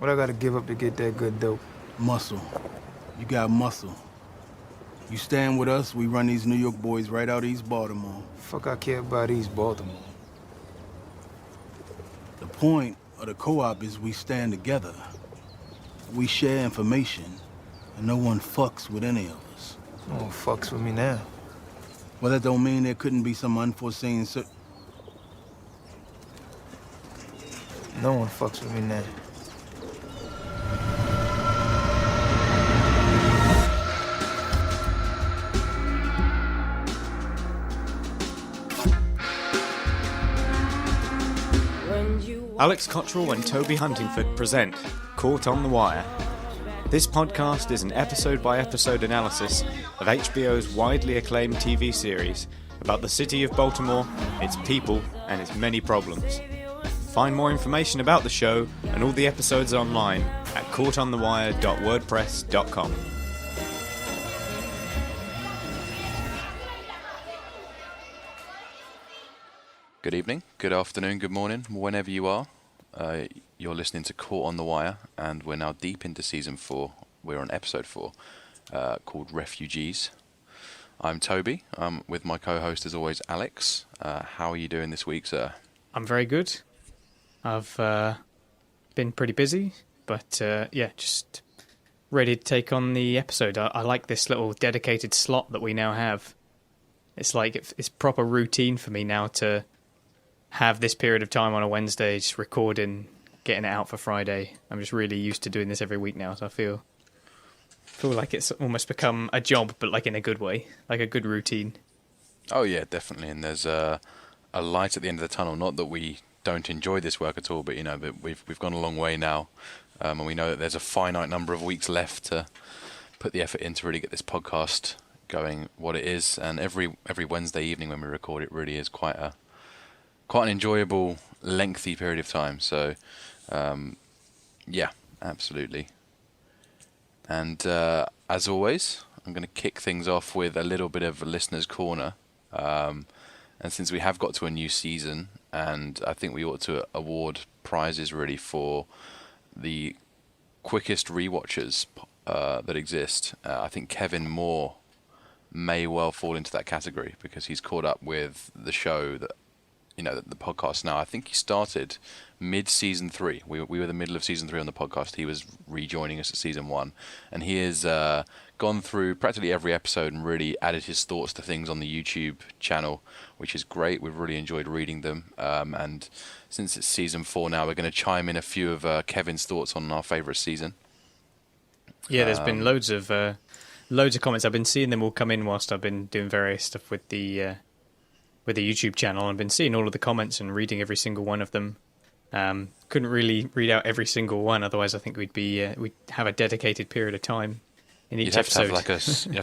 What I gotta give up to get that good dope? Muscle. You got muscle. You stand with us, we run these New York boys right out East Baltimore. Fuck I care about East Baltimore. The point of the co-op is we stand together. We share information, and no one fucks with any of us. No one fucks with me now. Well, that don't mean there couldn't be some unforeseen No one fucks with me now. Alex Cottrell and Toby Huntingford present Caught on the Wire. This podcast is an episode-by-episode analysis of HBO's widely acclaimed TV series about the city of Baltimore, its people, and its many problems. Find more information about the show and all the episodes online at caughtonthewire.wordpress.com. Good evening, good afternoon, good morning, whenever you are. You're listening to Caught on the Wire, and we're now deep into Season 4. We're on Episode 4, called Refugees. I'm Toby. I'm with my co-host, as always, Alex. How are you doing this week, sir? I'm very good. I've been pretty busy, but just ready to take on the episode. I like this little dedicated slot that we now have. It's like it's proper routine for me now to have this period of time on a Wednesday, just recording, getting it out for Friday. I'm just really used to doing this every week now, so I feel like it's almost become a job, but like in a good way, like a good routine. Oh yeah, definitely. And there's a light at the end of the tunnel. Not that we don't enjoy this work at all, but you know, that we've gone a long way now, and we know that there's a finite number of weeks left to put the effort in to really get this podcast going what it is. And every Wednesday evening when we record, it really is quite an enjoyable, lengthy period of time. So, yeah, absolutely. And as always, I'm going to kick things off with a little bit of a listener's corner. And since we have got to a new season, and I think we ought to award prizes really for the quickest rewatchers that exist, I think Kevin Moore may well fall into that category because he's caught up with the show that, you know, the podcast now. I think he started mid-season 3. We were the middle of season 3 on the podcast. He was rejoining us at season 1. And he has gone through practically every episode and really added his thoughts to things on the YouTube channel, which is great. We've really enjoyed reading them. And since it's season 4 now, we're going to chime in a few of Kevin's thoughts on our favourite season. Yeah, there's been loads of comments. I've been seeing them all come in whilst I've been doing various stuff with the YouTube channel. I've been seeing all of the comments and reading every single one of them. Couldn't really read out every single one, otherwise I think we'd have a dedicated period of time in each episode. You'd have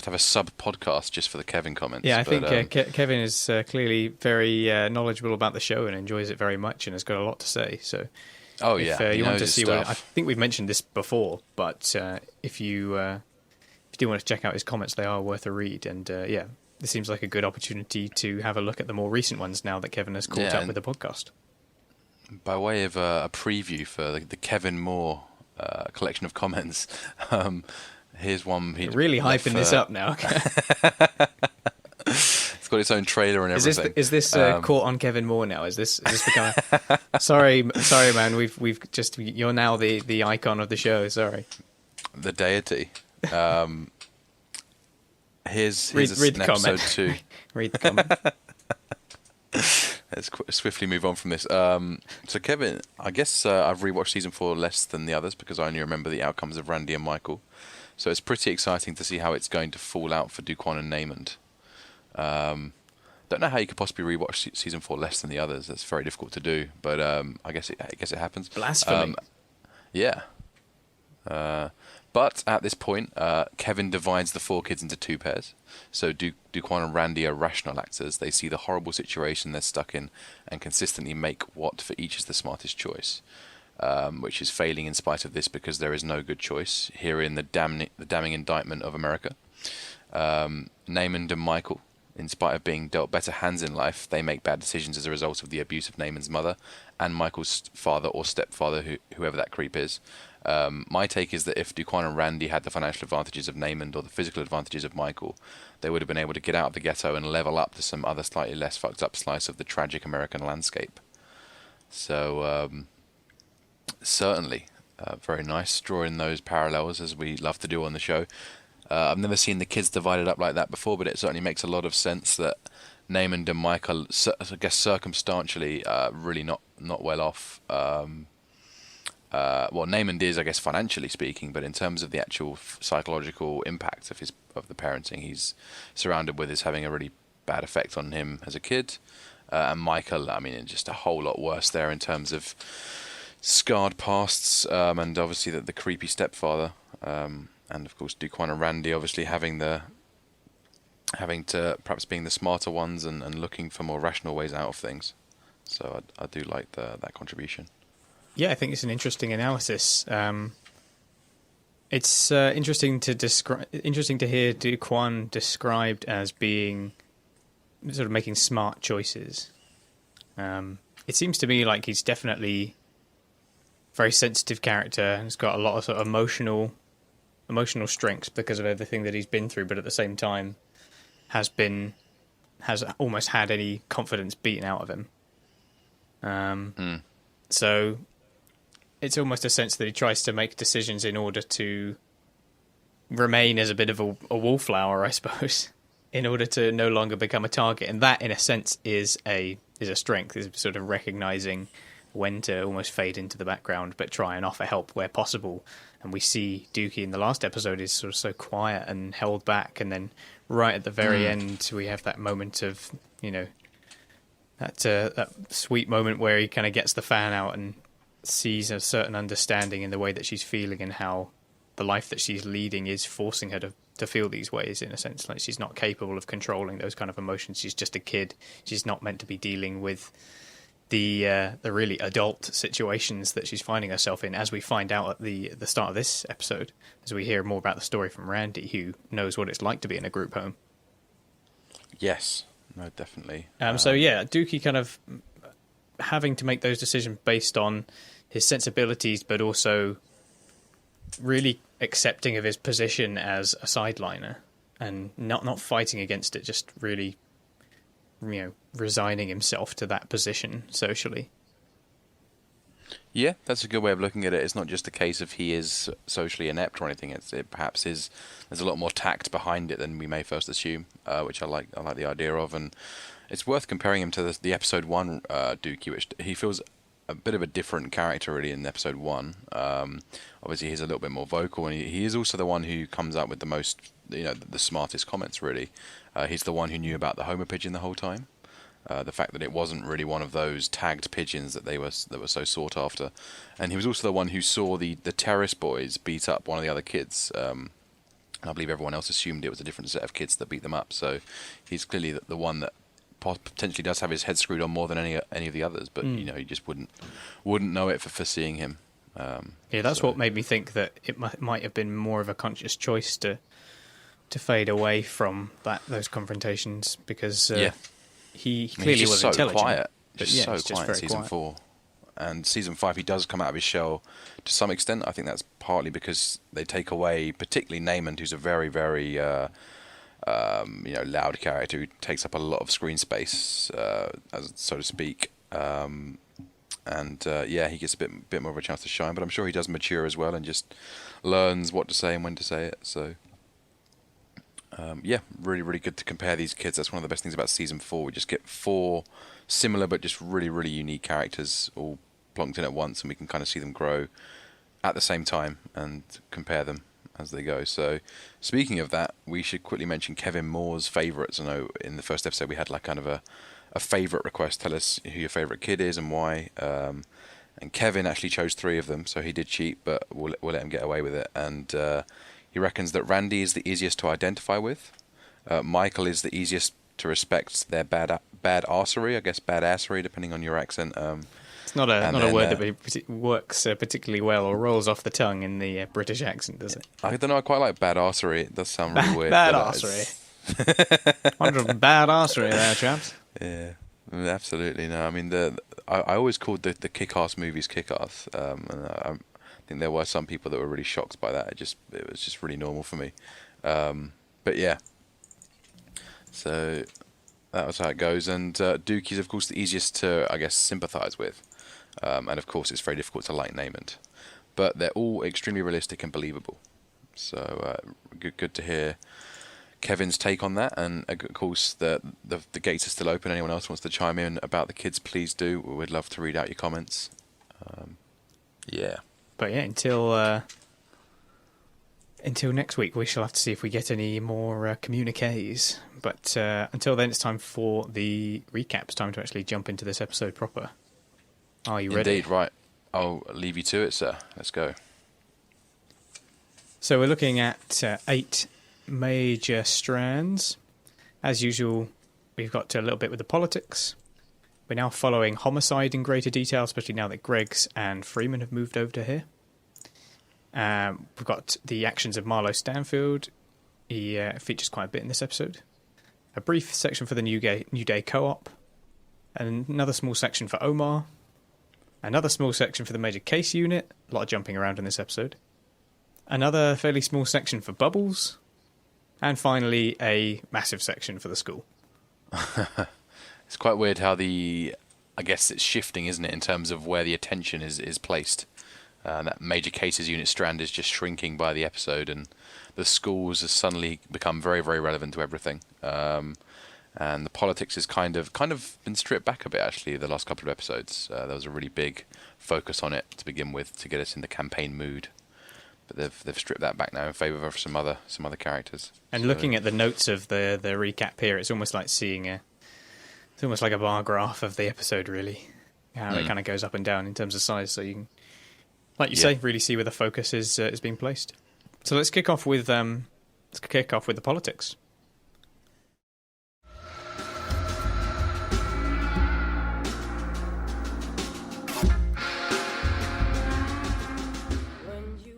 to have a sub-podcast just for the Kevin comments. Yeah, I think Kevin is clearly very knowledgeable about the show and enjoys it very much and has got a lot to say. So, if you want to see what I think we've mentioned this before, but if you do want to check out his comments, they are worth a read. And this seems like a good opportunity to have a look at the more recent ones now that Kevin has caught up with the podcast. By way of a preview for the Kevin Moore collection of comments, here's one. You're really hyping this up now. It's got its own trailer and everything. Is this caught on Kevin Moore now? Is this becoming? Sorry, man. We've just you're now the icon of the show. Sorry, the deity. Here's read the episode comment. 2. Read the comment. Let's swiftly move on from this. So Kevin, I guess I've rewatched season 4 less than the others because I only remember the outcomes of Randy and Michael. So it's pretty exciting to see how it's going to fall out for Duquan and Namond. Don't know how you could possibly rewatch season 4 less than the others. That's very difficult to do, but I guess it happens. Blasphemy. Yeah. But at this point, Kevin divides the 4 kids into 2 pairs. So Duquan and Randy are rational actors. They see the horrible situation they're stuck in and consistently make what for each is the smartest choice, which is failing in spite of this because there is no good choice. Herein the damning indictment of America. Namond and Michael in spite of being dealt better hands in life, they make bad decisions as a result of the abuse of Naaman's mother and Michael's father or stepfather, whoever that creep is. My take is that if Duquan and Randy had the financial advantages of Naaman or the physical advantages of Michael, they would have been able to get out of the ghetto and level up to some other slightly less fucked up slice of the tragic American landscape. So, certainly, very nice drawing those parallels, as we love to do on the show. I've never seen the kids divided up like that before, but it certainly makes a lot of sense that Naaman and Michael, I guess circumstantially, really not well off. Well, Naaman is, I guess, financially speaking, but in terms of the actual psychological impact of the parenting he's surrounded with is having a really bad effect on him as a kid. And Michael, I mean, just a whole lot worse there in terms of scarred pasts, and obviously the creepy stepfather, and of course Duquan and Randy obviously having to perhaps being the smarter ones and looking for more rational ways out of things. So I do like that contribution. Yeah, I think it's an interesting analysis. It's interesting to hear Duquan described as being sort of making smart choices. It seems to me like he's definitely a very sensitive character and has got a lot of sort of emotional strengths because of everything that he's been through, but at the same time has almost had any confidence beaten out of him. So it's almost a sense that he tries to make decisions in order to remain as a bit of a wallflower, I suppose, in order to no longer become a target. And that, in a sense, is a strength, is sort of recognizing when to almost fade into the background, but try and offer help where possible. And we see Dookie in the last episode is sort of so quiet and held back, and then right at the very end, we have that moment of, that sweet moment where he kind of gets the fan out and sees a certain understanding in the way that she's feeling and how the life that she's leading is forcing her to feel these ways, in a sense. Like, she's not capable of controlling those kind of emotions. She's just a kid. She's not meant to be dealing with the really adult situations that she's finding herself in, as we find out at the start of this episode, as we hear more about the story from Randy, who knows what it's like to be in a group home. Yes, no, definitely. So yeah, Dookie kind of having to make those decisions based on his sensibilities, but also really accepting of his position as a sideliner and not fighting against it, just really, resigning himself to that position socially. Yeah, that's a good way of looking at it. It's not just a case of he is socially inept or anything. It perhaps is. There's a lot more tact behind it than we may first assume, which I like. I like the idea of, and it's worth comparing him to the episode 1 Dookie, which he feels a bit of a different character really in episode 1. Obviously, he's a little bit more vocal, and he is also the one who comes up with the most, the smartest comments. Really, he's the one who knew about the Homer pigeon the whole time. The fact that it wasn't really one of those tagged pigeons that were so sought after, and he was also the one who saw the terrace boys beat up one of the other kids. I believe everyone else assumed it was a different set of kids that beat them up. So he's clearly the one that potentially does have his head screwed on more than any of the others, but he just wouldn't know it for seeing him. That's what made me think that it might have been more of a conscious choice to fade away from those confrontations, because he clearly was so intelligent. Quiet. But just yeah, so quiet in season 4. And season 5, he does come out of his shell to some extent. I think that's partly because they take away, particularly Naaman, who's a very, very loud character who takes up a lot of screen space, so to speak. He gets a bit more of a chance to shine. But I'm sure he does mature as well and just learns what to say and when to say it. So. Really, really good to compare these kids. That's one of the best things about season 4. We just get 4 similar but just really, really unique characters all plonked in at once, and we can kind of see them grow at the same time and compare them as they go. So, speaking of that, we should quickly mention Kevin Moore's favourites. I know in the first episode we had like kind of a favourite request. Tell us who your favourite kid is and why. And Kevin actually chose 3 of them, so he did cheat, but we'll let him get away with it. And he reckons that Randy is the easiest to identify with. Michael is the easiest to respect their bad arsery, I guess badassery, depending on your accent. It's not a word that works particularly well or rolls off the tongue in the British accent, does it? I don't know. I quite like badassery. It does sound really weird. Badassery. 100 badassry there, chaps. Yeah, absolutely. No, I mean I always called the kick-ass movies kick-ass, and I think there were some people that were really shocked by that. It was just really normal for me. But yeah, so that was how it goes. And Dookie's of course the easiest to, I guess, sympathise with, and of course it's very difficult to like Namond, but they're all extremely realistic and believable. So good to hear Kevin's take on that, and of course the gates are still open. Anyone else wants to chime in about the kids, please do. We'd love to read out your comments. Yeah. But yeah, until next week, we shall have to see if we get any more communiques. But until then, it's time for the recap. It's time to actually jump into this episode proper. Are you ready? Indeed, right. I'll leave you to it, sir. Let's go. So we're looking at 8 major strands. As usual, we've got a little bit with the politics. We're now following Homicide in greater detail, especially now that Greggs and Freeman have moved over to here. We've got the actions of Marlo Stanfield. He features quite a bit in this episode. A brief section for the New Day co-op. And another small section for Omar. Another small section for the Major Case Unit. A lot of jumping around in this episode. Another fairly small section for Bubbles. And finally, a massive section for the school. It's quite weird how I guess it's shifting, isn't it, in terms of where the attention is placed. That Major Cases Unit strand is just shrinking by the episode, and the schools has suddenly become very, very relevant to everything. And the politics has kind of been stripped back a bit, actually, the last couple of episodes. There was a really big focus on it to begin with to get us in the campaign mood. But they've stripped that back now in favour of some other characters. And looking at the notes of the recap here, it's almost like seeing it's almost like a bar graph of the episode, really. How it kind of goes up and down in terms of size, so you can, like you say, really see where the focus is being placed. So let's kick off with the politics.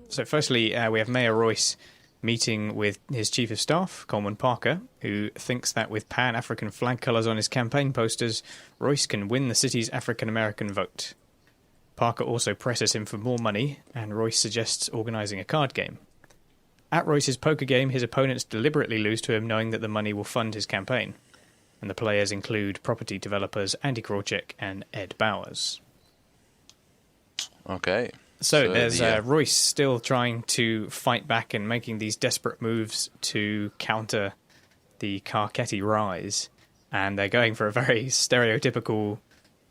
So firstly, we have Mayor Royce meeting with his chief of staff, Coleman Parker, who thinks that with Pan-African flag colours on his campaign posters, Royce can win the city's African-American vote. Parker also presses him for more money, and Royce suggests organising a card game. At Royce's poker game, his opponents deliberately lose to him, knowing that the money will fund his campaign. And the players include property developers Andy Krawczyk and Ed Bowers. Okay. So there's Royce still trying to fight back and making these desperate moves to counter the Carcetti rise. And they're going for a very stereotypical,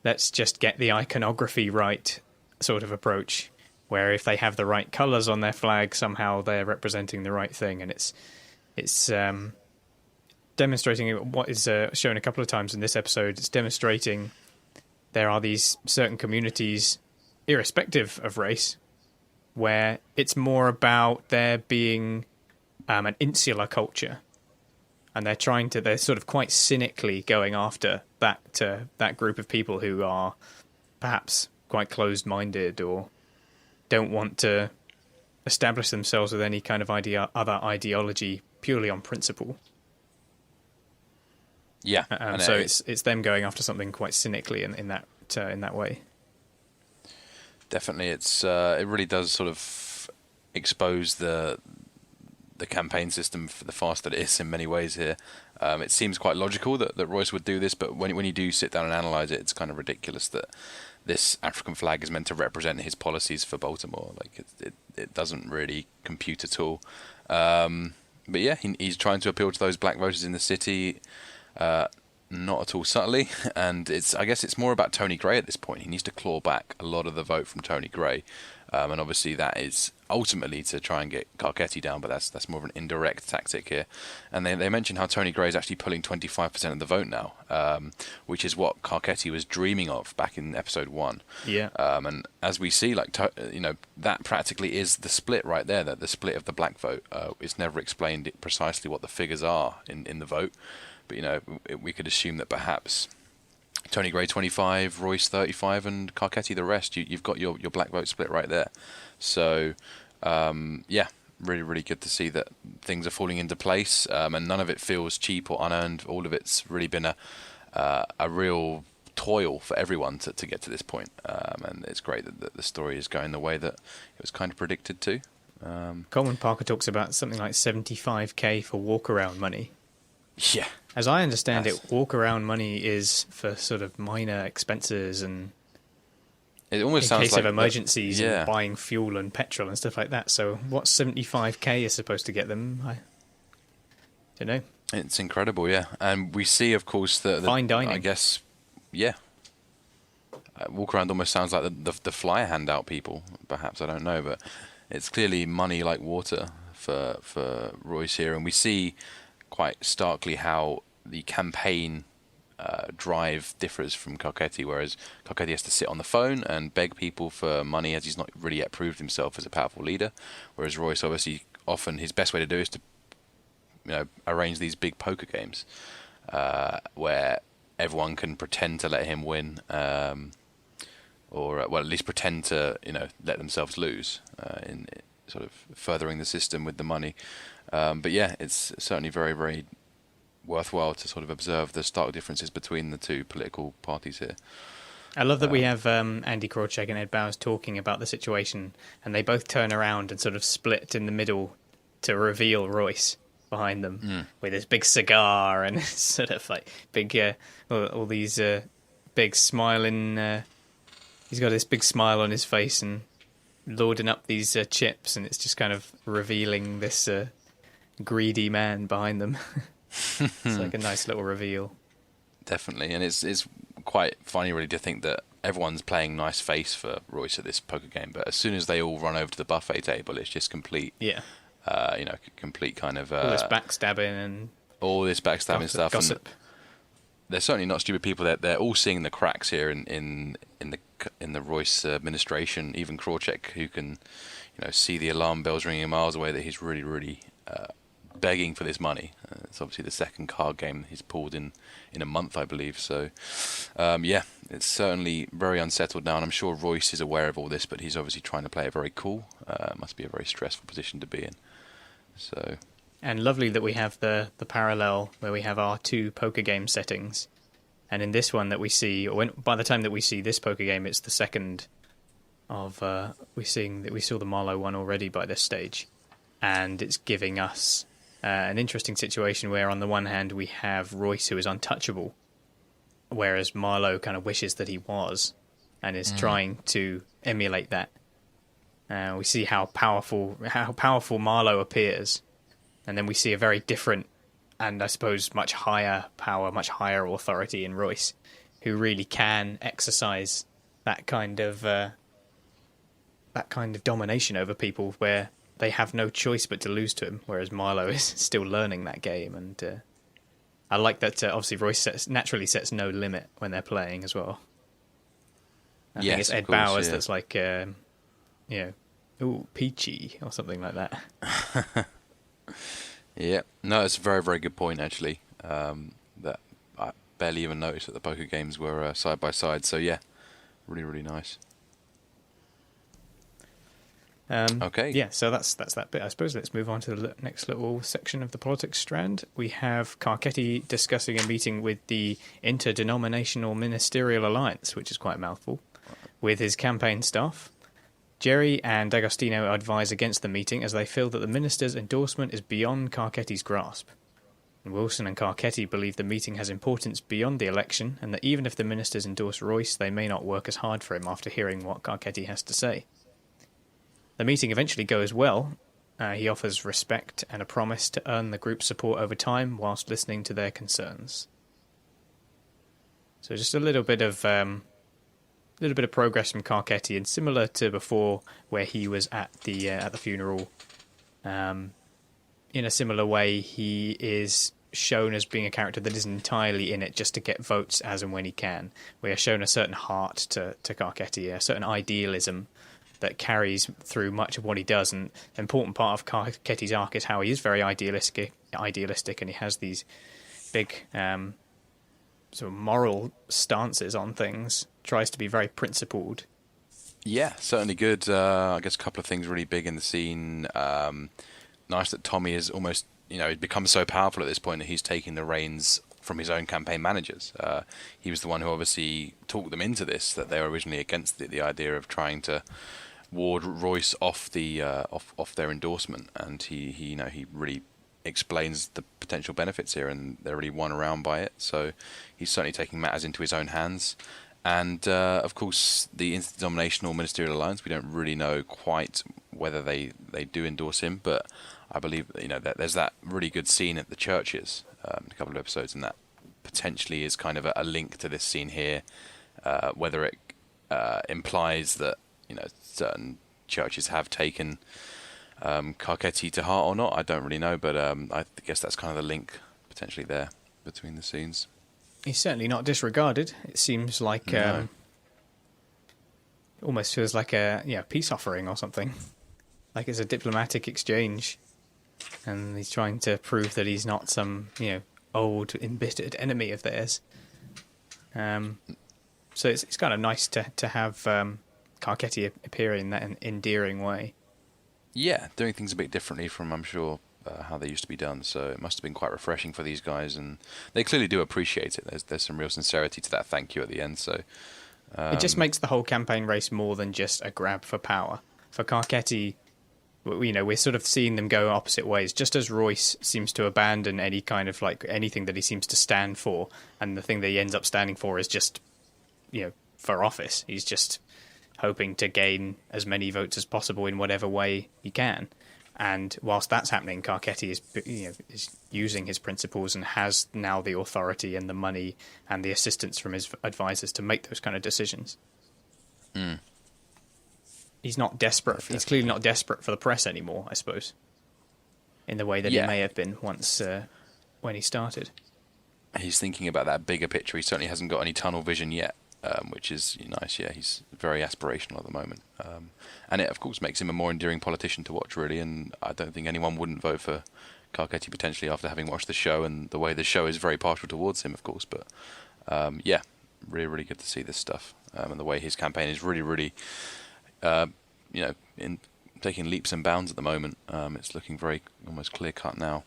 let's just get the iconography right sort of approach, where if they have the right colours on their flag, somehow they're representing the right thing. And it's demonstrating what is shown a couple of times in this episode. It's demonstrating there are these certain communities, irrespective of race, where it's more about there being an insular culture, and they're sort of quite cynically going after that group of people who are perhaps quite closed-minded or don't want to establish themselves with any kind of other ideology purely on principle. Yeah, so it's them going after something quite cynically in that way. Definitely, it really does sort of expose the campaign system for the farce that it is in many ways here. It seems quite logical that Royce would do this, but when you do sit down and analyse it, it's kind of ridiculous that this African flag is meant to represent his policies for Baltimore. Like it doesn't really compute at all. But yeah, he's trying to appeal to those black voters in the city. Not at all subtly, and I guess it's more about Tony Gray at this point. He needs to claw back a lot of the vote from Tony Gray, and obviously that is ultimately to try and get Carcetti down, but that's more of an indirect tactic here. And they mention how Tony Gray is actually pulling 25% of the vote now, which is what Carcetti was dreaming of back in episode 1. Yeah. And as we see, that practically is the split right there. That the split of the black vote is never explained precisely what the figures are in the vote. But, we could assume that perhaps Tony Gray 25, Royce 35, and Carcetti the rest. You've got your black vote split right there. So, really, really good to see that things are falling into place, and none of it feels cheap or unearned. All of it's really been a real toil for everyone to get to this point, and it's great that the story is going the way that it was kind of predicted to. Coleman Parker talks about something like 75k for walk-around money. Yeah. As I understand it, walk-around money is for sort of minor expenses and It almost in sounds case like of emergencies yeah. and buying fuel and petrol and stuff like that. So what 75k is supposed to get them? I don't know. It's incredible, yeah. And we see, of course, the fine dining. I guess, yeah. Walk around almost sounds like the flyer handout people, perhaps, I don't know, but it's clearly money like water for Royce here. And we see quite starkly how the campaign drive differs from Carcetti, whereas Carcetti has to sit on the phone and beg people for money as he's not really yet proved himself as a powerful leader, whereas Royce, obviously, often his best way to do is to arrange these big poker games where everyone can pretend to let him win, or well, at least pretend to let themselves lose, in sort of furthering the system with the money. But yeah, it's certainly very, very worthwhile to sort of observe the stark differences between the two political parties here. I love that we have Andy Krawczyk and Ed Bowers talking about the situation, and they both turn around and sort of split in the middle to reveal Royce behind them with his big cigar and sort of like big, all these big smiling. He's got this big smile on his face and lording up these chips, and it's just kind of revealing this greedy man behind them. It's like a nice little reveal. Definitely, and it's quite funny really to think that everyone's playing nice face for Royce at this poker game, but as soon as they all run over to the buffet table, it's just complete. Yeah. Complete kind of all this backstabbing and all this backstabbing stuff. Gossip. And they're certainly not stupid people. They're all seeing the cracks here in the Royce administration. Even Krawczyk, who can, see the alarm bells ringing miles away that he's really, really begging for this money. It's obviously the second card game he's pulled in a month, I believe. So, yeah, it's certainly very unsettled now, and I'm sure Royce is aware of all this, but he's obviously trying to play it very cool. Must be a very stressful position to be in. So. And lovely that we have the parallel where we have our two poker game settings, and in this one that we see, by the time that we see this poker game, it's the second of we saw the Marlo one already by this stage, and it's giving us an interesting situation where on the one hand we have Royce, who is untouchable, whereas Marlo kind of wishes that he was and is trying to emulate that. We see how powerful Marlo appears, and then we see a very different and I suppose much higher power, much higher authority in Royce, who really can exercise that kind of domination over people where they have no choice but to lose to him, whereas Marlo is still learning that game. And I like that obviously Royce naturally sets no limit when they're playing as well. I think it's Ed Bowers that's like, ooh, peachy or something like that. Yeah, no, it's a very, very good point actually. That I barely even noticed that the poker games were side by side. So yeah, really, really nice. Okay. Yeah, so that's that bit. I suppose let's move on to the next little section of the politics strand. We have Carcetti discussing a meeting with the Interdenominational Ministerial Alliance, which is quite a mouthful, with his campaign staff. Jerry and D'Agostino advise against the meeting as they feel that the minister's endorsement is beyond Carcetti's grasp. And Wilson and Carcetti believe the meeting has importance beyond the election, and that even if the ministers endorse Royce, they may not work as hard for him after hearing what Carcetti has to say. The meeting eventually goes well. He offers respect and a promise to earn the group's support over time whilst listening to their concerns. So just a little bit of progress from Carcetti, and similar to before, where he was at the funeral. In a similar way, he is shown as being a character that isn't entirely in it just to get votes as and when he can. We are shown a certain heart to Carcetti, a certain idealism that carries through much of what he does. And an important part of Carcetti's arc is how he is very idealistic, and he has these big sort of moral stances on things, tries to be very principled, Yeah, certainly good. I guess a couple of things really big in the scene. Nice that Tommy is almost, he's become so powerful at this point that he's taking the reins from his own campaign managers. He was the one who obviously talked them into this, that they were originally against the idea of trying to ward Royce off off their endorsement, and he really explains the potential benefits here, and they're really won around by it. So he's certainly taking matters into his own hands. And of course, the interdenominational ministerial alliance, we don't really know quite whether they do endorse him, but I believe that there's that really good scene at the churches in a couple of episodes, and that potentially is kind of a link to this scene here, whether it implies that certain churches have taken Carcetti to heart or not, I don't really know, but I guess that's kind of the link potentially there between the scenes. He's certainly not disregarded. It seems like almost feels like a peace offering or something. Like it's a diplomatic exchange, and he's trying to prove that he's not some old embittered enemy of theirs. So it's kind of nice to have Carcetti appear in that endearing way. Yeah, doing things a bit differently from, I'm sure, how they used to be done. So it must have been quite refreshing for these guys, and they clearly do appreciate it. There's some real sincerity to that thank you at the end. So it just makes the whole campaign race more than just a grab for power. For Carcetti, we're sort of seeing them go opposite ways. Just as Royce seems to abandon any kind of anything that he seems to stand for, and the thing that he ends up standing for is just for office. He's just hoping to gain as many votes as possible in whatever way he can. And whilst that's happening, Carcetti is using his principles and has now the authority and the money and the assistance from his advisors to make those kind of decisions. Mm. He's not desperate. He's clearly not desperate for the press anymore, I suppose, in the way that he may have been once when he started. He's thinking about that bigger picture. He certainly hasn't got any tunnel vision yet, which is nice. Yeah, he's very aspirational at the moment. And it, of course, makes him a more endearing politician to watch, really. And I don't think anyone wouldn't vote for Carcetti potentially after having watched the show, and the way the show is very partial towards him, of course. But yeah, really, really good to see this stuff. And the way his campaign is really, really, in taking leaps and bounds at the moment. It's looking very almost clear cut now.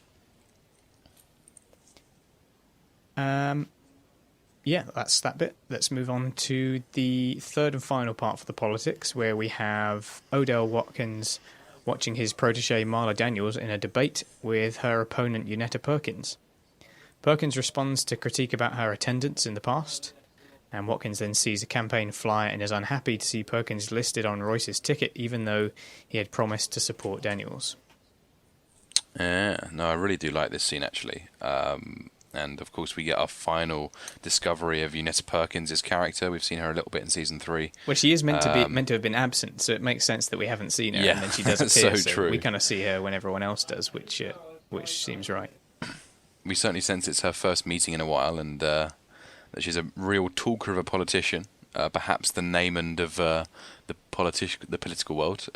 Yeah, that's that bit. Let's move on to the third and final part for the politics, where we have Odell Watkins watching his protege Marla Daniels in a debate with her opponent Unetta Perkins. Perkins responds to critique about her attendance in the past, and Watkins then sees a campaign flyer and is unhappy to see Perkins listed on Royce's ticket, even though he had promised to support Daniels. Yeah, no, I really do like this scene, actually. And of course, we get our final discovery of Unetta Perkins' character. We've seen her a little bit in season 3. Well, she is meant to have been absent, so it makes sense that we haven't seen her, and then she does appear. So true. We kind of see her when everyone else does, which seems right. We certainly sense it's her first meeting in a while, and that she's a real talker of a politician, perhaps the Naaman of the political world.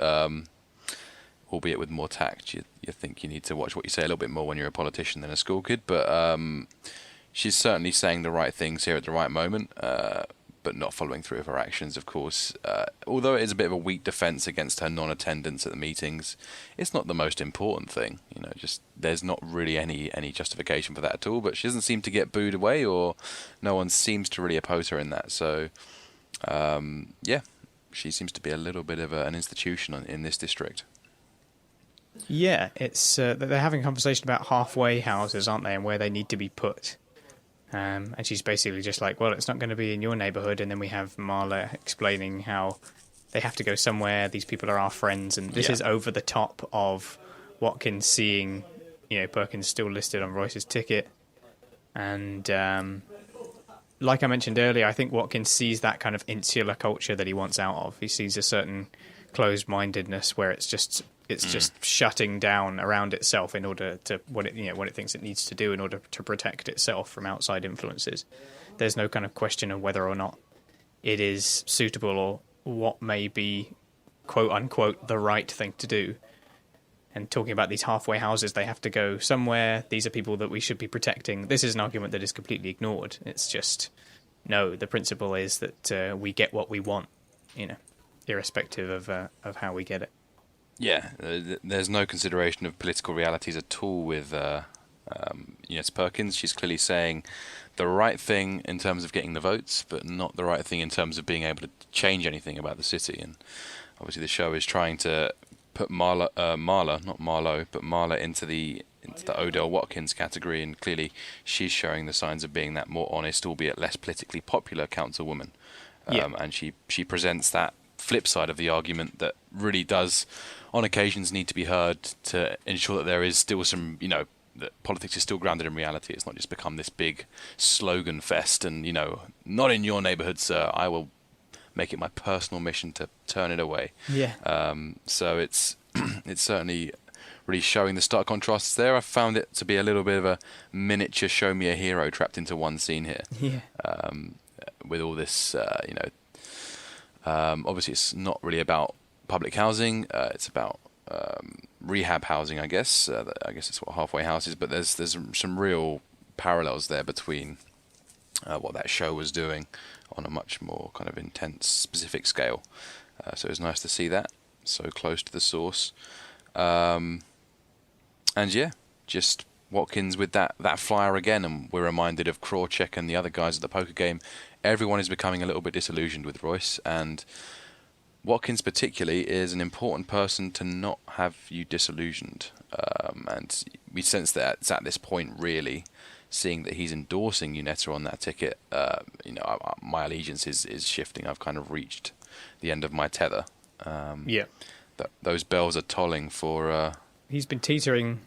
Albeit with more tact. You think you need to watch what you say a little bit more when you're a politician than a school kid, but she's certainly saying the right things here at the right moment, but not following through with her actions, of course. Although it is a bit of a weak defence against her non-attendance at the meetings, it's not the most important thing. Just there's not really any justification for that at all, but she doesn't seem to get booed away, or no one seems to really oppose her in that. So, yeah, she seems to be a little bit of an institution in this district. Yeah, it's they're having a conversation about halfway houses, aren't they, and where they need to be put. And she's basically just like, well, it's not going to be in your neighbourhood. And then we have Marla explaining how they have to go somewhere. These people are our friends, and this is over the top of Watkins seeing, Perkins still listed on Royce's ticket. And like I mentioned earlier, I think Watkins sees that kind of insular culture that he wants out of. He sees a certain closed-mindedness where it's just shutting down around itself in order to what it thinks it needs to do in order to protect itself from outside influences. There's no kind of question of whether or not it is suitable or what may be quote unquote the right thing to do. And talking about these halfway houses, they have to go somewhere. These are people that we should be protecting. This is an argument that is completely ignored. It's just no. The principle is that we get what we want. irrespective of how we get it. Yeah, there's no consideration of political realities at all with Eunice Perkins. She's clearly saying the right thing in terms of getting the votes, but not the right thing in terms of being able to change anything about the city. And obviously the show is trying to put Marla into the Odell Watkins category, and clearly she's showing the signs of being that more honest, albeit less politically popular councilwoman. And she presents that flip side of the argument that really does, on occasions, need to be heard to ensure that there is still some, that politics is still grounded in reality. It's not just become this big slogan fest and, not in your neighbourhood, sir. I will make it my personal mission to turn it away. Yeah. So it's certainly really showing the stark contrasts there. I found it to be a little bit of a miniature show me a hero trapped into one scene here. Yeah. With all this, obviously it's not really about public housing. It's about rehab housing, I guess. I guess it's what halfway house is, but there's some real parallels there between what that show was doing on a much more kind of intense, specific scale. So it was nice to see that so close to the source. And yeah, just Watkins with that flyer again, and we're reminded of Krawcheck and the other guys at the poker game. Everyone is becoming a little bit disillusioned with Royce, and Watkins particularly is an important person to not have you disillusioned. And we sense that it's at this point, really, seeing that he's endorsing Unetta on that ticket, my allegiance is shifting. I've kind of reached the end of my tether. Those bells are tolling for... He's been teetering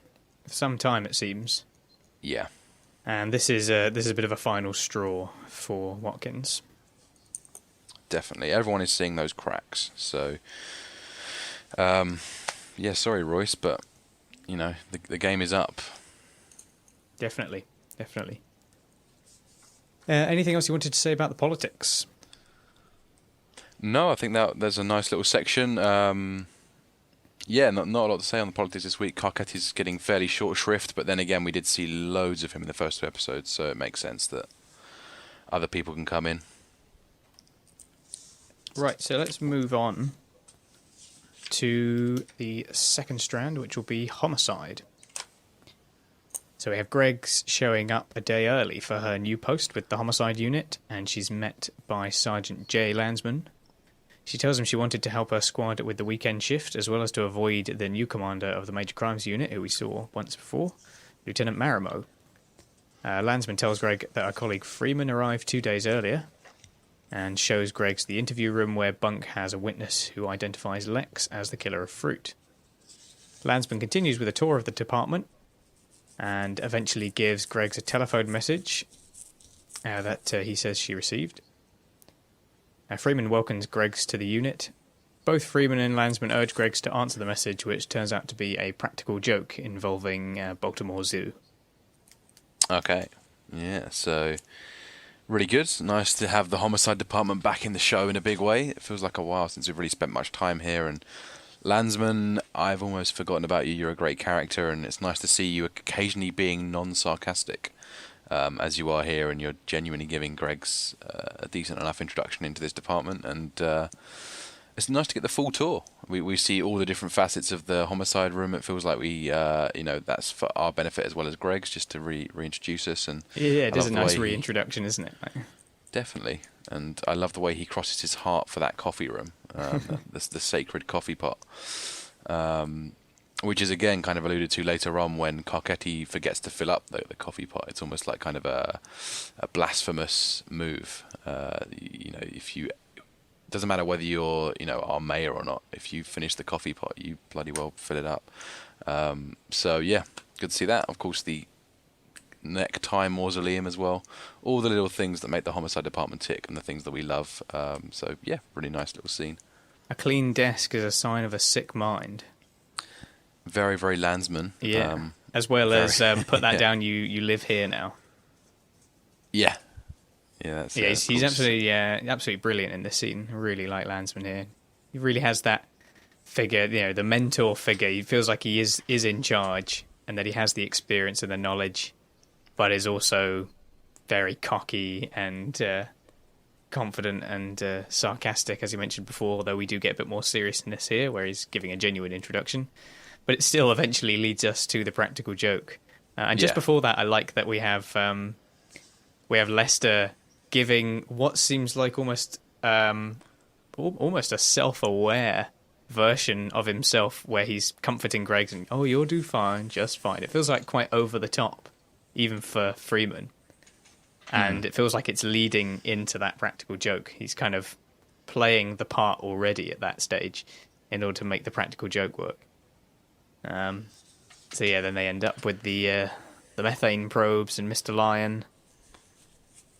for some time, it seems. Yeah. And this is a bit of a final straw for Watkins. Definitely. Everyone is seeing those cracks. So, sorry, Royce, but, the game is up. Definitely. Anything else you wanted to say about the politics? No, I think that there's a nice little section. Not a lot to say on the politics this week. Carcetti's getting fairly short shrift, but then again, we did see loads of him in the first two episodes, so it makes sense that other people can come in. Right, so let's move on to the second strand, which will be Homicide. So we have Greg's showing up a day early for her new post with the Homicide unit, and she's met by Sergeant J. Landsman. She tells him she wanted to help her squad with the weekend shift, as well as to avoid the new commander of the Major Crimes Unit, who we saw once before, Lieutenant Marimo. Landsman tells Greg that her colleague Freeman arrived 2 days earlier, and shows Greg's the interview room where Bunk has a witness who identifies Lex as the killer of Fruit. Landsman continues with a tour of the department, and eventually gives Greg's a telephone message that he says she received. Freeman welcomes Greg's to the unit. Both Freeman and Landsman urge Greg's to answer the message, which turns out to be a practical joke involving Baltimore Zoo. Okay, yeah, so really good. Nice to have the Homicide department back in the show in a big way. It feels like a while since we've really spent much time here, and Landsman, I've almost forgotten about you. You're a great character, and it's nice to see you occasionally being non-sarcastic, as you are here, and you're genuinely giving Greg's a decent enough introduction into this department, and it's nice to get the full tour. We see all the different facets of the Homicide room. It feels like we, that's for our benefit as well as Greg's, just to reintroduce us. And yeah, it is a nice reintroduction, isn't it? Definitely, and I love the way he crosses his heart for that coffee room, the sacred coffee pot, which is again kind of alluded to later on when Carcetti forgets to fill up the coffee pot. It's almost like kind of a blasphemous move. If you, it doesn't matter whether you're our mayor or not. If you finish the coffee pot, you bloody well fill it up. So yeah, good to see that. Of course, the necktie mausoleum as well. All the little things that make the Homicide department tick and the things that we love. So yeah, really nice little scene. A clean desk is a sign of a sick mind. Very, very Landsman. Yeah. As well as put that down. You live here now. Yeah. Yeah. That's, he's absolutely brilliant in this scene. I really like Landsman here. He really has that figure, the mentor figure. He feels like he is in charge, and that he has the experience and the knowledge, but is also very cocky and confident and sarcastic, as you mentioned before, although we do get a bit more seriousness here, where he's giving a genuine introduction. But it still eventually leads us to the practical joke. And just before that, I like that we have Lester giving what seems like almost a self-aware version of himself, where he's comforting Greg and, oh, you'll do fine, just fine. It feels like quite over the top, even for Freeman. And it feels like it's leading into that practical joke. He's kind of playing the part already at that stage in order to make the practical joke work. So yeah, then they end up with the methane probes and Mr. Lion.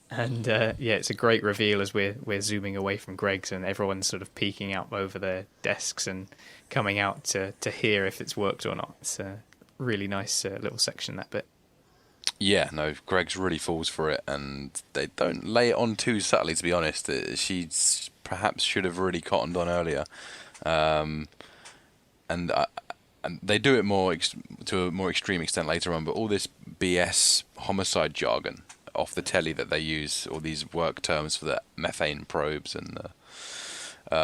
And it's a great reveal as we're zooming away from Greg's, and everyone's sort of peeking out over their desks and coming out to hear if it's worked or not. It's a really nice little section, that bit. Yeah, no, Greg's really falls for it, and they don't lay it on too subtly, to be honest. She perhaps should have really cottoned on earlier. And they do it to a more extreme extent later on, but all this BS homicide jargon off the telly that they use, all these work terms for the methane probes and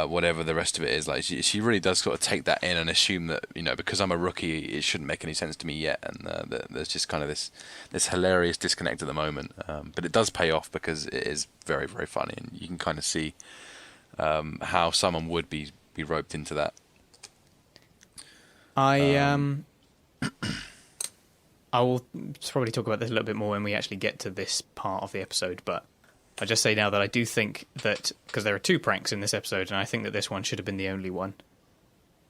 whatever the rest of it is, like she really does sort of take that in and assume that, because I'm a rookie, it shouldn't make any sense to me yet, and there's just kind of this hilarious disconnect at the moment, but it does pay off because it is very, very funny, and you can kind of see how someone would be roped into that. I will probably talk about this a little bit more when we actually get to this part of the episode, but I'll just say now that I do think that, because there are 2 pranks in this episode, and I think that this one should have been the only one.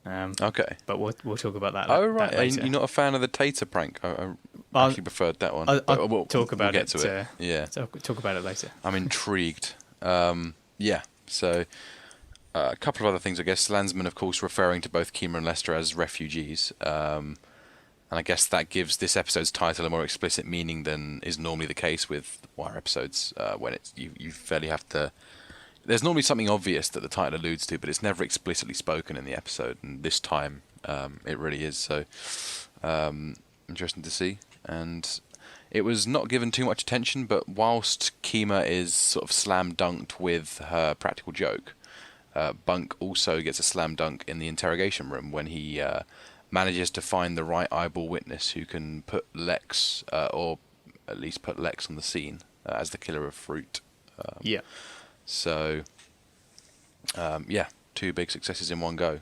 Okay. But we'll talk about that. Oh, right. That later. You're not a fan of the Tater prank? I actually preferred that one. I'll talk about we'll get to it. Yeah. Talk about it later. I'm intrigued. So a couple of other things, I guess. Landsman, of course, referring to both Kima and Lester as refugees. And I guess that gives this episode's title a more explicit meaning than is normally the case with Wire episodes, when it's you fairly have to... There's normally something obvious that the title alludes to, but it's never explicitly spoken in the episode, and this time it really is. So interesting to see. And it was not given too much attention, but whilst Kima is sort of slam dunked with her practical joke, Bunk also gets a slam dunk in the interrogation room when he manages to find the right eyeball witness who can put Lex, or at least put Lex on the scene as the killer of Fruit. So, 2 big successes in one go.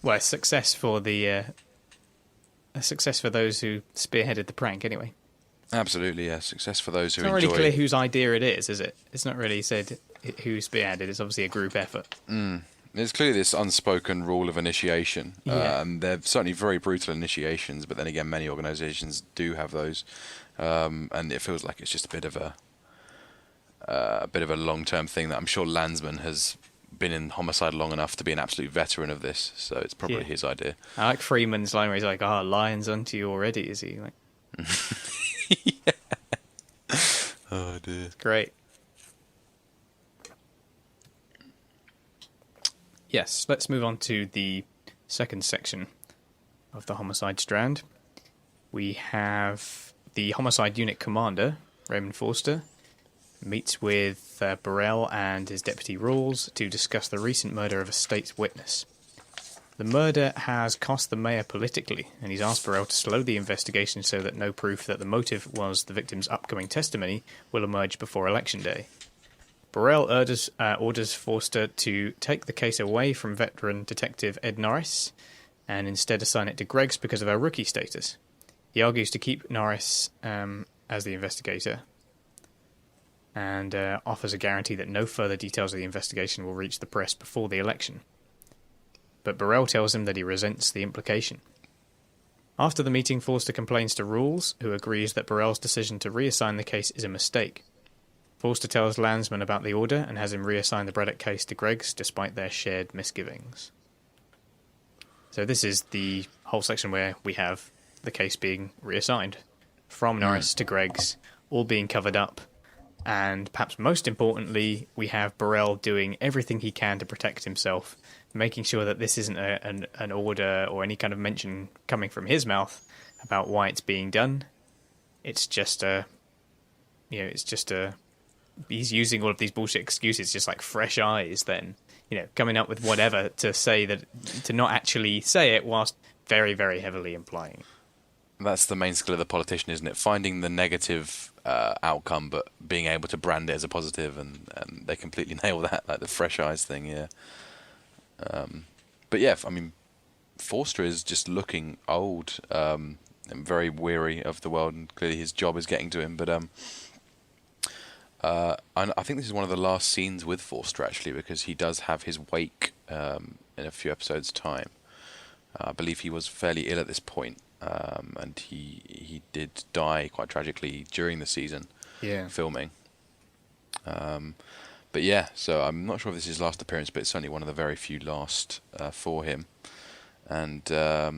Well, a success for those who spearheaded the prank, anyway. Absolutely, yeah. Success for those who enjoy. It's not really clear whose idea it is it? It's not really said who spearheaded. It's obviously a group effort. There's clearly this unspoken rule of initiation, and they're certainly very brutal initiations, but then again, many organisations do have those, and it feels like it's just a bit of a long-term thing that I'm sure Landsman has been in Homicide long enough to be an absolute veteran of this, so it's probably his idea. I like Freeman's line where he's like, lion's onto you already, is he? Like, yeah. Oh, dear. Great. Yes, let's move on to the second section of the Homicide strand. We have the Homicide Unit Commander, Raymond Forster, meets with Burrell and his deputy Rawls to discuss the recent murder of a state's witness. The murder has cost the mayor politically, and he's asked Burrell to slow the investigation so that no proof that the motive was the victim's upcoming testimony will emerge before Election Day. Burrell orders Forster to take the case away from veteran detective Ed Norris and instead assign it to Greg's because of her rookie status. He argues to keep Norris as the investigator and offers a guarantee that no further details of the investigation will reach the press before the election. But Burrell tells him that he resents the implication. After the meeting, Forster complains to Rawls, who agrees that Burrell's decision to reassign the case is a mistake. Forster tells Landsman about the order and has him reassign the Braddock case to Greg's despite their shared misgivings. So this is the whole section where we have the case being reassigned from Norris to Greg's, all being covered up, and perhaps most importantly, we have Burrell doing everything he can to protect himself, making sure that this isn't an order or any kind of mention coming from his mouth about why it's being done. It's just a he's using all of these bullshit excuses, just like fresh eyes. Then coming up with whatever to say that, to not actually say it, whilst very, very heavily implying. That's the main skill of the politician, isn't it? Finding the negative outcome, but being able to brand it as a positive, and they completely nail that, like the fresh eyes thing, yeah. But yeah, I mean, Forster is just looking old and very weary of the world, and clearly his job is getting to him. But I think this is one of the last scenes with Forster, actually, because he does have his wake in a few episodes' time. I believe he was fairly ill at this point. And he did die quite tragically during the season, filming. But yeah, so I'm not sure if this is his last appearance, but it's certainly one of the very few last for him. And yeah,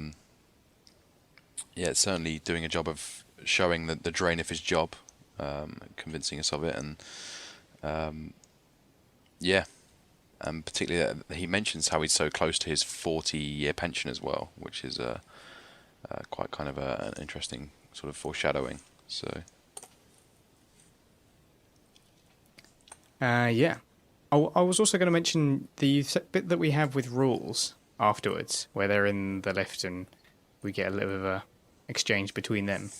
it's certainly doing a job of showing the drain of his job, convincing us of it, and yeah. And particularly, he mentions how he's so close to his 40-year pension as well, which is quite kind of an interesting sort of foreshadowing. So, yeah. I was also going to mention the bit that we have with Rules afterwards, where they're in the lift and we get a little bit of a exchange between them.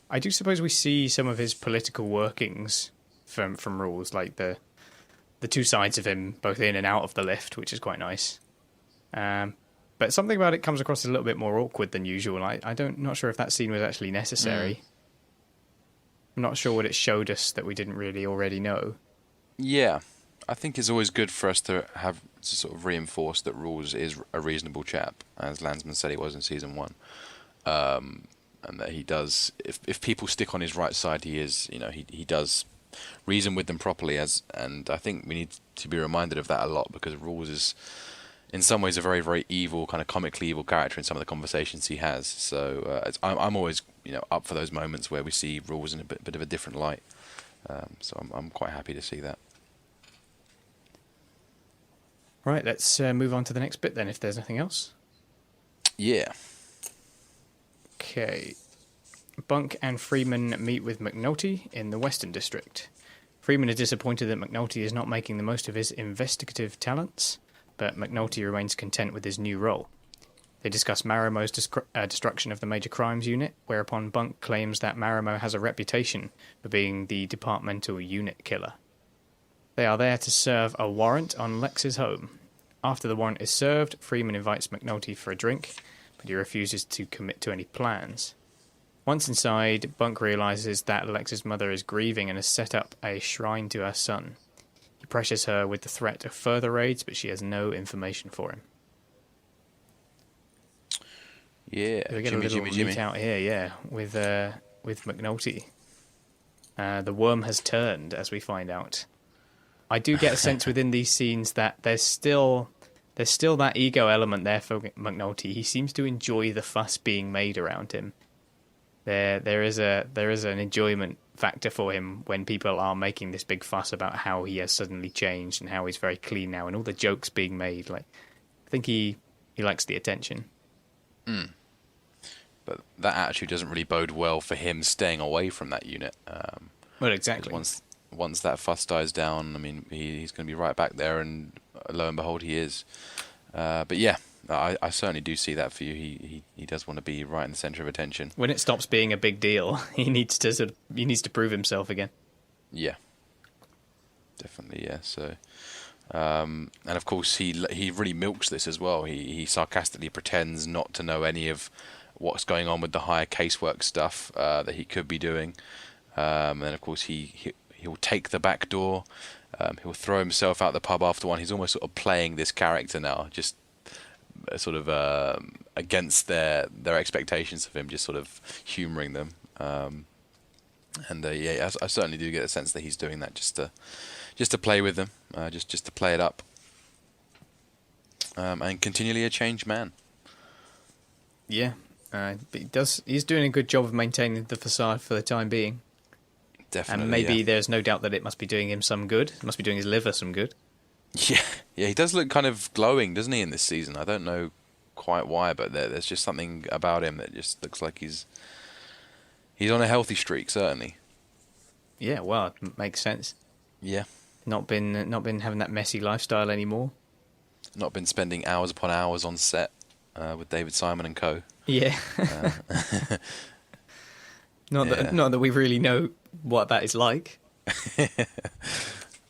I do suppose we see some of his political workings from Rules, like the two sides of him, both in and out of the lift, which is quite nice. But something about it comes across as a little bit more awkward than usual. Not sure if that scene was actually necessary. I'm not sure what it showed us that we didn't really already know. Yeah, I think it's always good for us to have to sort of reinforce that Rules is a reasonable chap, as Landsman said he was in season 1, and that he does. If people stick on his right side, he is. He does reason with them properly. And I think we need to be reminded of that a lot, because Rules is, in some ways, a very, very evil, kind of comically evil character in some of the conversations he has. So I'm always, up for those moments where we see Rules in a bit of a different light. So I'm quite happy to see that. Right, let's move on to the next bit then, if there's nothing else. Yeah. Okay. Bunk and Freeman meet with McNulty in the Western District. Freeman is disappointed that McNulty is not making the most of his investigative talents, but McNulty remains content with his new role. They discuss Marimo's destruction of the Major Crimes Unit, whereupon Bunk claims that Marimo has a reputation for being the departmental unit killer. They are there to serve a warrant on Lex's home. After the warrant is served, Freeman invites McNulty for a drink, but he refuses to commit to any plans. Once inside, Bunk realises that Lex's mother is grieving and has set up a shrine to her son. He pressures her with the threat of further raids, but she has no information for him. Yeah, we get a little meet out here, yeah, with McNulty. The worm has turned, as we find out. I do get a sense within these scenes that there's still that ego element there for McNulty. He seems to enjoy the fuss being made around him. There is an enjoyment factor for him when people are making this big fuss about how he has suddenly changed and how he's very clean now, and all the jokes being made. Like, I think he likes the attention. But that attitude doesn't really bode well for him staying away from that unit. Well, exactly. Once that fuss dies down, I mean, he's going to be right back there, and lo and behold, he is. But yeah, I certainly do see that for you. He does want to be right in the centre of attention. When it stops being a big deal, he needs to prove himself again. Yeah, definitely. Yeah. So, and of course, he really milks this as well. He sarcastically pretends not to know any of what's going on with the higher casework stuff that he could be doing. And then, of course, he'll take the back door. He'll throw himself out the pub after one. He's almost sort of playing this character now, just sort of against their expectations of him, just sort of humouring them. Yeah, I certainly do get a sense that he's doing that just to play with them, just to play it up, and continually a changed man. Yeah, but he's doing a good job of maintaining the facade for the time being. Definitely, and maybe there's no doubt that it must be doing him some good. It must be doing his liver some good. Yeah, he does look kind of glowing, doesn't he, in this season? I don't know quite why, but there's just something about him that just looks like he's on a healthy streak, certainly. Yeah, well, it makes sense. Yeah. Not been having that messy lifestyle anymore. Not been spending hours upon hours on set with David Simon and co. Yeah. Not that we really know what that is like.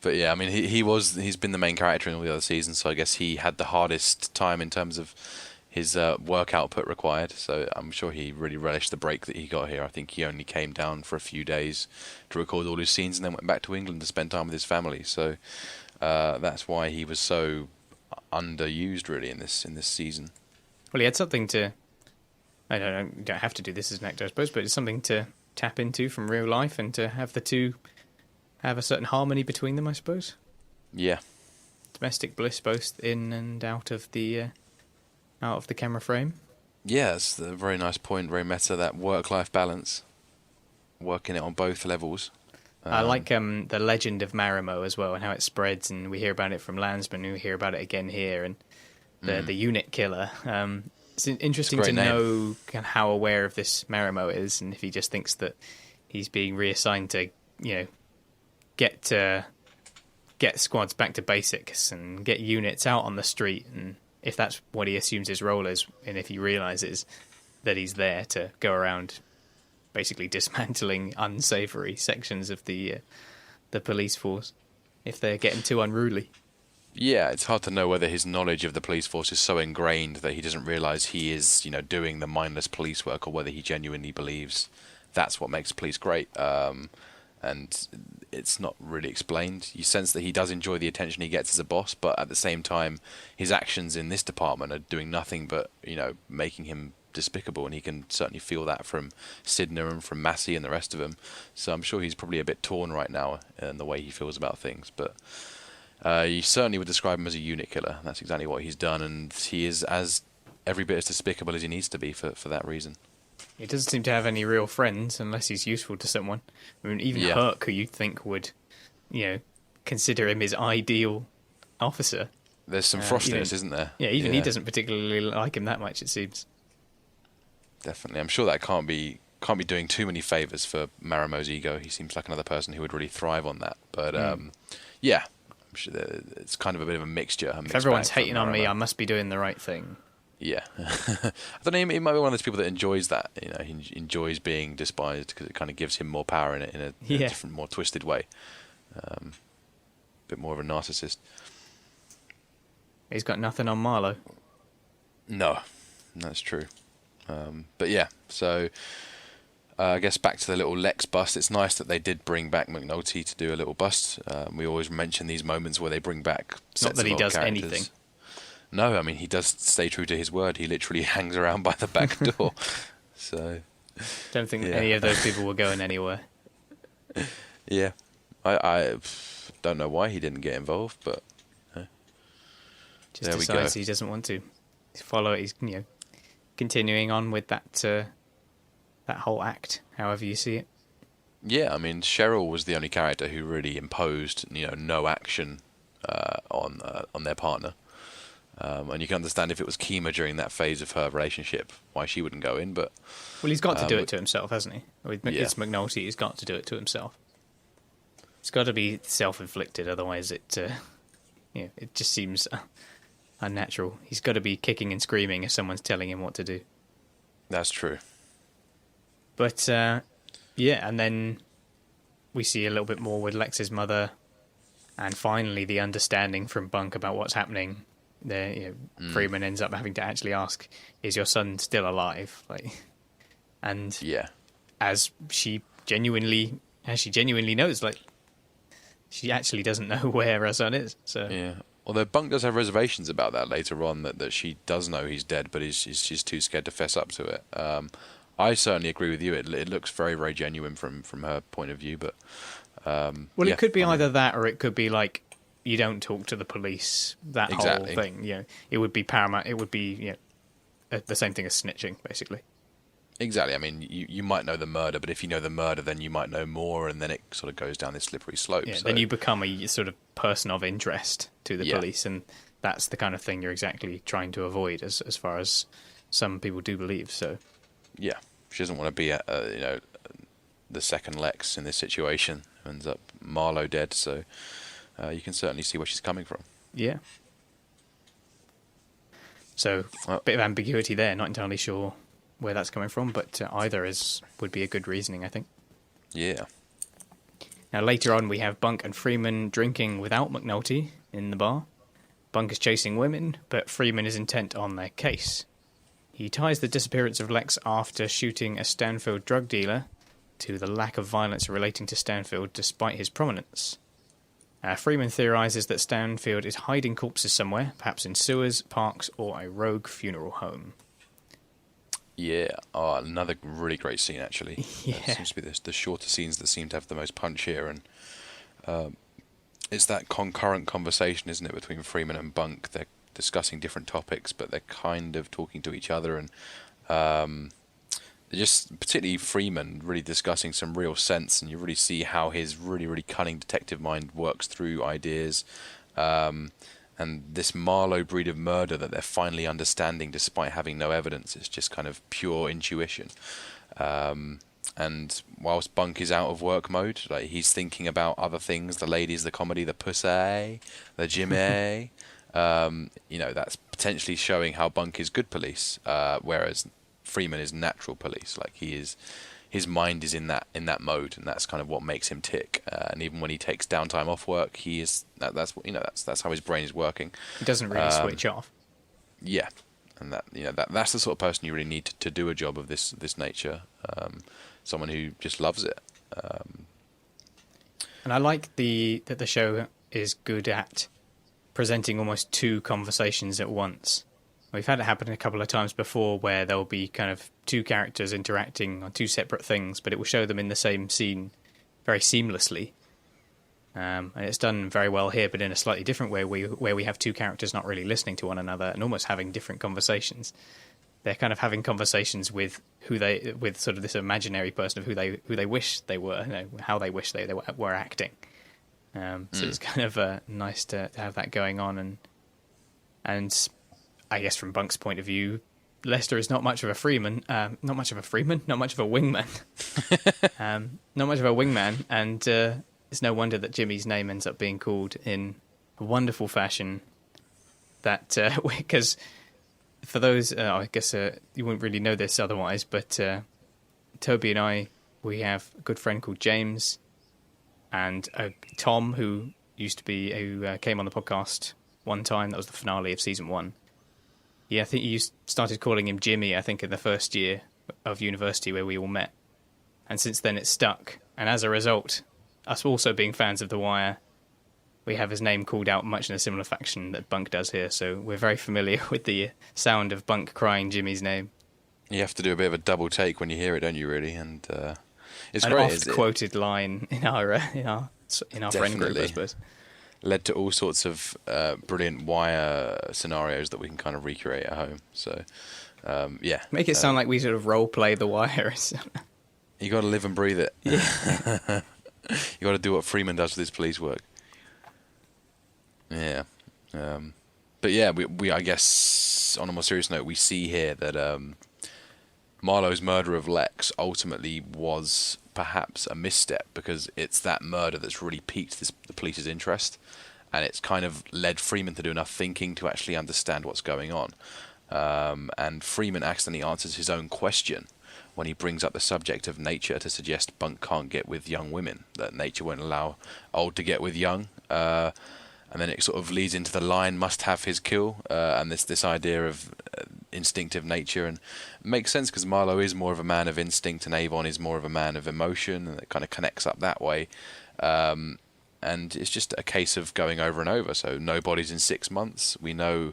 But yeah, I mean, he's been the main character in all the other seasons, so I guess he had the hardest time in terms of his work output required. So I'm sure he really relished the break that he got here. I think he only came down for a few days to record all his scenes and then went back to England to spend time with his family. So that's why he was so underused, really, in this season. Well, he had something to. I don't know. You don't have to do this as an actor, I suppose, but it's something to tap into from real life and to have the two have a certain harmony between them, I suppose. Yeah. Domestic bliss, both in and out of the camera frame. Yeah, it's a very nice point, very meta, that work-life balance. Working it on both levels. I like the legend of Marimo as well and how it spreads, and we hear about it from Landsman, and we hear about it again here, and the unit killer. It's interesting to know kind of how aware of this Marimo is, and if he just thinks that he's being reassigned to, get squads back to basics and get units out on the street, and if that's what he assumes his role is, and if he realises that he's there to go around basically dismantling unsavoury sections of the police force if they're getting too unruly. Yeah, it's hard to know whether his knowledge of the police force is so ingrained that he doesn't realise he is, doing the mindless police work, or whether he genuinely believes that's what makes police great. And it's not really explained. You sense that he does enjoy the attention he gets as a boss, but at the same time, his actions in this department are doing nothing but, making him despicable, and he can certainly feel that from Sidner and from Massey and the rest of them. So I'm sure he's probably a bit torn right now in the way he feels about things, but you certainly would describe him as a unit killer. That's exactly what he's done, and he is as every bit as despicable as he needs to be for that reason. He doesn't seem to have any real friends unless he's useful to someone. I mean, even Herc, who you'd think would, consider him his ideal officer. There's some frostiness, isn't there? Yeah, even he doesn't particularly like him that much, it seems. Definitely. I'm sure that can't be doing too many favours for Marimo's ego. He seems like another person who would really thrive on that. But, yeah, I'm sure it's kind of a bit of a mixture. If everyone's hating on me, I must be doing the right thing. Yeah. I don't know, he might be one of those people that enjoys that. He enjoys being despised because it kind of gives him more power in a different, more twisted way. A bit more of a narcissist. He's got nothing on Marlo. No, that's true. But yeah, so I guess back to the little Lex bust. It's nice that they did bring back McNulty to do a little bust. We always mention these moments where they bring back sets Not that he does characters. anything. No, I mean, he does stay true to his word. He literally hangs around by the back door. So, don't think any of those people were going anywhere. Yeah. I don't know why he didn't get involved, but just there we go. decides he doesn't want to follow it. He's continuing on with that whole act, however you see it. Yeah, I mean, Cheryl was the only character who really imposed no action on their partner. And you can understand if it was Kima during that phase of her relationship, why she wouldn't go in. But he's got to do it to himself, hasn't he? It's McNulty. He's got to do it to himself. It's got to be self-inflicted, otherwise it just seems unnatural. He's got to be kicking and screaming if someone's telling him what to do. That's true. But and then we see a little bit more with Lex's mother, and finally the understanding from Bunk about what's happening. Freeman ends up having to actually ask, "Is your son still alive?" As she genuinely knows, she actually doesn't know where her son is. So yeah. Although Bunk does have reservations about that later on, that she does know he's dead, but she's too scared to fess up to it. I certainly agree with you. It looks very, very genuine from her point of view, but it could be either that, or it could be you don't talk to the police. That exactly. whole thing, it would be paramount. It would be the same thing as snitching, basically. Exactly. I mean, you might know the murder, but if you know the murder, then you might know more, and then it sort of goes down this slippery slope. Yeah, then you become a sort of person of interest to the police, and that's the kind of thing you're exactly trying to avoid, as far as some people do believe. So, yeah, she doesn't want to be the second Lex in this situation, ends up Marlo dead. So you can certainly see where she's coming from. Yeah. So a bit of ambiguity there. Not entirely sure where that's coming from, but either would be a good reasoning, I think. Yeah. Now later on, we have Bunk and Freeman drinking without McNulty in the bar. Bunk is chasing women, but Freeman is intent on their case. He ties the disappearance of Lex after shooting a Stanfield drug dealer to the lack of violence relating to Stanfield despite his prominence. Freeman theorises that Stanfield is hiding corpses somewhere, perhaps in sewers, parks, or a rogue funeral home. Yeah, another really great scene, actually. Yeah. It seems to be the shorter scenes that seem to have the most punch here, and it's that concurrent conversation, isn't it, between Freeman and Bunk? They're discussing different topics, but they're kind of talking to each other, and just particularly Freeman really discussing some real sense, and you really see how his really, really cunning detective mind works through ideas. And this Marlo breed of murder that they're finally understanding despite having no evidence, it's just kind of pure intuition. And whilst Bunk is out of work mode, like he's thinking about other things, the ladies, the comedy, the pussy, the Jimmy, that's potentially showing how Bunk is good police, whereas Freeman is natural police. Like his mind is in that mode, and that's kind of what makes him tick. And even when he takes downtime off work, that's how his brain is working. He doesn't really switch off. Yeah, and that's the sort of person you really need to do a job of this nature. Someone who just loves it. And I like that the show is good at presenting almost two conversations at once. We've had it happen a couple of times before where there'll be kind of two characters interacting on two separate things, but it will show them in the same scene very seamlessly. And it's done very well here, but in a slightly different way, where we have two characters not really listening to one another and almost having different conversations. They're kind of having conversations with sort of this imaginary person of who they wish they were, how they wish they were acting. So it's kind of nice to have that going on, and I guess from Bunk's point of view, Lester is not much of a Freeman, not much of a wingman, not much of a wingman, and it's no wonder that Jimmy's name ends up being called in a wonderful fashion. That because for those, I guess you wouldn't really know this otherwise, but Toby and I, we have a good friend called James, and Tom, who came on the podcast one time. That was the finale of season 1. Yeah, I think you started calling him Jimmy, I think, in the first year of university where we all met. And since then it's stuck. And as a result, us also being fans of The Wire, we have his name called out much in a similar fashion that Bunk does here. So we're very familiar with the sound of Bunk crying Jimmy's name. You have to do a bit of a double take when you hear it, don't you, really? And it's an great. oft-quoted line in our friend group, I suppose. Led to all sorts of brilliant Wire scenarios that we can kind of recreate at home. So, yeah. Make it sound like we sort of role-play The Wire. You got to live and breathe it. Yeah. You got to do what Freeman does with his police work. Yeah. But yeah, we I guess, on a more serious note, we see here that Marlo's murder of Lex ultimately was perhaps a misstep, because it's that murder that's really piqued the police's interest, and it's kind of led Freeman to do enough thinking to actually understand what's going on. And Freeman accidentally answers his own question when he brings up the subject of nature to suggest Bunk can't get with young women, that nature won't allow old to get with young. And then it sort of leads into the lion must have his kill, and this idea of instinctive nature, and it makes sense because Marlo is more of a man of instinct and Avon is more of a man of emotion, and it kind of connects up that way. And it's just a case of going over and over. So no bodies in 6 months. We know,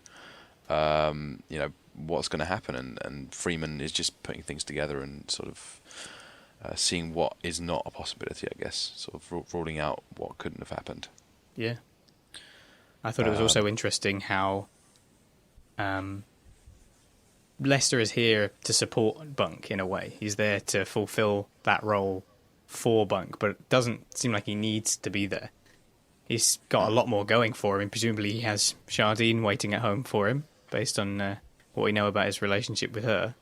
what's going to happen, and Freeman is just putting things together and sort of seeing what is not a possibility, I guess, sort of ruling out what couldn't have happened. Yeah. I thought it was also interesting how Lester is here to support Bunk in a way. He's there to fulfill that role for Bunk, but it doesn't seem like he needs to be there. He's got a lot more going for him. Presumably he has Shardine waiting at home for him, based on what we know about his relationship with her.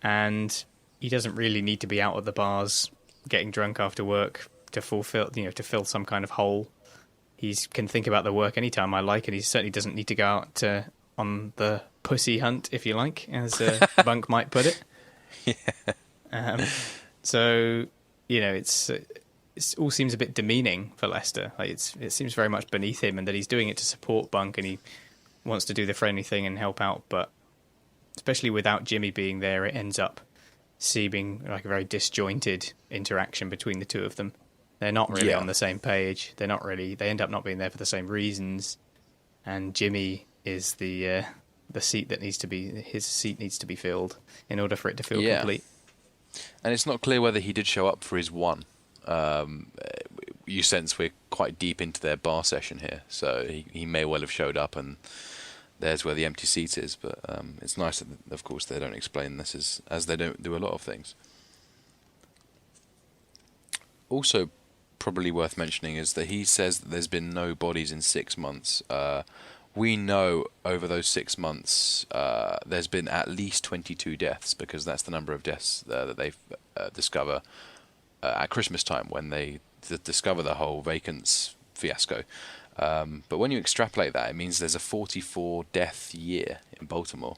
And he doesn't really need to be out at the bars, getting drunk after work, to fulfill, to fill some kind of hole. He can think about the work anytime I like, and he certainly doesn't need to go out on the pussy hunt, if you like, as Bunk might put it. Yeah. So, it all seems a bit demeaning for Lester. Like it seems very much beneath him, and that he's doing it to support Bunk, and he wants to do the friendly thing and help out. But especially without Jimmy being there, it ends up seeming like a very disjointed interaction between the two of them. They're not really on the same page. They end up not being there for the same reasons. And Jimmy is the seat that his seat needs to be filled in order for it to feel complete. And it's not clear whether he did show up for his one. You sense we're quite deep into their bar session here, so he may well have showed up, and there's where the empty seat is. But it's nice that, of course, they don't explain this as they don't do a lot of things. Also, probably worth mentioning is that he says that there's been no bodies in 6 months. We know over those 6 months there's been at least 22 deaths, because that's the number of deaths that they discover at Christmas time when they discover the whole Vacants fiasco. But when you extrapolate that, it means there's a 44 death year in Baltimore,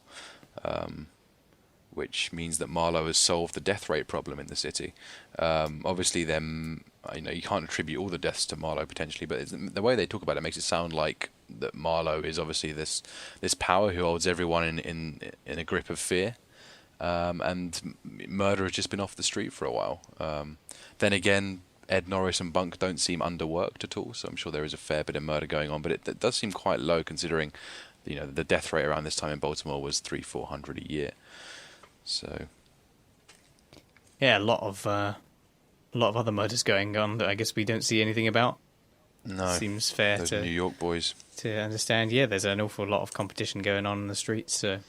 which means that Marlo has solved the death rate problem in the city. Obviously, you can't attribute all the deaths to Marlo potentially, but the way they talk about it makes it sound like that Marlo is obviously this power who holds everyone in a grip of fear, and murder has just been off the street for a while. Then again, Ed Norris and Bunk don't seem underworked at all, so I'm sure there is a fair bit of murder going on, but it does seem quite low considering the death rate around this time in Baltimore was 300-400 a year. So yeah, a lot of other murders going on that I guess we don't see anything about. No, seems fair those to New York boys to understand. Yeah, there's an awful lot of competition going on in the streets. So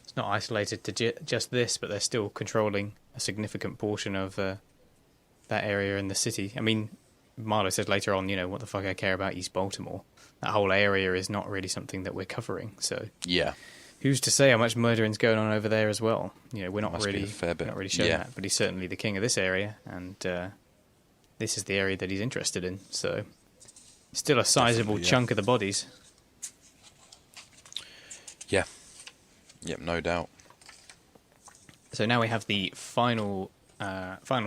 it's not isolated to just this, but they're still controlling a significant portion of that area in the city. I mean, Marlo says later on, what the fuck I care about East Baltimore. That whole area is not really something that we're covering. So yeah. Who's to say how much murdering's going on over there as well? We're not Must be really a fair bit. not really showing that, but he's certainly the king of this area, and this is the area that he's interested in. So, still a sizable chunk of the bodies. Yeah. Yep, no doubt. So now we have the final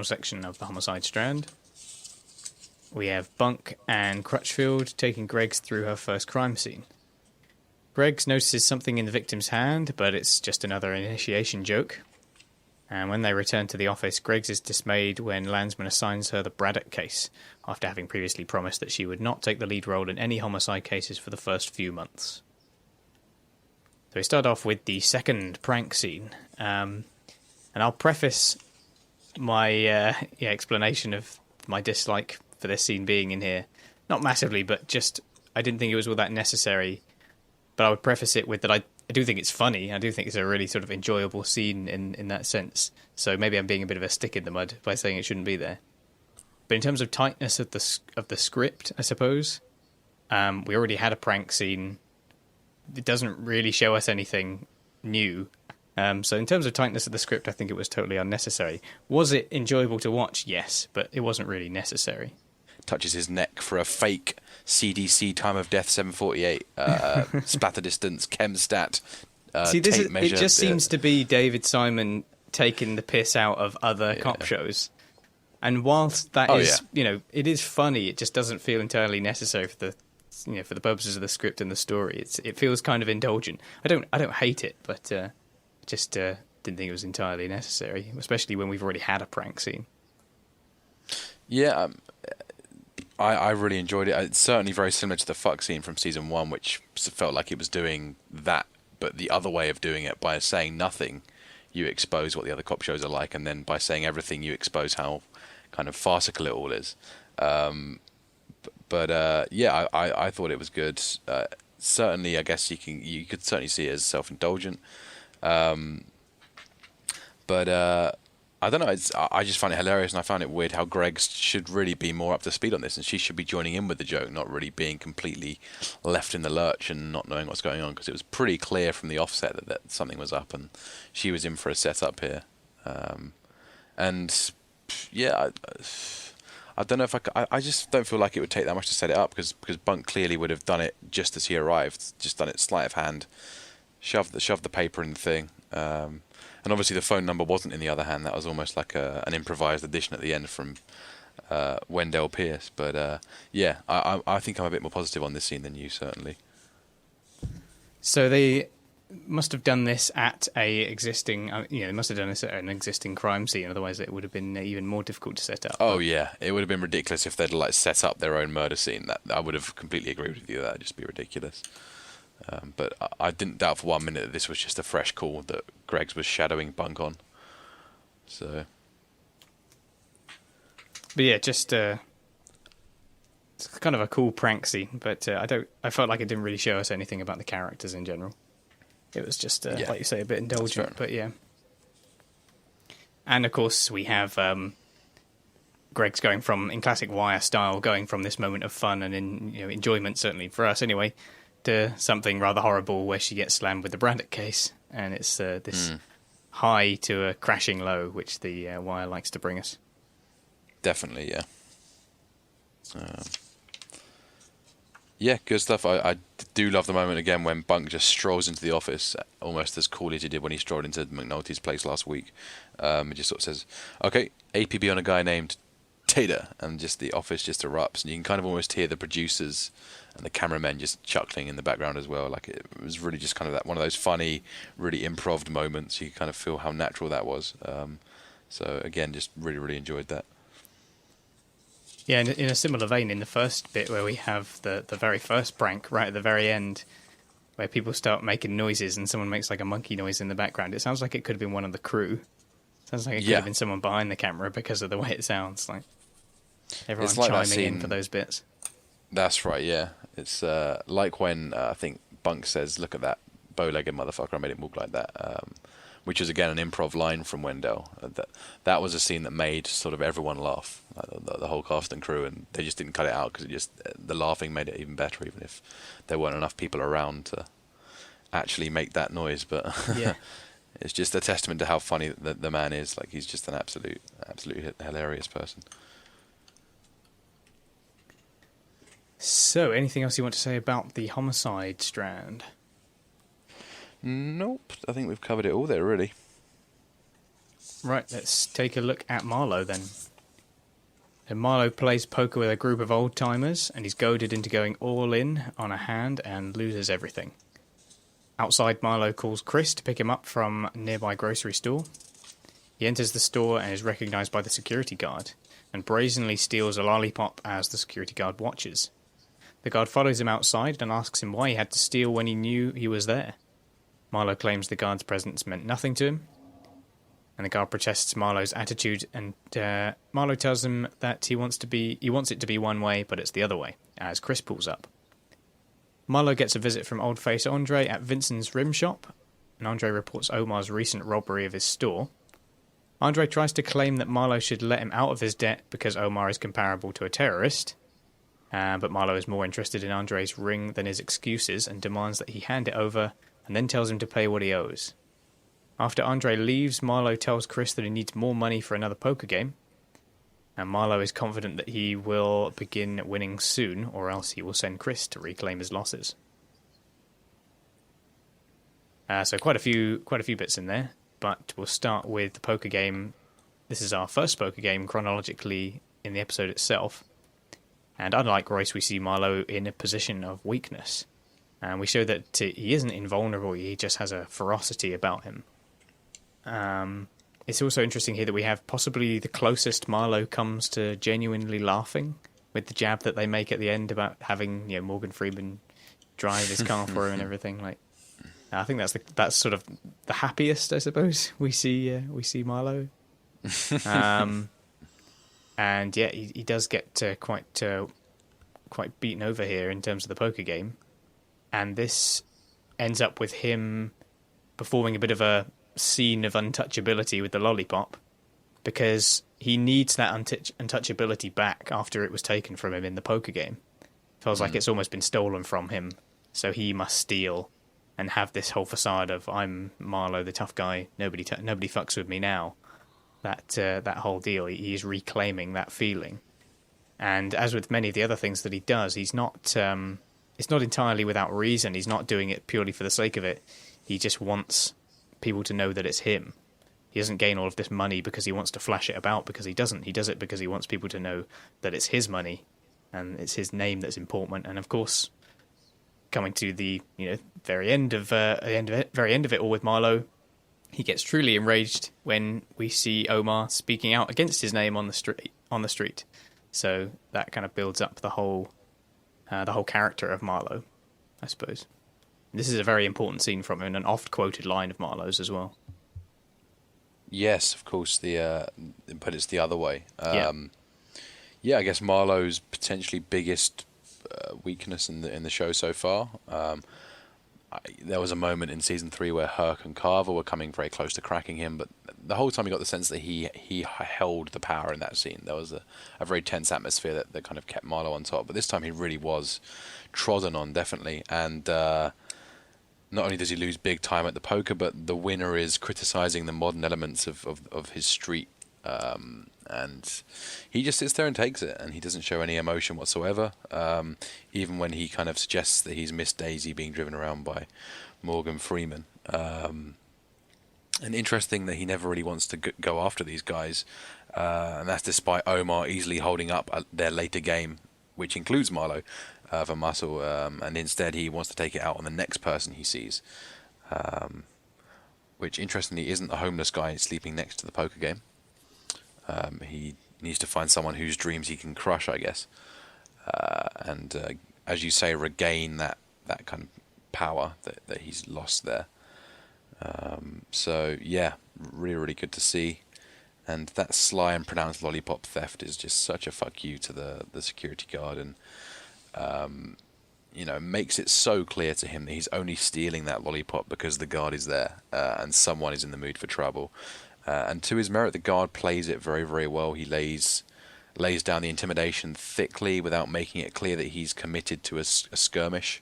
section of the Homicide strand. We have Bunk and Crutchfield taking Greggs through her first crime scene. Greggs notices something in the victim's hand, but it's just another initiation joke. And when they return to the office, Greggs is dismayed when Landsman assigns her the Braddock case, after having previously promised that she would not take the lead role in any homicide cases for the first few months. So we start off with the second prank scene. And I'll preface my explanation of my dislike for this scene being in here. Not massively, but just I didn't think it was all that necessary. But I would preface it with that I do think it's funny. I do think it's a really sort of enjoyable scene in that sense. So maybe I'm being a bit of a stick in the mud by saying it shouldn't be there. But in terms of tightness of the script, I suppose, we already had a prank scene. It doesn't really show us anything new. So in terms of tightness of the script, I think it was totally unnecessary. Was it enjoyable to watch? Yes, but it wasn't really necessary. Touches his neck for a fake CDC time of death 748 splatter distance chemstat See, tape measure. It just seems to be David Simon taking the piss out of other cop shows. And whilst that it is funny, it just doesn't feel entirely necessary for the purposes of the script and the story. It feels kind of indulgent. I don't hate it, but just didn't think it was entirely necessary, especially when we've already had a prank scene. Yeah, I really enjoyed it. It's certainly very similar to the fuck scene from season 1, which felt like it was doing that, but the other way of doing it. By saying nothing, you expose what the other cop shows are like, and then by saying everything, you expose how kind of farcical it all is. I thought it was good. Certainly, I guess you could certainly see it as self-indulgent. I don't know. I just find it hilarious, and I found it weird how Greggs should really be more up to speed on this, and she should be joining in with the joke, not really being completely left in the lurch and not knowing what's going on, because it was pretty clear from the offset that something was up, and she was in for a setup here. I I don't know if I just don't feel like it would take that much to set it up because Bunk clearly would have done it just as he arrived, just done it sleight of hand, shoved the paper in the thing, and obviously the phone number wasn't in the other hand. That was almost like an improvised addition at the end from Wendell Pierce. But yeah, I think I'm a bit more positive on this scene than you, certainly. So they must have done this at they must have done this at an existing crime scene. Otherwise, it would have been even more difficult to set up. Oh yeah, it would have been ridiculous if they'd like set up their own murder scene. That I would have completely agreed with you. That'd just be ridiculous. But I didn't doubt for 1 minute that this was just a fresh call that Greggs was shadowing Bunk on. So, but yeah, just it's kind of a cool prank scene. But I felt like it didn't really show us anything about the characters in general. It was just, like you say, a bit indulgent, but yeah. And of course, we have Greggs going from, in classic Wire style, going from this moment of fun and enjoyment, certainly for us anyway, to something rather horrible where she gets slammed with the Braddock case, and it's this high to a crashing low, which the Wire likes to bring us. Definitely, yeah. Yeah, good stuff. I do love the moment again when Bunk just strolls into the office, almost as cool as he did when he strolled into McNulty's place last week. It just sort of says, "Okay, APB on a guy named Tater," and just the office just erupts, and you can kind of almost hear the producers and the cameramen just chuckling in the background as well. Like it was really just kind of that one of those funny, really improv moments. You kind of feel how natural that was. So again, just really, really enjoyed that. Yeah, in a similar vein, in the first bit where we have the very first prank right at the very end, where people start making noises and someone makes like a monkey noise in the background, it sounds like it could have been one of the crew. Sounds like it could have been someone behind the camera because of the way it sounds. Like everyone like chiming in for those bits. That's right, yeah. It's like when I think Bunk says, "Look at that bow-legged motherfucker, I made it look like that." Which is again an improv line from Wendell. That was a scene that made sort of everyone laugh, like the whole cast and crew, and they just didn't cut it out because the laughing made it even better, even if there weren't enough people around to actually make that noise. But yeah. It's just a testament to how funny the man is. Like he's just an absolute hilarious person. So, anything else you want to say about the Homicide strand? Nope, I think we've covered it all there, really. Right, let's take a look at Marlo then. So Marlo plays poker with a group of old-timers, and he's goaded into going all in on a hand and loses everything. Outside, Marlo calls Chris to pick him up from a nearby grocery store. He enters the store and is recognised by the security guard, and brazenly steals a lollipop as the security guard watches. The guard follows him outside and asks him why he had to steal when he knew he was there. Marlo claims the guard's presence meant nothing to him, and the guard protests Marlo's attitude, and Marlo tells him that he wants it to be one way, but it's the other way, as Chris pulls up. Marlo gets a visit from old face Andre at Vincent's rim shop, and Andre reports Omar's recent robbery of his store. Andre tries to claim that Marlo should let him out of his debt because Omar is comparable to a terrorist, but Marlo is more interested in Andre's ring than his excuses and demands that he hand it over, and then tells him to pay what he owes. After Andre leaves, Marlo tells Chris that he needs more money for another poker game, and Marlo is confident that he will begin winning soon, or else he will send Chris to reclaim his losses. So quite a few bits in there, but we'll start with the poker game. This is our first poker game chronologically in the episode itself, and unlike Royce, we see Marlo in a position of weakness. And we show that he isn't invulnerable, he just has a ferocity about him. It's also interesting here that we have possibly the closest Marlo comes to genuinely laughing with the jab that they make at the end about having Morgan Freeman drive his car for him and everything. Like, I think that's sort of the happiest, I suppose, we see Marlo. And yeah, he does get quite beaten over here in terms of the poker game. And this ends up with him performing a bit of a scene of untouchability with the lollipop, because he needs that untouchability back after it was taken from him in the poker game. Feels like it's almost been stolen from him, so he must steal and have this whole facade of I'm Marlo, the tough guy. Nobody fucks with me now. That whole deal. He's reclaiming that feeling, And as with many of the other things that he does, he's not. It's not entirely without reason. He's not doing it purely for the sake of it. He just wants people to know that it's him. He doesn't gain all of this money because he wants to flash it about, because he doesn't. He does it because he wants people to know that it's his money and it's his name that's important. And of course, coming to the very end of it all with Marlo, he gets truly enraged when we see Omar speaking out against his name on the street. So that kind of builds up the whole character of Marlo, I suppose. This is a very important scene from him, and an oft-quoted line of Marlo's as well. Yes, of course. But it's the other way. Yeah, I guess Marlo's potentially biggest weakness in the show so far. There was a moment in season 3 where Herc and Carver were coming very close to cracking him, but the whole time you got the sense that he held the power in that scene. There was a very tense atmosphere that kind of kept Marlo on top, but this time he really was trodden on, definitely. And not only does he lose big time at the poker, but the winner is criticizing the modern elements of his street. And he just sits there and takes it, and he doesn't show any emotion whatsoever. Even when he kind of suggests that he's Miss Daisy being driven around by Morgan Freeman. And interesting that he never really wants to go after these guys. And that's despite Omar easily holding up their later game, which includes Marlo, for muscle. And instead he wants to take it out on the next person he sees. Which interestingly isn't the homeless guy sleeping next to the poker game. He needs to find someone whose dreams he can crush, I guess, and as you say, regain that kind of power that he's lost there. So yeah, really, really good to see. And that sly and pronounced lollipop theft is just such a fuck you to the security guard, and makes it so clear to him that he's only stealing that lollipop because the guard is there, and someone is in the mood for trouble. And to his merit, the guard plays it very, very well. He lays down the intimidation thickly without making it clear that he's committed to a skirmish.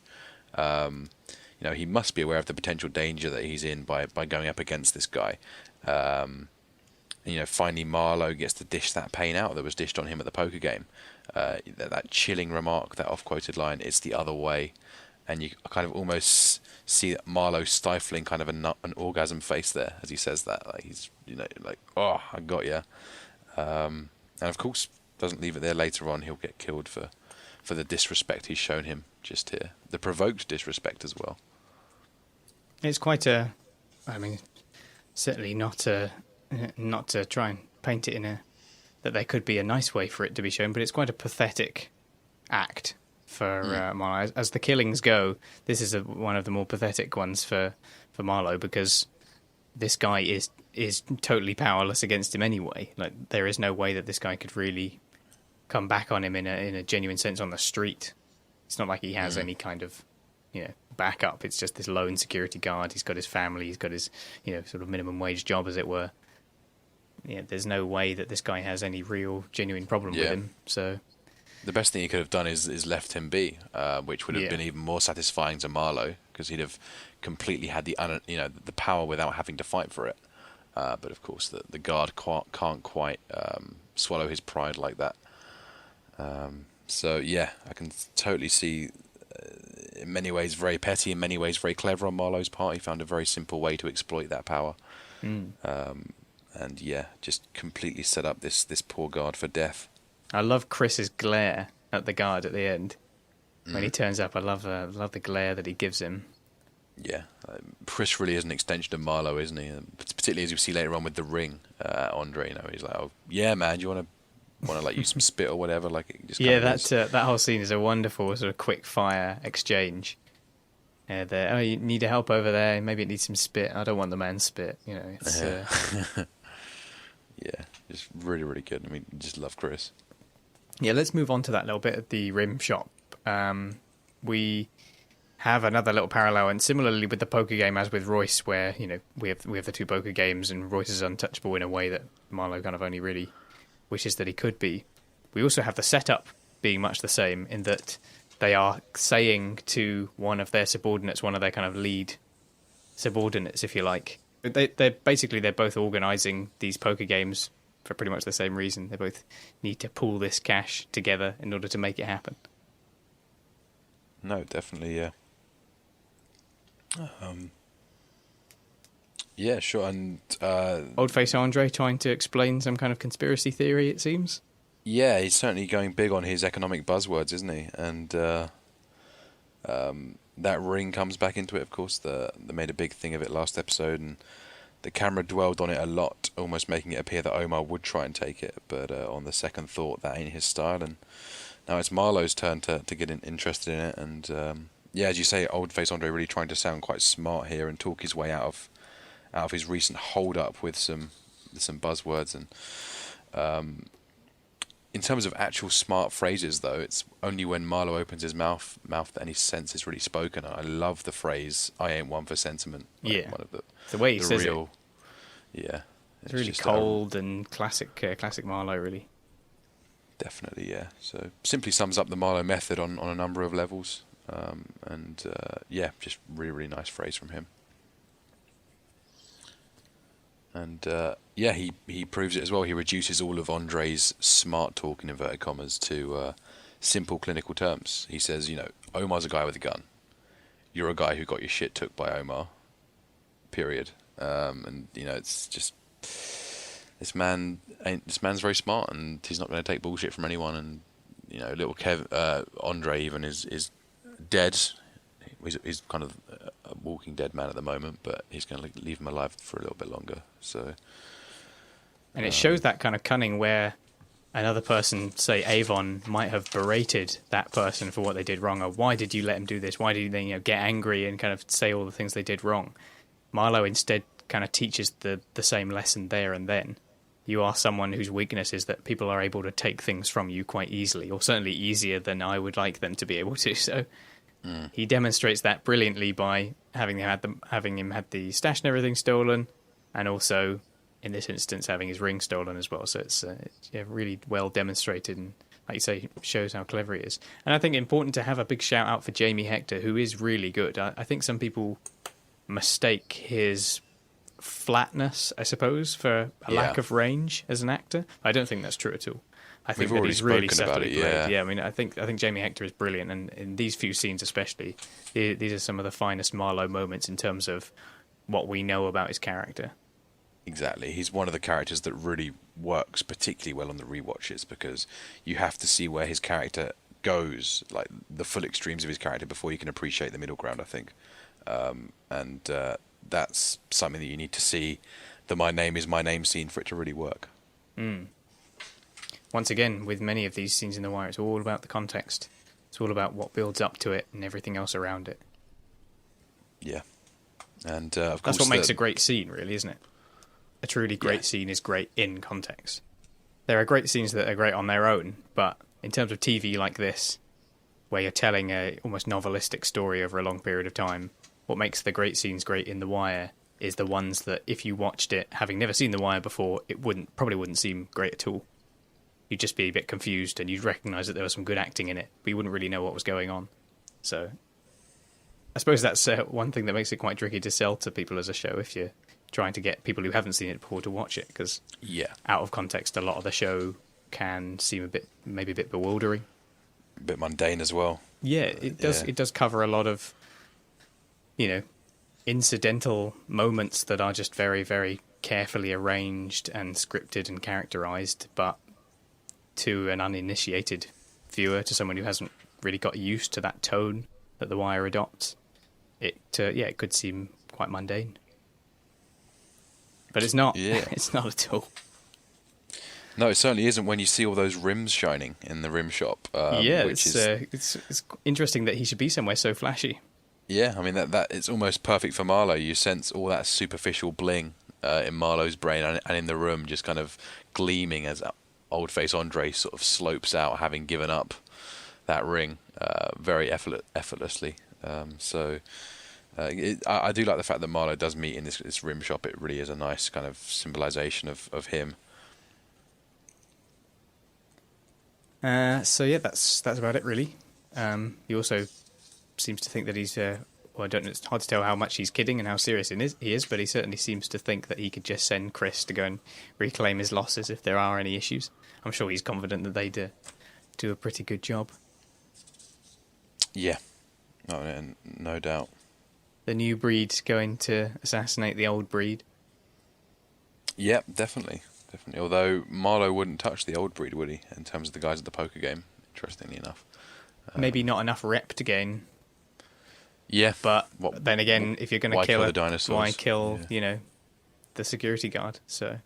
He must be aware of the potential danger that he's in by going up against this guy. Finally Marlo gets to dish that pain out that was dished on him at the poker game. That chilling remark, that off-quoted line, "It's the other way." And you kind of almost see Marlo stifling kind of an orgasm face there as he says that. Like he's, oh, I got you. And of course, doesn't leave it there. Later on, he'll get killed for the disrespect he's shown him just here. The provoked disrespect as well. It's quite certainly not to try and paint it that there could be a nice way for it to be shown, but it's quite a pathetic act for Marlo. As the killings go, this is one of the more pathetic ones for Marlo, because this guy is totally powerless against him anyway. Like, there is no way that this guy could really come back on him in a genuine sense on the street. It's not like he has any kind of backup. It's just this lone security guard. He's got his family. He's got his sort of minimum wage job, as it were. Yeah, there's no way that this guy has any real genuine problem with him. So the best thing he could have done is left him be, which would have been even more satisfying to Marlo, because he'd have completely had the power without having to fight for it. But of course, the guard can't quite swallow his pride like that. So yeah, I can totally see, in many ways very petty, in many ways very clever on Marlo's part. He found a very simple way to exploit that power. And yeah, just completely set up this poor guard for death. I love Chris's glare at the guard at the end when he turns up. I love the glare that he gives him. Yeah, Chris really is an extension of Marlo, isn't he? Particularly as we see later on with the ring, Andre. He's like, "Oh yeah, man, do you want to like use some spit or whatever?" Like, it just that whole scene is a wonderful sort of quick fire exchange. You need help over there. Maybe it needs some spit. I don't want the man's spit. It's yeah, just really, really good. I mean, just love Chris. Yeah, let's move on to that little bit at the rim shop. We have another little parallel, and similarly with the poker game as with Royce, where we have the two poker games, and Royce is untouchable in a way that Marlo kind of only really wishes that he could be. We also have the setup being much the same, in that they are saying to one of their subordinates, one of their kind of lead subordinates, if you like. They're both organising these poker games for pretty much the same reason. They both need to pool this cash together in order to make it happen. No, definitely, yeah. Yeah, sure. And Old face Andre trying to explain some kind of conspiracy theory, it seems. yeah, he's certainly going big on his economic buzzwords, isn't he? And that ring comes back into it, of course. They made a big thing of it last episode, and the camera dwelled on it a lot, almost making it appear that Omar would try and take it. But on the second thought, that ain't his style. And now it's Marlo's turn to get interested in it. And yeah, as you say, old face Andre really trying to sound quite smart here and talk his way out of his recent hold up with some buzzwords. And in terms of actual smart phrases, though, it's only when Marlo opens his mouth that any sense is really spoken. I love the phrase "I ain't one for sentiment." Yeah, one of the way he says it. Yeah, it's really just, cold and classic Marlo, really. Definitely, yeah. So simply sums up the Marlo method on a number of levels, and yeah, just really nice phrase from him. And yeah, he proves it as well. He reduces all of Andre's smart talk, in inverted commas, to simple clinical terms. He says, Omar's a guy with a gun. You're a guy who got your shit took by Omar. Period. And it's just this man's very smart, and he's not going to take bullshit from anyone. And little Andre even is dead. He's kind of a walking dead man at the moment, but he's going to leave him alive for a little bit longer. So, and it shows that kind of cunning where another person, say Avon, might have berated that person for what they did wrong, or why did you let him do this? Why did they get angry and kind of say all the things they did wrong? Marlo instead kind of teaches the same lesson there and then. You are someone whose weakness is that people are able to take things from you quite easily, or certainly easier than I would like them to be able to. So. He demonstrates that brilliantly by having him had the stash and everything stolen, and also, in this instance, having his ring stolen as well. So it's really well demonstrated, and like you say, shows how clever he is. And I think important to have a big shout out for Jamie Hector, who is really good. I think some people mistake his flatness, I suppose, for a lack of range as an actor. I don't think that's true at all. I think that he's really subtly played. Yeah, I mean, I think Jamie Hector is brilliant, and in these few scenes especially, these are some of the finest Marlo moments in terms of what we know about his character. Exactly, he's one of the characters that really works particularly well on the rewatches, because you have to see where his character goes, like the full extremes of his character, before you can appreciate the middle ground, I think. And that's something that you need to see the "My Name Is My Name" scene for it to really work. Once again, with many of these scenes in The Wire, it's all about the context. It's all about what builds up to it and everything else around it. Yeah. And of course, that's what makes a great scene, really, isn't it? A truly great scene is great in context. There are great scenes that are great on their own, but in terms of TV like this, where you're telling a almost novelistic story over a long period of time, what makes the great scenes great in The Wire is the ones that, if you watched it, having never seen The Wire before, it probably wouldn't seem great at all. You'd just be a bit confused, and you'd recognise that there was some good acting in it, but you wouldn't really know what was going on. So, I suppose that's one thing that makes it quite tricky to sell to people as a show if you're trying to get people who haven't seen it before to watch it, because out of context, a lot of the show can seem maybe a bit bewildering, a bit mundane as well. Yeah, it does. It does cover a lot of, incidental moments that are just very, very carefully arranged and scripted and characterised, but to an uninitiated viewer, to someone who hasn't really got used to that tone that The Wire adopts, it could seem quite mundane. But it's not. Yeah. It's not at all. No, it certainly isn't when you see all those rims shining in the rim shop. It's interesting that he should be somewhere so flashy. Yeah, I mean, that it's almost perfect for Marlo. You sense all that superficial bling in Marlo's brain and in the room, just kind of gleaming as old face Andre sort of slopes out, having given up that ring very effortlessly. I do like the fact that Marlo does meet in this rim shop. It really is a nice kind of symbolization of him. So yeah, that's about it really. He also seems to think that he's Well, I don't know. It's hard to tell how much he's kidding and how serious he is, but he certainly seems to think that he could just send Chris to go and reclaim his losses if there are any issues. I'm sure he's confident that they do a pretty good job. Yeah, no doubt. The new breed's going to assassinate the old breed. Yeah, definitely. Although Marlo wouldn't touch the old breed, would he? In terms of the guys at the poker game, interestingly enough. Maybe not enough rep to gain. Yeah, but then again, if you're going to kill the dinosaurs? Why kill the security guard? So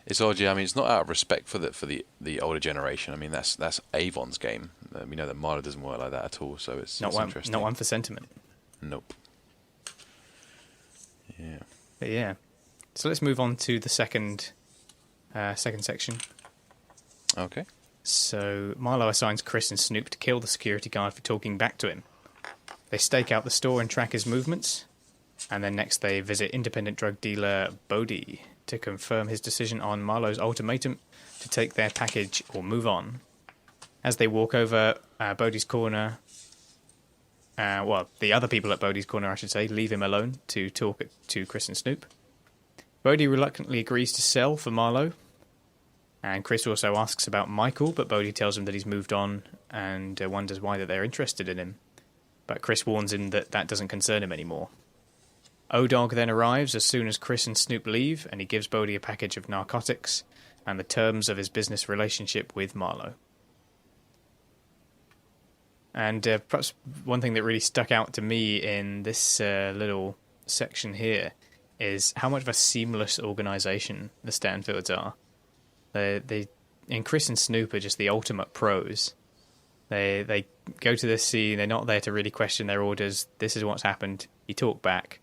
it's odd. Yeah, I mean, it's not out of respect for the older generation. I mean, that's Avon's game. We know that Marlo doesn't work like that at all. So it's interesting. Not one for sentiment. Nope. Yeah. But yeah. So let's move on to the second section. Okay. So Marlo assigns Chris and Snoop to kill the security guard for talking back to him. They stake out the store and track his movements, and then next they visit independent drug dealer Bodie to confirm his decision on Marlo's ultimatum to take their package or move on. As they walk over Bodie's corner, the other people at Bodie's corner, I should say, leave him alone to talk to Chris and Snoop. Bodie reluctantly agrees to sell for Marlo, and Chris also asks about Michael, but Bodie tells him that he's moved on and wonders why that they're interested in him. But Chris warns him that doesn't concern him anymore. O-Dog then arrives as soon as Chris and Snoop leave, and he gives Bodie a package of narcotics and the terms of his business relationship with Marlo. And perhaps one thing that really stuck out to me in this little section here is how much of a seamless organisation the Stanfields are. And Chris and Snoop are just the ultimate pros. They go to this scene, they're not there to really question their orders. This is what's happened. You talk back.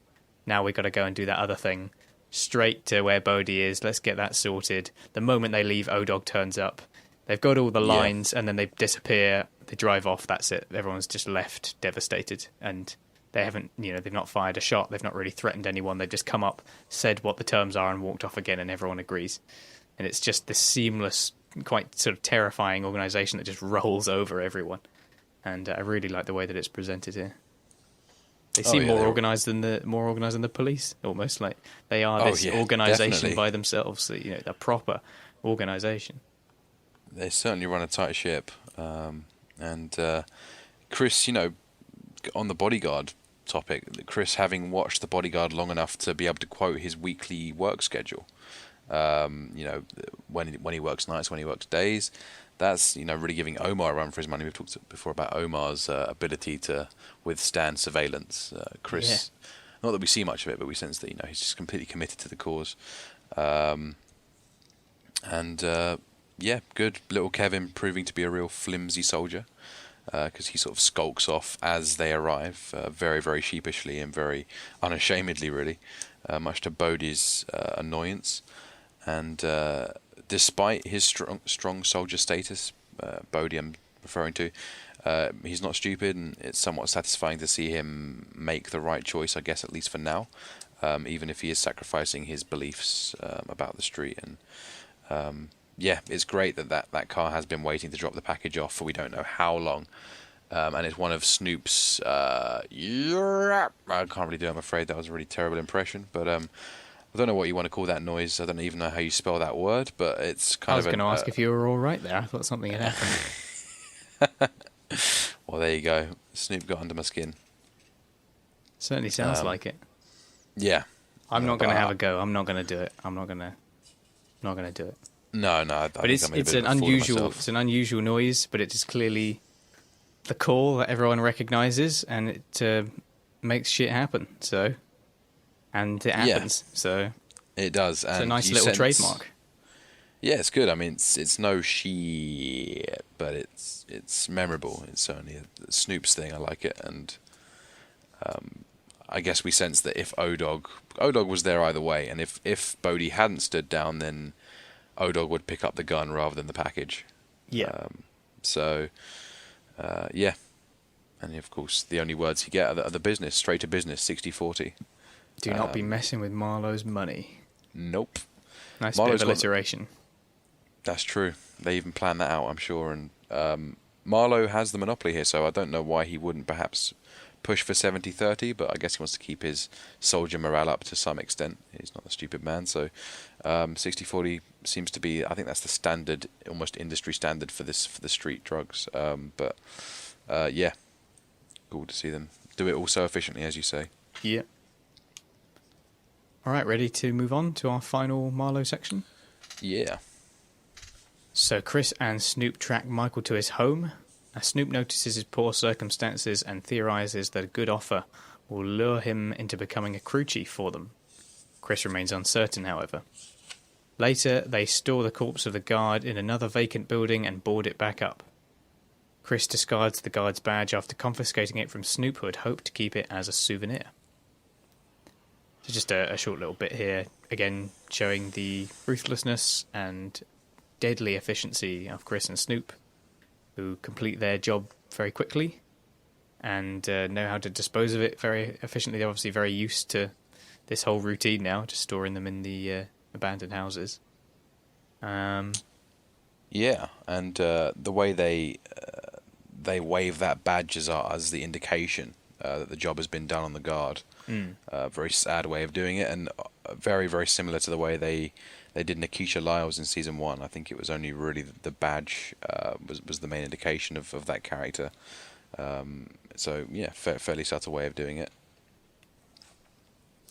Now we've got to go and do that other thing. Straight to where Bodie is. Let's get that sorted. The moment they leave, O-Dog turns up. They've got all the lines, and then they disappear. They drive off. That's it. Everyone's just left devastated. And they haven't, they've not fired a shot. They've not really threatened anyone. They've just come up, said what the terms are, and walked off again, and everyone agrees. And it's just this seamless, quite sort of terrifying organisation that just rolls over everyone. And I really like the way that it's presented here. They seem more organised than the police, almost like they are this organisation by themselves. A proper organisation. They certainly run a tight ship. And Chris, on the bodyguard topic, Chris having watched The Bodyguard long enough to be able to quote his weekly work schedule. When he works nights, when he works days, that's really giving Omar a run for his money. We've talked before about Omar's ability to withstand surveillance. Chris, not that we see much of it, but we sense that he's just completely committed to the cause. Good little Kevin proving to be a real flimsy soldier, because he sort of skulks off as they arrive, very, very sheepishly and very unashamedly, really, much to Bodie's annoyance. And despite his strong soldier status, Bodie I'm referring to, he's not stupid, and it's somewhat satisfying to see him make the right choice, I guess, at least for now, even if he is sacrificing his beliefs about the street. And it's great that car has been waiting to drop the package off for we don't know how long. And it's one of Snoop's... I can't really do it, I'm afraid. That was a really terrible impression. But I don't know what you want to call that noise. I don't even know how you spell that word, but it's kind of... I was going to ask if you were all right there. I thought something had happened. Well, there you go. Snoop got under my skin. Certainly sounds like it. Yeah. I'm not going to have a go. I'm not going to do it. I'm not going to do it. No. But it's an unusual noise, but it is clearly the call that everyone recognises, and it makes shit happen. And it happens. So it does. It's a nice little trademark. Yeah, it's good. I mean, it's no shit, but it's memorable. It's certainly a Snoop's thing. I like it, and I guess we sense that if O-Dog was there either way, and if Bodie hadn't stood down, then O-Dog would pick up the gun rather than the package. Yeah. And of course, the only words you get are the business, straight to business, 60-40. Do not be messing with Marlo's money. Nope. Nice bit of alliteration. That's true. They even planned that out, I'm sure. And Marlo has the monopoly here, so I don't know why he wouldn't perhaps push for 70-30, but I guess he wants to keep his soldier morale up to some extent. He's not a stupid man, so 60-40 seems to be, I think that's the standard, almost industry standard for the street drugs. But yeah, cool to see them do it all so efficiently, as you say. Yeah. All right, ready to move on to our final Marlo section? Yeah. So Chris and Snoop track Michael to his home. As Snoop notices his poor circumstances and theorizes that a good offer will lure him into becoming a crew chief for them. Chris remains uncertain, however. Later, they store the corpse of the guard in another vacant building and board it back up. Chris discards the guard's badge after confiscating it from Snoop, who had hoped to keep it as a souvenir. So just a short little bit here, again showing the ruthlessness and deadly efficiency of Chris and Snoop, who complete their job very quickly and know how to dispose of it very efficiently. They're obviously very used to this whole routine now, just storing them in the abandoned houses. Yeah, and the way they wave that badge as the indication that the job has been done on the guard. Very sad way of doing it, and very, very similar to the way they did Nikisha Lyles in season 1. I think it was only really the badge was the main indication of that character. So yeah, fairly subtle way of doing it.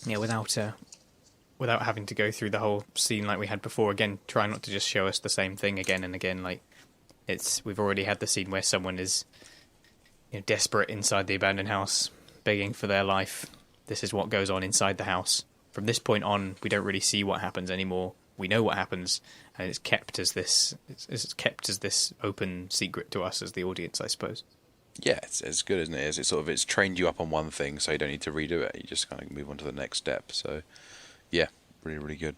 Yeah, without having to go through the whole scene like we had before. Again, try not to just show us the same thing again and again. Like we've already had the scene where someone is desperate inside the abandoned house, begging for their life. This is what goes on inside the house. From this point on, we don't really see what happens anymore. We know what happens, and it's kept as this open secret to us as the audience, I suppose. Yeah, it's good, isn't it? It's trained you up on one thing, so you don't need to redo it. You just kind of move on to the next step. So, yeah, really, really good.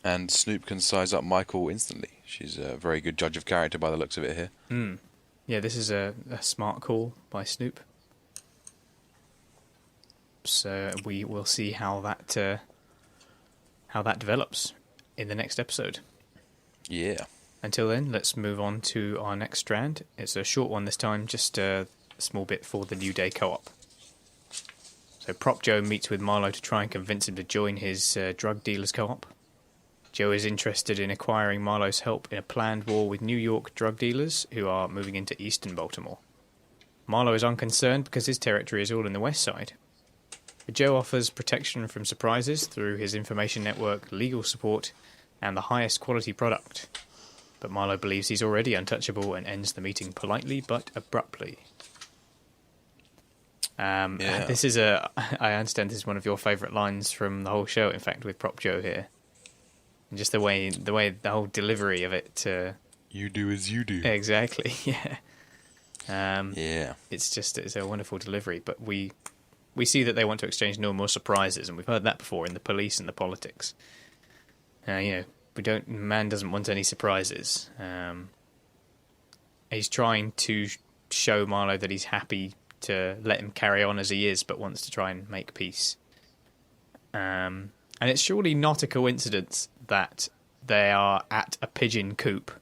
And Snoop can size up Michael instantly. She's a very good judge of character by the looks of it here. Yeah, this is a smart call by Snoop. So we will see how that develops in the next episode. Yeah. Until then, let's move on to our next strand. It's a short one this time, just a small bit for the New Day co-op. So Prop Joe meets with Marlo to try and convince him to join his drug dealers co-op. Joe is interested in acquiring Marlo's help in a planned war with New York drug dealers who are moving into eastern Baltimore. Marlo is unconcerned because his territory is all in the west side. But Joe offers protection from surprises through his information network, legal support, and the highest quality product. But Marlo believes he's already untouchable and ends the meeting politely but abruptly. Yeah. This is I understand this is one of your favourite lines from the whole show, in fact, with Prop Joe here. And just the way the whole delivery of it. You do as you do. Exactly, yeah. Yeah. It's a wonderful delivery, but we see that they want to exchange no more surprises, and we've heard that before in the police and the politics. Man doesn't want any surprises. He's trying to show Marlo that he's happy to let him carry on as he is, but wants to try and make peace. And it's surely not a coincidence that they are at a pigeon coop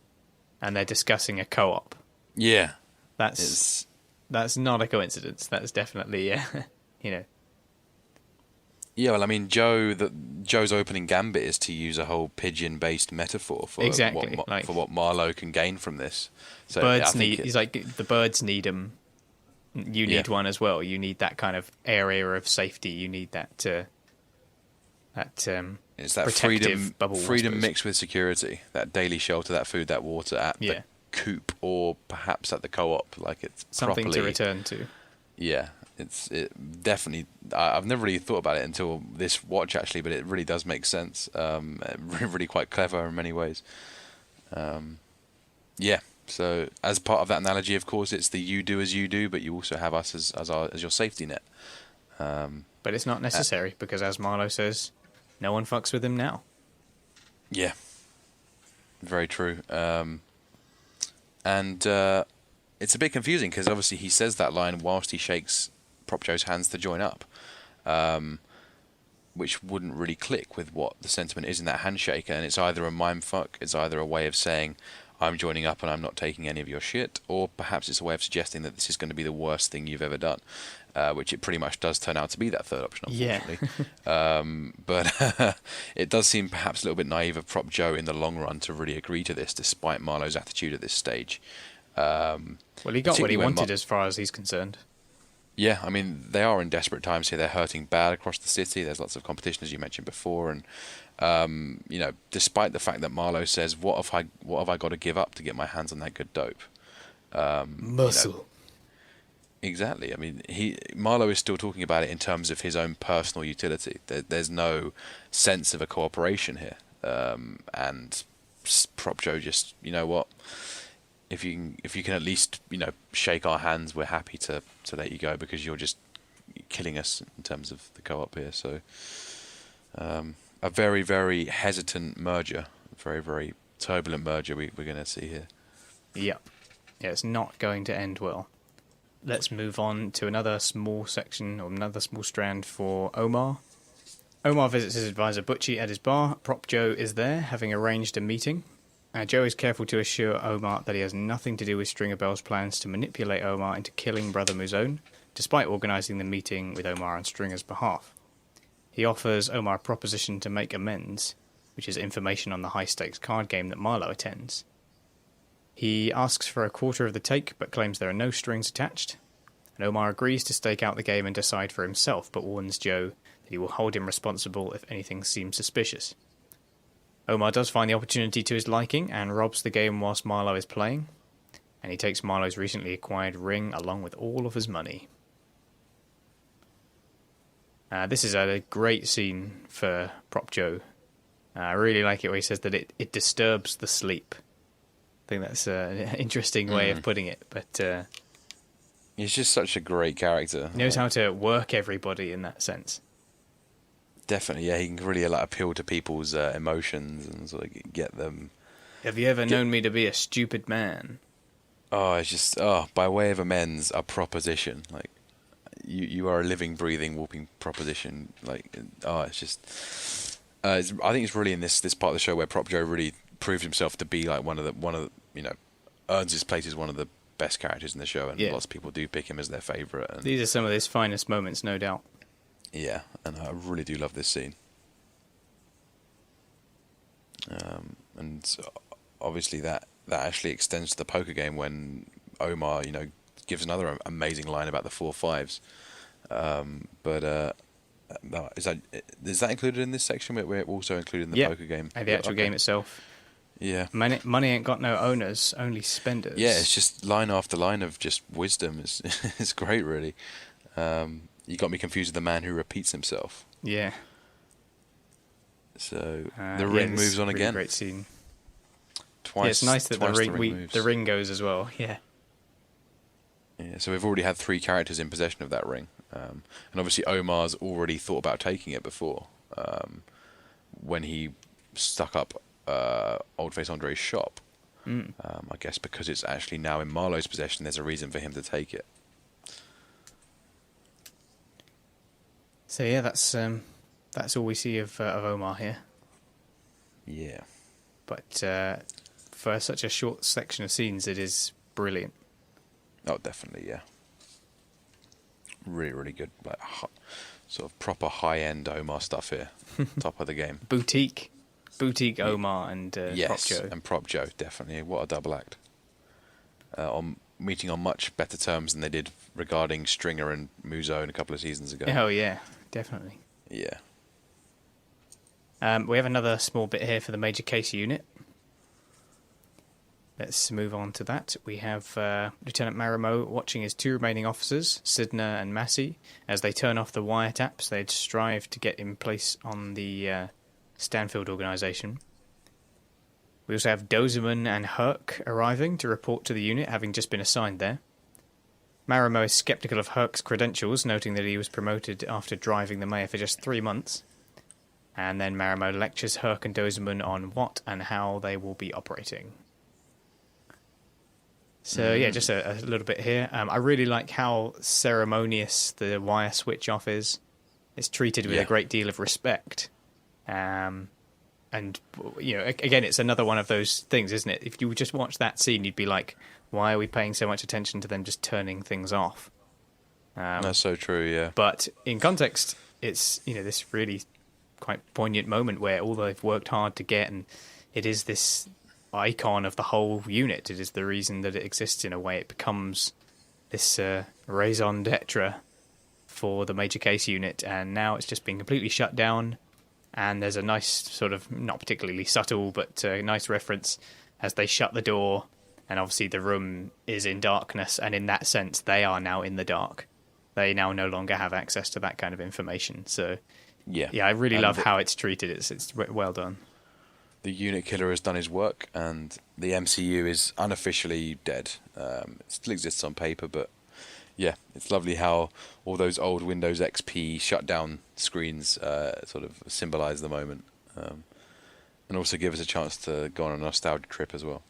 and they're discussing a co-op. Yeah. That's not a coincidence. That's definitely, Yeah, well, I mean, Joe's opening gambit is to use a whole pigeon-based metaphor for exactly for what Marlo can gain from this. So he's like, the birds need them. You need one as well. You need that kind of area of safety. You need that it's that protective bubble, freedom mixed with security, that daily shelter, that food, that water at the coop, or perhaps at the co-op, like it's something properly, to return to. Yeah, it definitely. I've never really thought about it until this watch, actually, but it really does make sense. Really quite clever in many ways. Yeah. So as part of that analogy, of course, it's the you do as you do, but you also have us as your safety net. But it's not necessary because, as Marlo says, no one fucks with him now. Yeah. Very true. And it's a bit confusing because obviously he says that line whilst he shakes Prop Joe's hands to join up, which wouldn't really click with what the sentiment is in that handshake. And it's either a mindfuck, it's either a way of saying, I'm joining up and I'm not taking any of your shit, or perhaps it's a way of suggesting that this is going to be the worst thing you've ever done, which it pretty much does turn out to be, that third option, unfortunately. But it does seem perhaps a little bit naive of Prop Joe in the long run to really agree to this, despite Marlo's attitude at this stage. Well, he got what he when wanted as far as he's concerned. Yeah, I mean, they are in desperate times here. They're hurting bad across the city. There's lots of competition, as you mentioned before, and you know, despite the fact that Marlo says, "What have I got to give up to get my hands on that good dope?" Muscle. You know, exactly. I mean, Marlo is still talking about it in terms of his own personal utility. There's no sense of a cooperation here, and Prop Joe just, you know what? If you can at least, you know, shake our hands, we're happy to let you go, because you're just killing us in terms of the co-op here. So a very, very hesitant merger, very, very turbulent merger we're going to see here. Yep. Yeah, it's not going to end well. Let's move on to another small section, or another small strand for Omar. Omar visits his advisor Butchie at his bar. Prop Joe is there, having arranged a meeting. Joe is careful to assure Omar that he has nothing to do with Stringer Bell's plans to manipulate Omar into killing Brother Muzone, despite organising the meeting with Omar on Stringer's behalf. He offers Omar a proposition to make amends, which is information on the high-stakes card game that Marlo attends. He asks for a quarter of the take, but claims there are no strings attached. And Omar agrees to stake out the game and decide for himself, but warns Joe that he will hold him responsible if anything seems suspicious. Omar does find the opportunity to his liking and robs the game whilst Marlo is playing, and he takes Marlo's recently acquired ring along with all of his money. This is a great scene for Prop Joe. I really like it where he says that it disturbs the sleep. I think that's an interesting way of putting it, but He's just such a great character. he knows how to work everybody in that sense. Definitely, yeah. He can really appeal to people's emotions and sort of get them. Have you ever known me to be a stupid man? Oh, it's just by way of amends, a proposition. Like you are a living, breathing, whooping proposition. Like it's just. I think it's really in this part of the show where Prop Joe really proved himself to be like one of the you know, earns his place as one of the best characters in the show, and lots of people do pick him as their favourite. And these are some of his finest moments, no doubt. yeah, and I really do love this scene. And obviously that actually extends to the poker game when Omar, you know, gives another amazing line about the 4-5s. No, is that included in this section? We're also included in the poker game. And the actual game itself. Yeah. Money ain't got no owners, only spenders. Yeah, it's just line after line of just wisdom. It's great, really. You got me confused with the man who repeats himself. Yeah. So the ring moves on really again. Great scene. Twice. Yeah, it's nice that the ring moves. goes as well. Yeah. Yeah. So we've already had 3 characters in possession of that ring, and obviously Omar's already thought about taking it before, when he stuck up Old Face Andre's shop. I guess because it's actually now in Marlo's possession, there's a reason for him to take it. So yeah, that's all we see of Omar here. Yeah. But for such a short section of scenes, it is brilliant. Oh, definitely, yeah. Really, really good. Like sort of proper high-end Omar stuff here. Top of the game. Boutique Omar and Prop Joe. And Prop Joe, definitely. What a double act. Meeting on much better terms than they did regarding Stringer and Muzone a couple of seasons ago. Oh yeah, definitely. Yeah. We have another small bit here for the major case unit. Let's move on to that. We have Lieutenant Marimo watching his 2 remaining officers, Sidner and Massey, as they turn off the wiretaps they'd strive to get in place on the Stanfield organisation. We also have Dozeman and Herc arriving to report to the unit, having just been assigned there. Marimo is sceptical of Herc's credentials, noting that he was promoted after driving the mayor for just 3 months. And then Marimo lectures Herc and Dozeman on what and how they will be operating. So yeah, just a little bit here. I really like how ceremonious the wire switch off is. It's treated with a great deal of respect. And, again, it's another one of those things, isn't it? If you just watch that scene, you'd be like, why are we paying so much attention to them just turning things off? That's so true, yeah. But in context, it's, this really quite poignant moment where all they've worked hard to get, and it is this icon of the whole unit. It is the reason that it exists in a way. It becomes this raison d'etre for the major case unit, and now it's just been completely shut down. And there's a nice sort of, not particularly subtle, but a nice reference as they shut the door, and obviously the room is in darkness, and in that sense, they are now in the dark. They now no longer have access to that kind of information. So, yeah, I really love how it's treated. It's well done. The unit killer has done his work, and the MCU is unofficially dead. It still exists on paper, but yeah, it's lovely how all those old Windows XP shutdown screens sort of symbolise the moment, and also give us a chance to go on a nostalgia trip as well.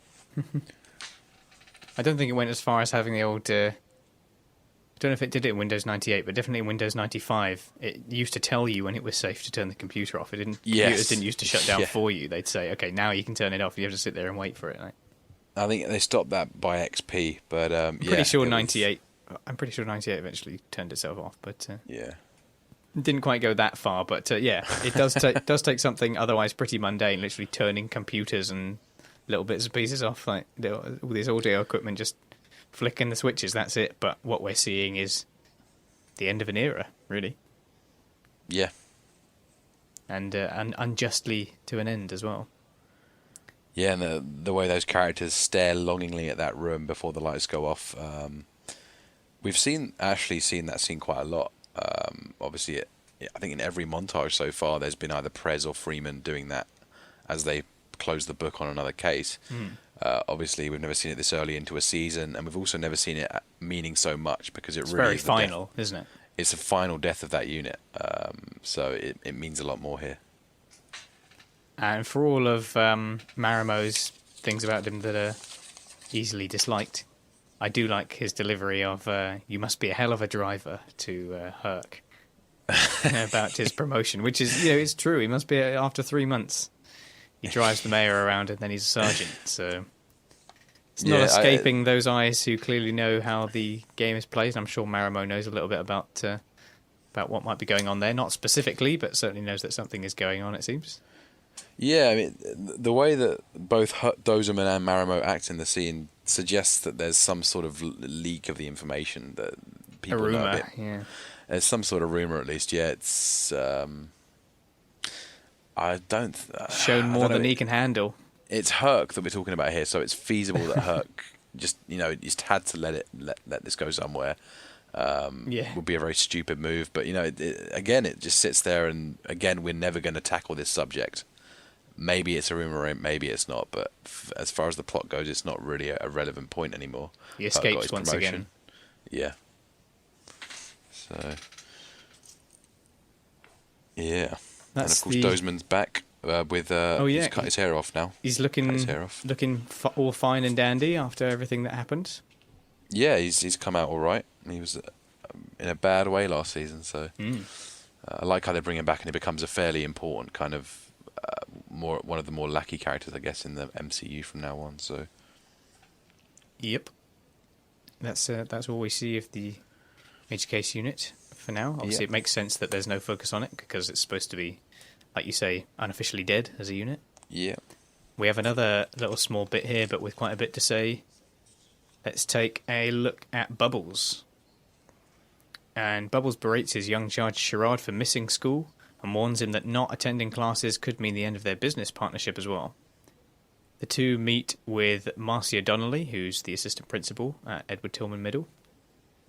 I don't think it went as far as having the old... I don't know if it did it in Windows 98, but definitely in Windows 95, it used to tell you when it was safe to turn the computer off. Computers didn't used to shut down for you. They'd say, okay, now you can turn it off. You have to sit there and wait for it. Right? I think they stopped that by XP, but I'm pretty sure 98 eventually turned itself off, but yeah, it didn't quite go that far. But yeah, it does take something otherwise pretty mundane, literally turning computers and little bits and pieces off, like all this audio equipment, just flicking the switches. That's it. But what we're seeing is the end of an era, really. Yeah, and unjustly to an end as well. Yeah, and the way those characters stare longingly at that room before the lights go off. We've actually seen that scene quite a lot. Obviously, I think in every montage so far, there's been either Prez or Freeman doing that as they close the book on another case. Obviously, we've never seen it this early into a season, and we've also never seen it meaning so much because it's really very final, isn't it? It's a final death of that unit, so it means a lot more here. And for all of Marimo's things about him that are easily disliked, I do like his delivery of "You must be a hell of a driver" to Herc about his promotion, which is, it's true. He must be, after 3 months, he drives the mayor around and then he's a sergeant. So it's not escaping those eyes who clearly know how the game is played. I'm sure Marimo knows a little bit about what might be going on there. Not specifically, but certainly knows that something is going on, it seems. Yeah, I mean, the way that both Dozeman and Marimo act in the scene suggests that there's some sort of leak of the information that people know a bit. Yeah. There's some sort of rumor, at least. Yeah, it's. I don't. Shown more than he can handle. It's Herc that we're talking about here, so it's feasible that Herc just just had to let this go somewhere. Would be a very stupid move, but again, it just sits there, and again, we're never going to tackle this subject. Maybe it's a rumor, maybe it's not, but as far as the plot goes, it's not really a relevant point anymore. He escapes once again. Yeah. So, yeah. And of course, Dozeman's back with he's cut his hair off now. He's looking all fine and dandy after everything that happened. Yeah, he's come out all right. He was in a bad way last season, so I like how they bring him back, and he becomes a fairly important kind of one of the more lackey characters, I guess, in the MCU from now on. So, yep, that's all we see of the major case unit for now. Obviously, It makes sense that there's no focus on it because it's supposed to be, like you say, unofficially dead as a unit. Yeah, we have another little small bit here, but with quite a bit to say. Let's take a look at Bubbles. And Bubbles berates his young charge Sherrod for missing school and warns him that not attending classes could mean the end of their business partnership as well. The two meet with Marcia Donnelly, who's the assistant principal at Edward Tillman Middle,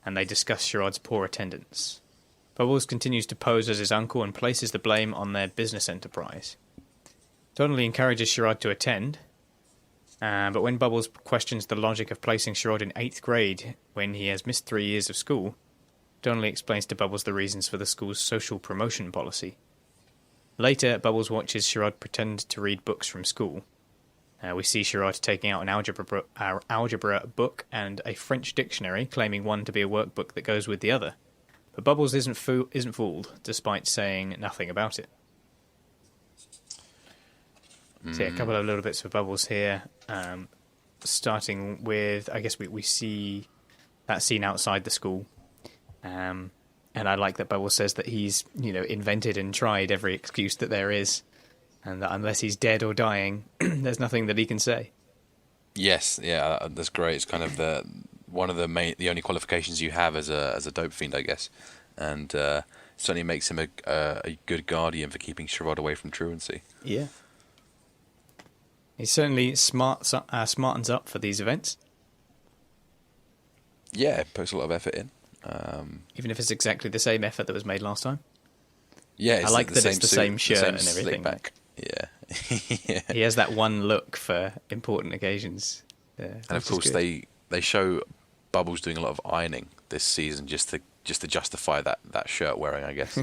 and they discuss Sherrod's poor attendance. Bubbles continues to pose as his uncle and places the blame on their business enterprise. Donnelly encourages Sherrod to attend, but when Bubbles questions the logic of placing Sherrod in 8th grade when he has missed 3 years of school, Donnelly explains to Bubbles the reasons for the school's social promotion policy. Later, Bubbles watches Sherrod pretend to read books from school. We see Sherrod taking out an algebra book and a French dictionary, claiming one to be a workbook that goes with the other. But Bubbles isn't fooled, despite saying nothing about it. So yeah, a couple of little bits of Bubbles here. Starting with, I guess we see that scene outside the school. And I like that Bubbles says that he's, invented and tried every excuse that there is. And that unless he's dead or dying, there's nothing that he can say. Yes, yeah, that's great. It's kind of the only qualifications you have as a dope fiend, I guess, and certainly makes him a good guardian for keeping Sherrod away from truancy. Yeah, he certainly smartens up for these events. Yeah, puts a lot of effort in, even if it's exactly the same effort that was made last time. Yeah, I like that it's the same shirt and everything. Back. Yeah. Yeah. He has that one look for important occasions. And of course, they show Bubbles doing a lot of ironing this season just to justify that shirt wearing, I guess.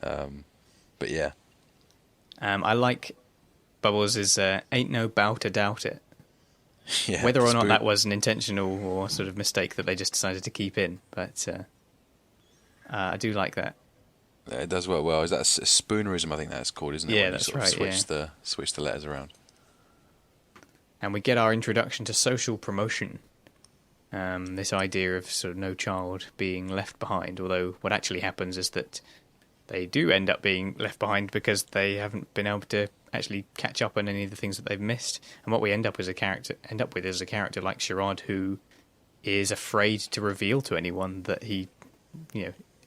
But yeah, I like Bubbles is ain't no bout to doubt it. Yeah, whether or not that was an intentional or sort of mistake that they just decided to keep in, but I do like that. It does work well. Is that a spoonerism? I think that's called, isn't it? Yeah, when that's you sort right. of switch the letters around. And we get our introduction to social promotion. This idea of sort of no child being left behind, although what actually happens is that they do end up being left behind because they haven't been able to actually catch up on any of the things that they've missed. And what we end up with is a character like Sherrod, who is afraid to reveal to anyone that he,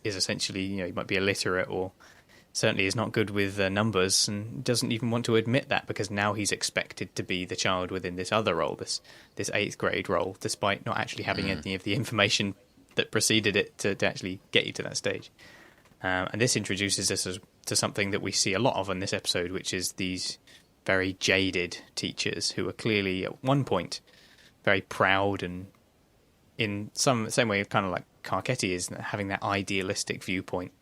is essentially, he might be illiterate or certainly is not good with numbers, and doesn't even want to admit that because now he's expected to be the child within this other role, this 8th grade role, despite not actually having any of the information that preceded it to actually get you to that stage. And this introduces us to something that we see a lot of in this episode, which is these very jaded teachers who are clearly at one point very proud and in some same way kind of like Carcetti is, having that idealistic viewpoint,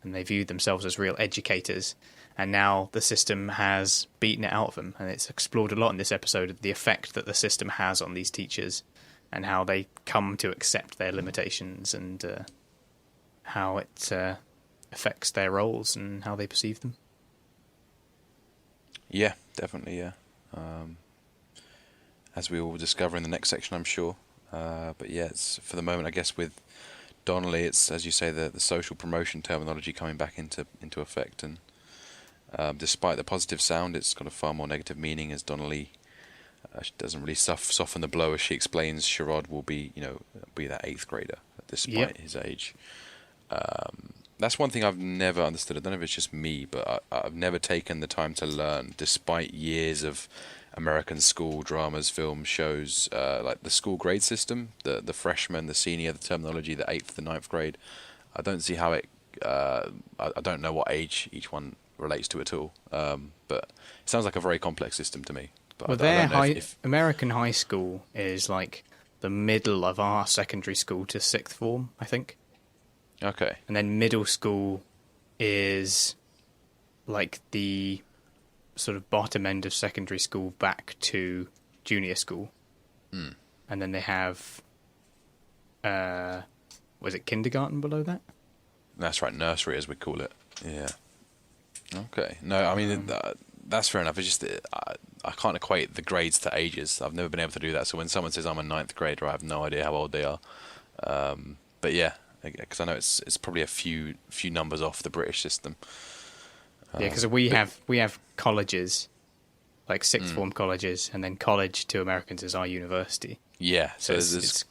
and they viewed themselves as real educators, and now the system has beaten it out of them, and it's explored a lot in this episode, the effect that the system has on these teachers and how they come to accept their limitations and how it affects their roles and how they perceive them. Yeah, definitely, yeah. As we will discover in the next section, I'm sure. But yeah, it's, for the moment, I guess with Donnelly, it's, as you say, the social promotion terminology coming back into effect, and despite the positive sound, it's got a far more negative meaning, as Donnelly doesn't really soften the blow as she explains Sherrod will be that 8th grader despite his age. That's one thing I've never understood. I don't know if it's just me, but I've never taken the time to learn, despite years of American school dramas, films, shows, like the school grade system, the freshman, the senior, the terminology, the 8th, the 9th grade. I don't see how it. I don't know what age each one relates to at all. But it sounds like a very complex system to me. But well, I don't know if American high school is like the middle of our secondary school to 6th form, I think. Okay. And then middle school is like the sort of bottom end of secondary school back to junior school. Mm. And then they have, was it kindergarten below that? That's right, nursery as we call it. Yeah. Okay. No, I mean, that's fair enough. It's just I can't equate the grades to ages. I've never been able to do that. So when someone says I'm a 9th grader, I have no idea how old they are. But yeah, because I know it's probably a few numbers off the British system. Yeah, because we have colleges, like 6th form colleges, and then college to Americans is our university. Yeah, so it's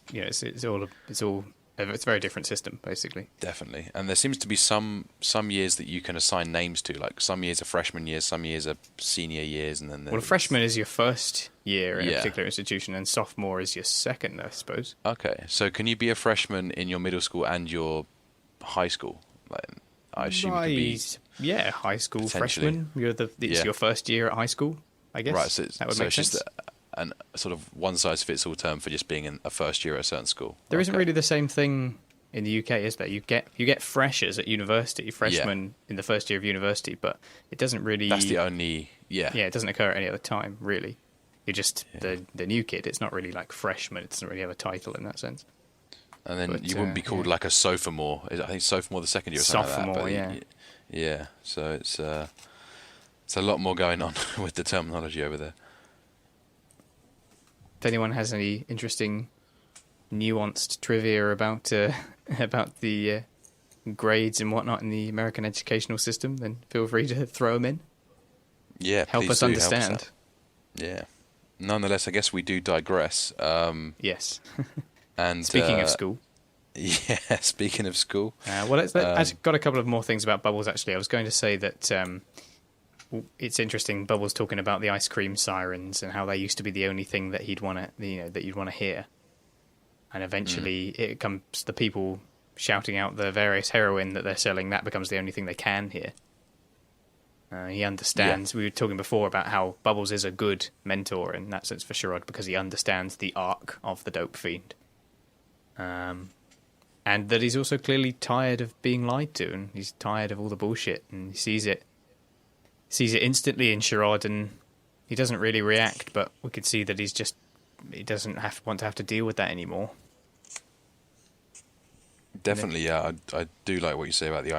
a very different system, basically. Definitely, and there seems to be some years that you can assign names to. Like some years are freshman years, some years are senior years, and then freshman is your first year in a particular institution, and sophomore is your second, I suppose. Okay, so can you be a freshman in your middle school and your high school? Like, I assume you can be. Yeah, high school freshman. It's your first year at high school, I guess. Right, so that would make sense. Just a sort of one-size-fits-all term for just being in a first year at a certain school. There isn't really the same thing in the UK, is there? You get freshers at university, freshmen in the first year of university, but it doesn't really. That's the only. Yeah, it doesn't occur at any other time, really. You're just the new kid. It's not really like freshman. It doesn't really have a title in that sense. And then you wouldn't be called like a sophomore. I think sophomore the second year or something like that. Sophomore, yeah. Yeah, so it's It's a lot more going on with the terminology over there. If anyone has any interesting, nuanced trivia about about the grades and whatnot in the American educational system, then feel free to throw them in. Yeah, Help please us do, understand. out. Yeah. Nonetheless, I guess we do digress. Yes. And Speaking of school. Yeah, speaking of school. I've got a couple of more things about Bubbles, actually. I was going to say that it's interesting, Bubbles talking about the ice cream sirens and how they used to be the only thing that he'd want to, that you'd want to hear. And eventually it comes the people shouting out the various heroin that they're selling, that becomes the only thing they can hear. He understands. Yeah. We were talking before about how Bubbles is a good mentor in that sense for Sherrod because he understands the arc of the dope fiend. And that he's also clearly tired of being lied to, and he's tired of all the bullshit, and he sees it instantly in Sherrod, and he doesn't really react, but we could see that he doesn't want to have to deal with that anymore. Definitely, yeah. I do like what you say about the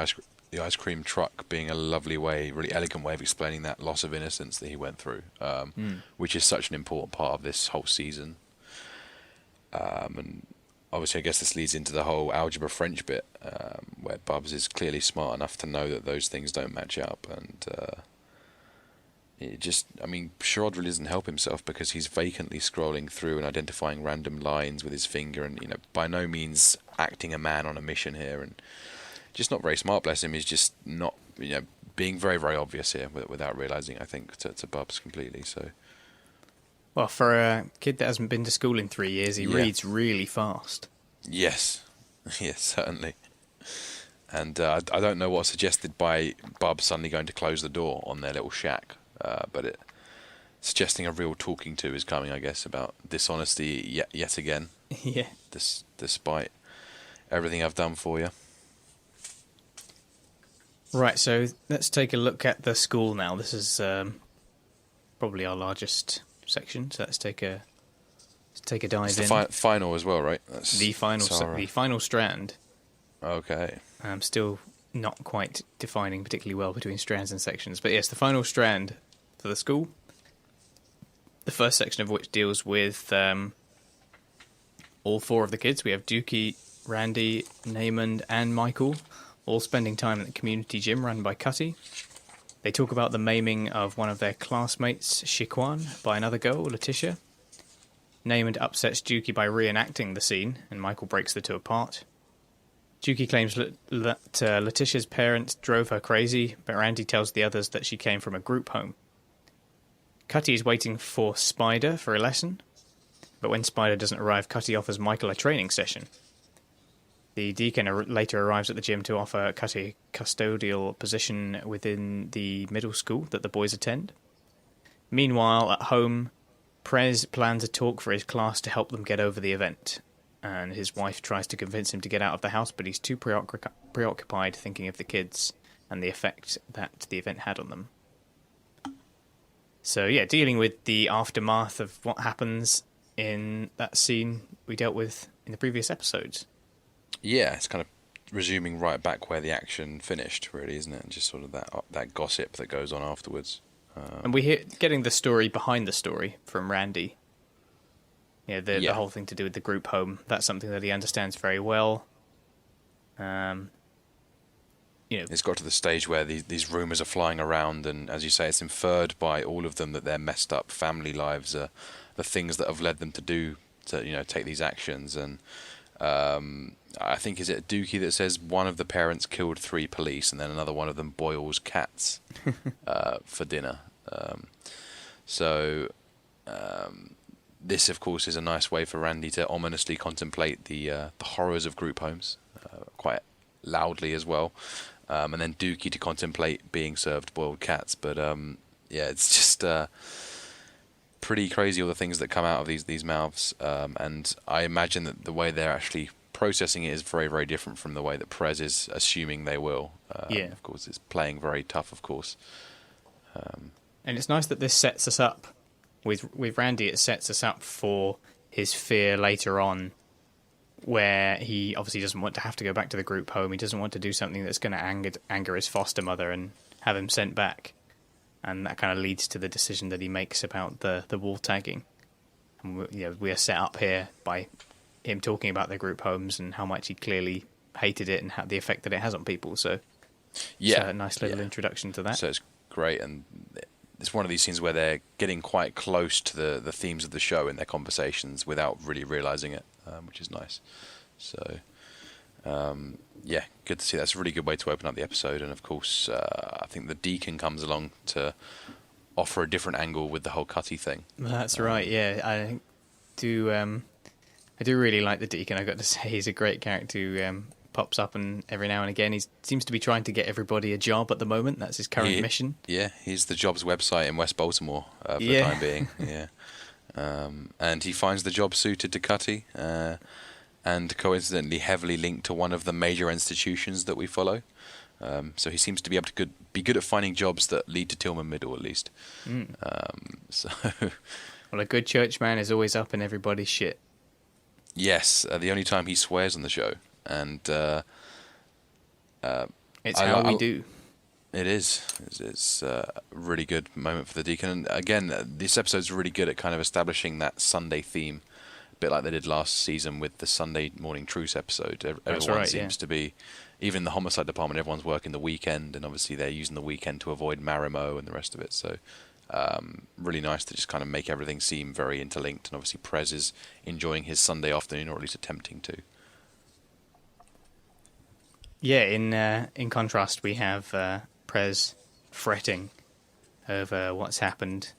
ice cream truck being a lovely way, really elegant way of explaining that loss of innocence that he went through, which is such an important part of this whole season. And obviously, I guess this leads into the whole algebra French bit, where Bubs is clearly smart enough to know that those things don't match up, and Sherrod really doesn't help himself because he's vacantly scrolling through and identifying random lines with his finger, and by no means acting a man on a mission here, and just not very smart. Bless him. He's just not, being very, very obvious here without realizing. I think to Bubs completely. So. Well, for a kid that hasn't been to school in 3 years, he reads really fast. Yes, yes, certainly. And I don't know what's suggested by Bub suddenly going to close the door on their little shack, but suggesting a real talking to is coming, I guess, about dishonesty yet again. Yeah. Despite everything I've done for you. Right, so let's take a look at the school now. This is probably our largest section, so let's take a dive it's in. The final as well, right? That's the final strand. Okay. I'm still not quite defining particularly well between strands and sections, but yes, the final strand for the school. The first section of which deals with all four of the kids. We have Dookie, Randy, Namond, and Michael, all spending time at the community gym run by Cutty. They talk about the maiming of one of their classmates, Shiquan, by another girl, Letitia. Namond upsets Dookie by reenacting the scene, and Michael breaks the two apart. Dookie claims that Letitia's parents drove her crazy, but Randy tells the others that she came from a group home. Cutty is waiting for Spider for a lesson, but when Spider doesn't arrive, Cutty offers Michael a training session. The deacon later arrives at the gym to offer Cutty a custodial position within the middle school that the boys attend. Meanwhile, at home, Prez plans a talk for his class to help them get over the event, and his wife tries to convince him to get out of the house, but he's too preoccupied thinking of the kids and the effect that the event had on them. So yeah, dealing with the aftermath of what happens in that scene we dealt with in the previous episodes. Yeah, it's kind of resuming right back where the action finished, really, isn't it? And just sort of that gossip that goes on afterwards. And we hear getting the story behind the story from Randy. The whole thing to do with the group home. That's something that he understands very well. It's got to the stage where these rumours are flying around, and as you say, it's inferred by all of them that their messed up family lives are the things that have led them to take these actions. And I think, is it Dookie that says one of the parents killed 3 police and then another one of them boils cats for dinner. This, of course, is a nice way for Randy to ominously contemplate the horrors of group homes, quite loudly as well, and then Dookie to contemplate being served boiled cats. But it's just pretty crazy, all the things that come out of these mouths, and I imagine that the way they're actually processing it is very, very different from the way that Prez is assuming they will. Of course, it's playing very tough, of course. And it's nice that this sets us up with Randy. It sets us up for his fear later on, where he obviously doesn't want to have to go back to the group home. He doesn't want to do something that's going to anger his foster mother and have him sent back. and that kind of leads to the decision that he makes about the wall tagging. And we are set up here by him talking about the group homes and how much he clearly hated it and how the effect that it has on people. So Yeah, it's a nice little introduction to that. So it's great, and it's one of these scenes where they're getting quite close to the themes of the show in their conversations without really realizing it, which is nice. So, yeah, good to see. That's a really good way to open up the episode. And of course, I think the Deacon comes along to offer a different angle with the whole Cutty thing. That's right. Yeah, I do. I do really like the Deacon. I got to say, he's a great character who pops up and every now and again. He seems to be trying to get everybody a job at the moment. That's his current mission. Yeah, he's the jobs website in West Baltimore for the time being. Yeah, and he finds the job suited to Cutty, and coincidentally heavily linked to one of the major institutions that we follow. So he seems to be able to be good at finding jobs that lead to Tillman Middle, at least. So, well, a good churchman is always up in everybody's shit. Yes, the only time he swears on the show, and it's how we do. It is. It's a really good moment for the Deacon. And again, this episode's really good at kind of establishing that Sunday theme, a bit like they did last season with the Sunday Morning Truce episode. Everyone seems to be, even the Homicide department, everyone's working the weekend, and obviously they're using the weekend to avoid Marimo and the rest of it. So really nice to just kind of make everything seem very interlinked. And obviously Prez is enjoying his Sunday afternoon, or at least attempting to. Yeah, in contrast, we have Prez fretting over what's happened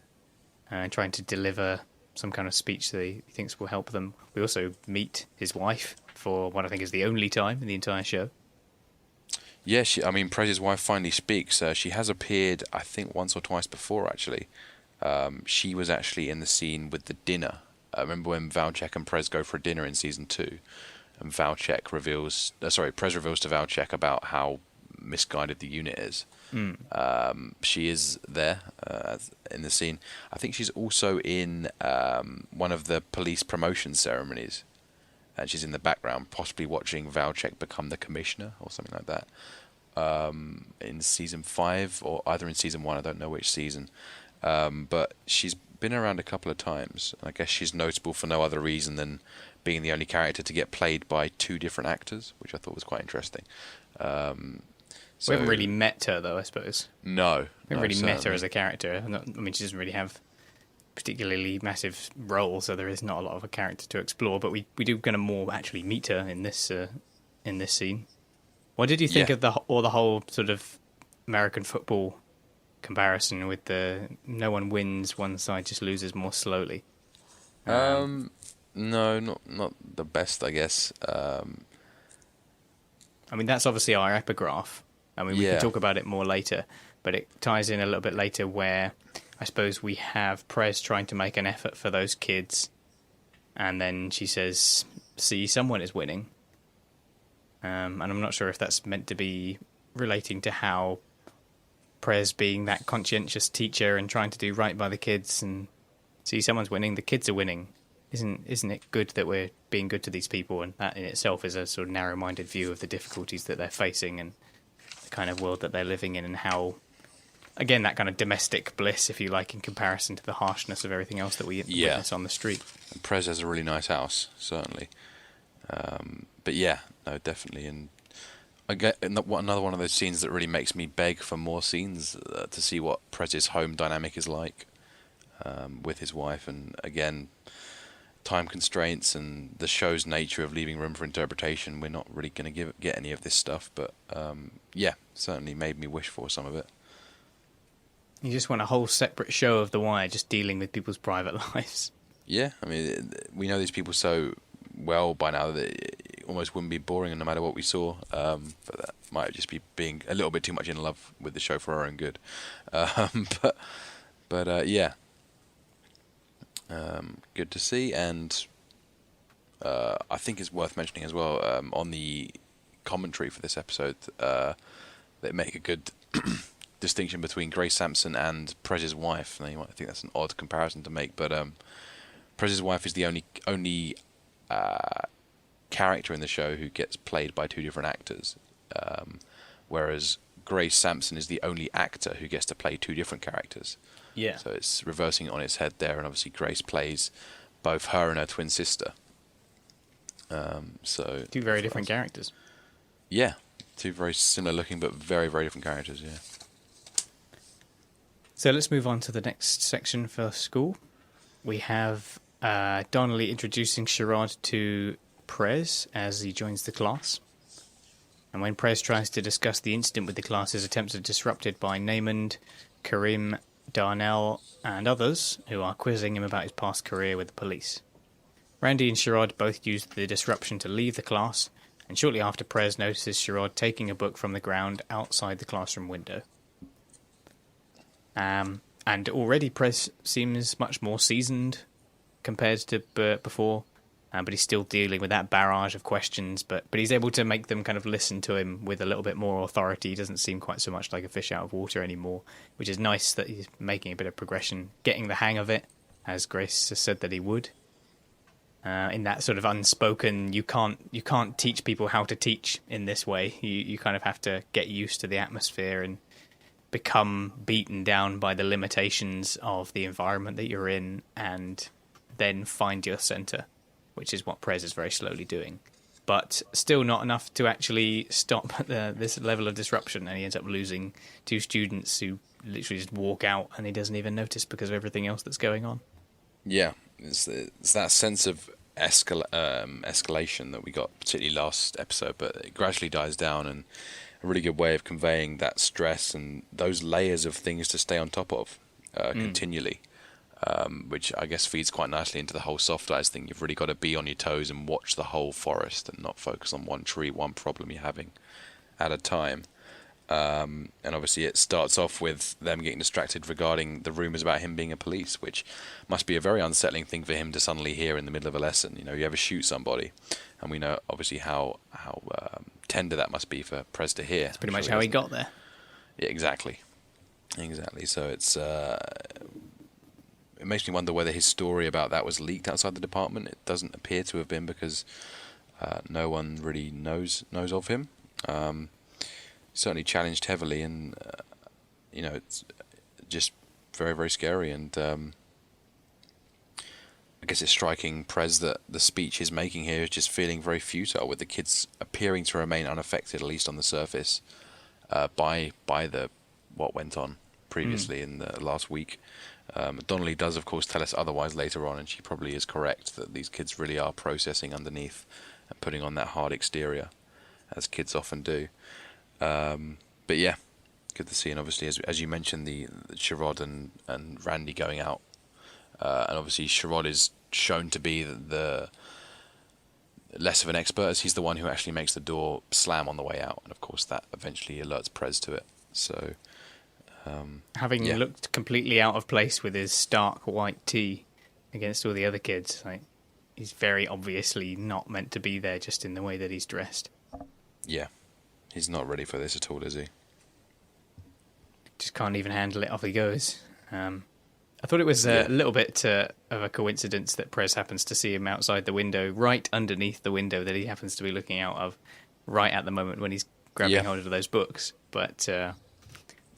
and trying to deliver some kind of speech that he thinks will help them. We also meet his wife for what I think is the only time in the entire show. Yeah, Prez's wife finally speaks. She has appeared, I think, once or twice before, actually. She was actually in the scene with the dinner. I remember when Valchek and Prez go for a dinner in season 2, and Prez reveals to Valchek about how misguided the unit is. She is there in the scene. I think she's also in one of the police promotion ceremonies, and she's in the background, possibly watching Valchek become the commissioner or something like that. In season 5, or either in season 1, I don't know which season. But she's been around a couple of times. I guess she's notable for no other reason than being the only character to get played by 2 different actors, which I thought was quite interesting. We haven't really met her, though, I suppose. No. We haven't really met her as a character. She doesn't really have particularly massive role, so there is not a lot of a character to explore, but we do kind of more actually meet her in this scene. What did you think of the whole sort of American football comparison with the no one wins, one side just loses more slowly? No, not the best, I guess. That's obviously our epigraph. We can talk about it more later, but it ties in a little bit later where I suppose we have Prez trying to make an effort for those kids, and then she says, see, someone is winning. And I'm not sure if that's meant to be relating to how Prez being that conscientious teacher and trying to do right by the kids and see someone's winning, the kids are winning. Isn't it good that we're being good to these people? And that in itself is a sort of narrow-minded view of the difficulties that they're facing and the kind of world that they're living in, and how, again, that kind of domestic bliss, if you like, in comparison to the harshness of everything else that we witness on the street. And Prez has a really nice house, certainly. But yeah, no, definitely. And again, another one of those scenes that really makes me beg for more scenes to see what Prez's home dynamic is like with his wife. And again, time constraints and the show's nature of leaving room for interpretation, we're not really going to get any of this stuff. But yeah, certainly made me wish for some of it. You just want a whole separate show of The Wire just dealing with people's private lives. Yeah, we know these people so well by now that it almost wouldn't be boring no matter what we saw. But that might just be being a little bit too much in love with the show for our own good. But yeah. Good to see, and I think it's worth mentioning as well on the commentary for this episode, they make a good distinction between Grace Sampson and Prez's wife. Now, you might think that's an odd comparison to make, but Prez's wife is the only character in the show who gets played by 2 different actors, whereas Grace Sampson is the only actor who gets to play two different characters. Yeah. So it's reversing it on its head there, and obviously Grace plays both her and her twin sister. So Two very different characters. Yeah, two very similar looking but very, very different characters, yeah. So let's move on to the next section for school. We have Donnelly introducing Sherrod to Prez as he joins the class. And when Prez tries to discuss the incident with the class, his attempts are disrupted by Namond, Karim, Darnell, and others who are quizzing him about his past career with the police. Randy and Sherrod both use the disruption to leave the class, and shortly after, Prez notices Sherrod taking a book from the ground outside the classroom window. And already Prez seems much more seasoned compared to before, but he's still dealing with that barrage of questions, but he's able to make them kind of listen to him with a little bit more authority. He doesn't seem quite so much like a fish out of water anymore, which is nice that he's making a bit of progression, getting the hang of it, as Grace has said that he would. In that sort of unspoken, you can't teach people how to teach in this way. You kind of have to get used to the atmosphere and become beaten down by the limitations of the environment that you're in, and then find your center, which is what Prez is very slowly doing. But still not enough to actually stop this level of disruption, and he ends up losing two students who literally just walk out, and he doesn't even notice because of everything else that's going on. Yeah, it's that sense of escalation that we got, particularly last episode, but it gradually dies down, and a really good way of conveying that stress and those layers of things to stay on top of continually, which I guess feeds quite nicely into the whole soft eyes thing. You've really got to be on your toes and watch the whole forest and not focus on one tree, one problem you're having at a time. And obviously it starts off with them getting distracted regarding the rumours about him being a police, which must be a very unsettling thing for him to suddenly hear in the middle of a lesson. You know, you ever shoot somebody, and we know obviously how tender that must be for Prez to hear. That's pretty much how he got there. Yeah, exactly. So it's it makes me wonder whether his story about that was leaked outside the department. It doesn't appear to have been, because no one really knows of him. Certainly challenged heavily, and it's just very, very scary. And I guess it's striking Prez that the speech he's making here is just feeling very futile, with the kids appearing to remain unaffected, at least on the surface, by what went on previously in the last week. Donnelly does, of course, tell us otherwise later on, and she probably is correct that these kids really are processing underneath and putting on that hard exterior, as kids often do. But yeah, good to see. And obviously, as you mentioned, the Sherrod and Randy going out, and obviously Sherrod is shown to be the less of an expert, as he's the one who actually makes the door slam on the way out, and of course that eventually alerts Prez to it. So having looked completely out of place with his stark white tee against all the other kids, like, he's very obviously not meant to be there, just in the way that he's dressed. Yeah. He's not ready for this at all, is he? Just can't even handle it. Off he goes. I thought it was a little bit of a coincidence that Prez happens to see him outside the window, right underneath the window that he happens to be looking out of, right at the moment when he's grabbing hold of those books. But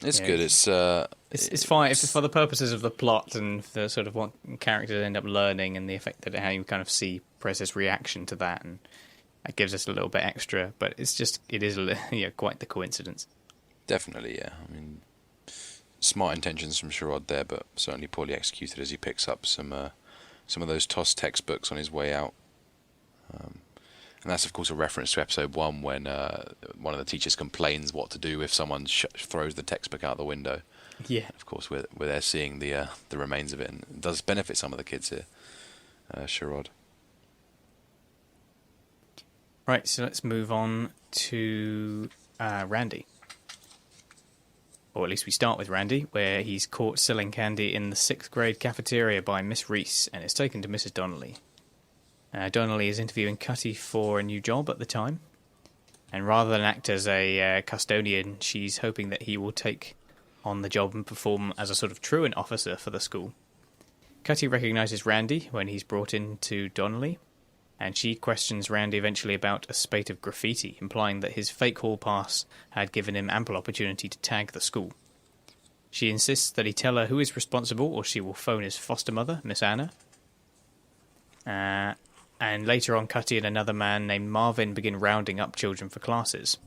it's good. It's fine for the purposes of the plot and the sort of what characters end up learning, and the effect that how you kind of see Prez's reaction to that, and that gives us a little bit extra, but it is quite the coincidence. Definitely, yeah. I mean, smart intentions from Sherrod there, but certainly poorly executed, as he picks up some of those tossed textbooks on his way out. And that's, of course, a reference to episode 1, when one of the teachers complains what to do if someone throws the textbook out the window. Yeah. And of course, we're there seeing the remains of it, and it does benefit some of the kids here, Sherrod. Right, so let's move on to Randy. Or at least we start with Randy, where he's caught selling candy in the 6th grade cafeteria by Miss Reese, and it's taken to Mrs. Donnelly. Donnelly is interviewing Cutty for a new job at the time, and rather than act as a custodian, she's hoping that he will take on the job and perform as a sort of truant officer for the school. Cutty recognises Randy when he's brought in to Donnelly, and she questions Randy eventually about a spate of graffiti, implying that his fake hall pass had given him ample opportunity to tag the school. She insists that he tell her who is responsible, or she will phone his foster mother, Miss Anna. And later on, Cutty and another man named Marvin begin rounding up children for classes.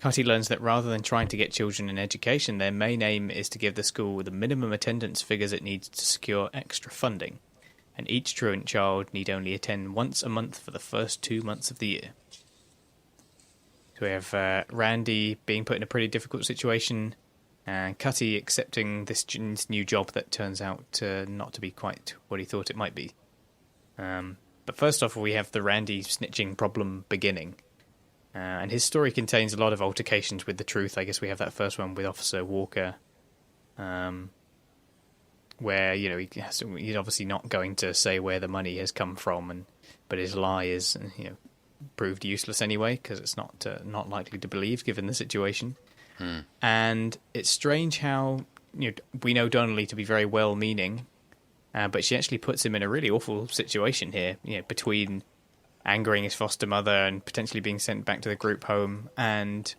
Cutty learns that rather than trying to get children an education, their main aim is to give the school the minimum attendance figures it needs to secure extra funding, and each truant child need only attend once a month for the first 2 months of the year. So we have Randy being put in a pretty difficult situation, and Cutty accepting this new job that turns out not to be quite what he thought it might be. But first off, we have the Randy snitching problem beginning. And his story contains a lot of altercations with the truth. I guess we have that first one with Officer Walker, where he's obviously not going to say where the money has come from, but his lie is proved useless anyway because it's not likely to believe given the situation. And it's strange how we know Donnelly to be very well-meaning, but she actually puts him in a really awful situation here. Between angering his foster mother and potentially being sent back to the group home, and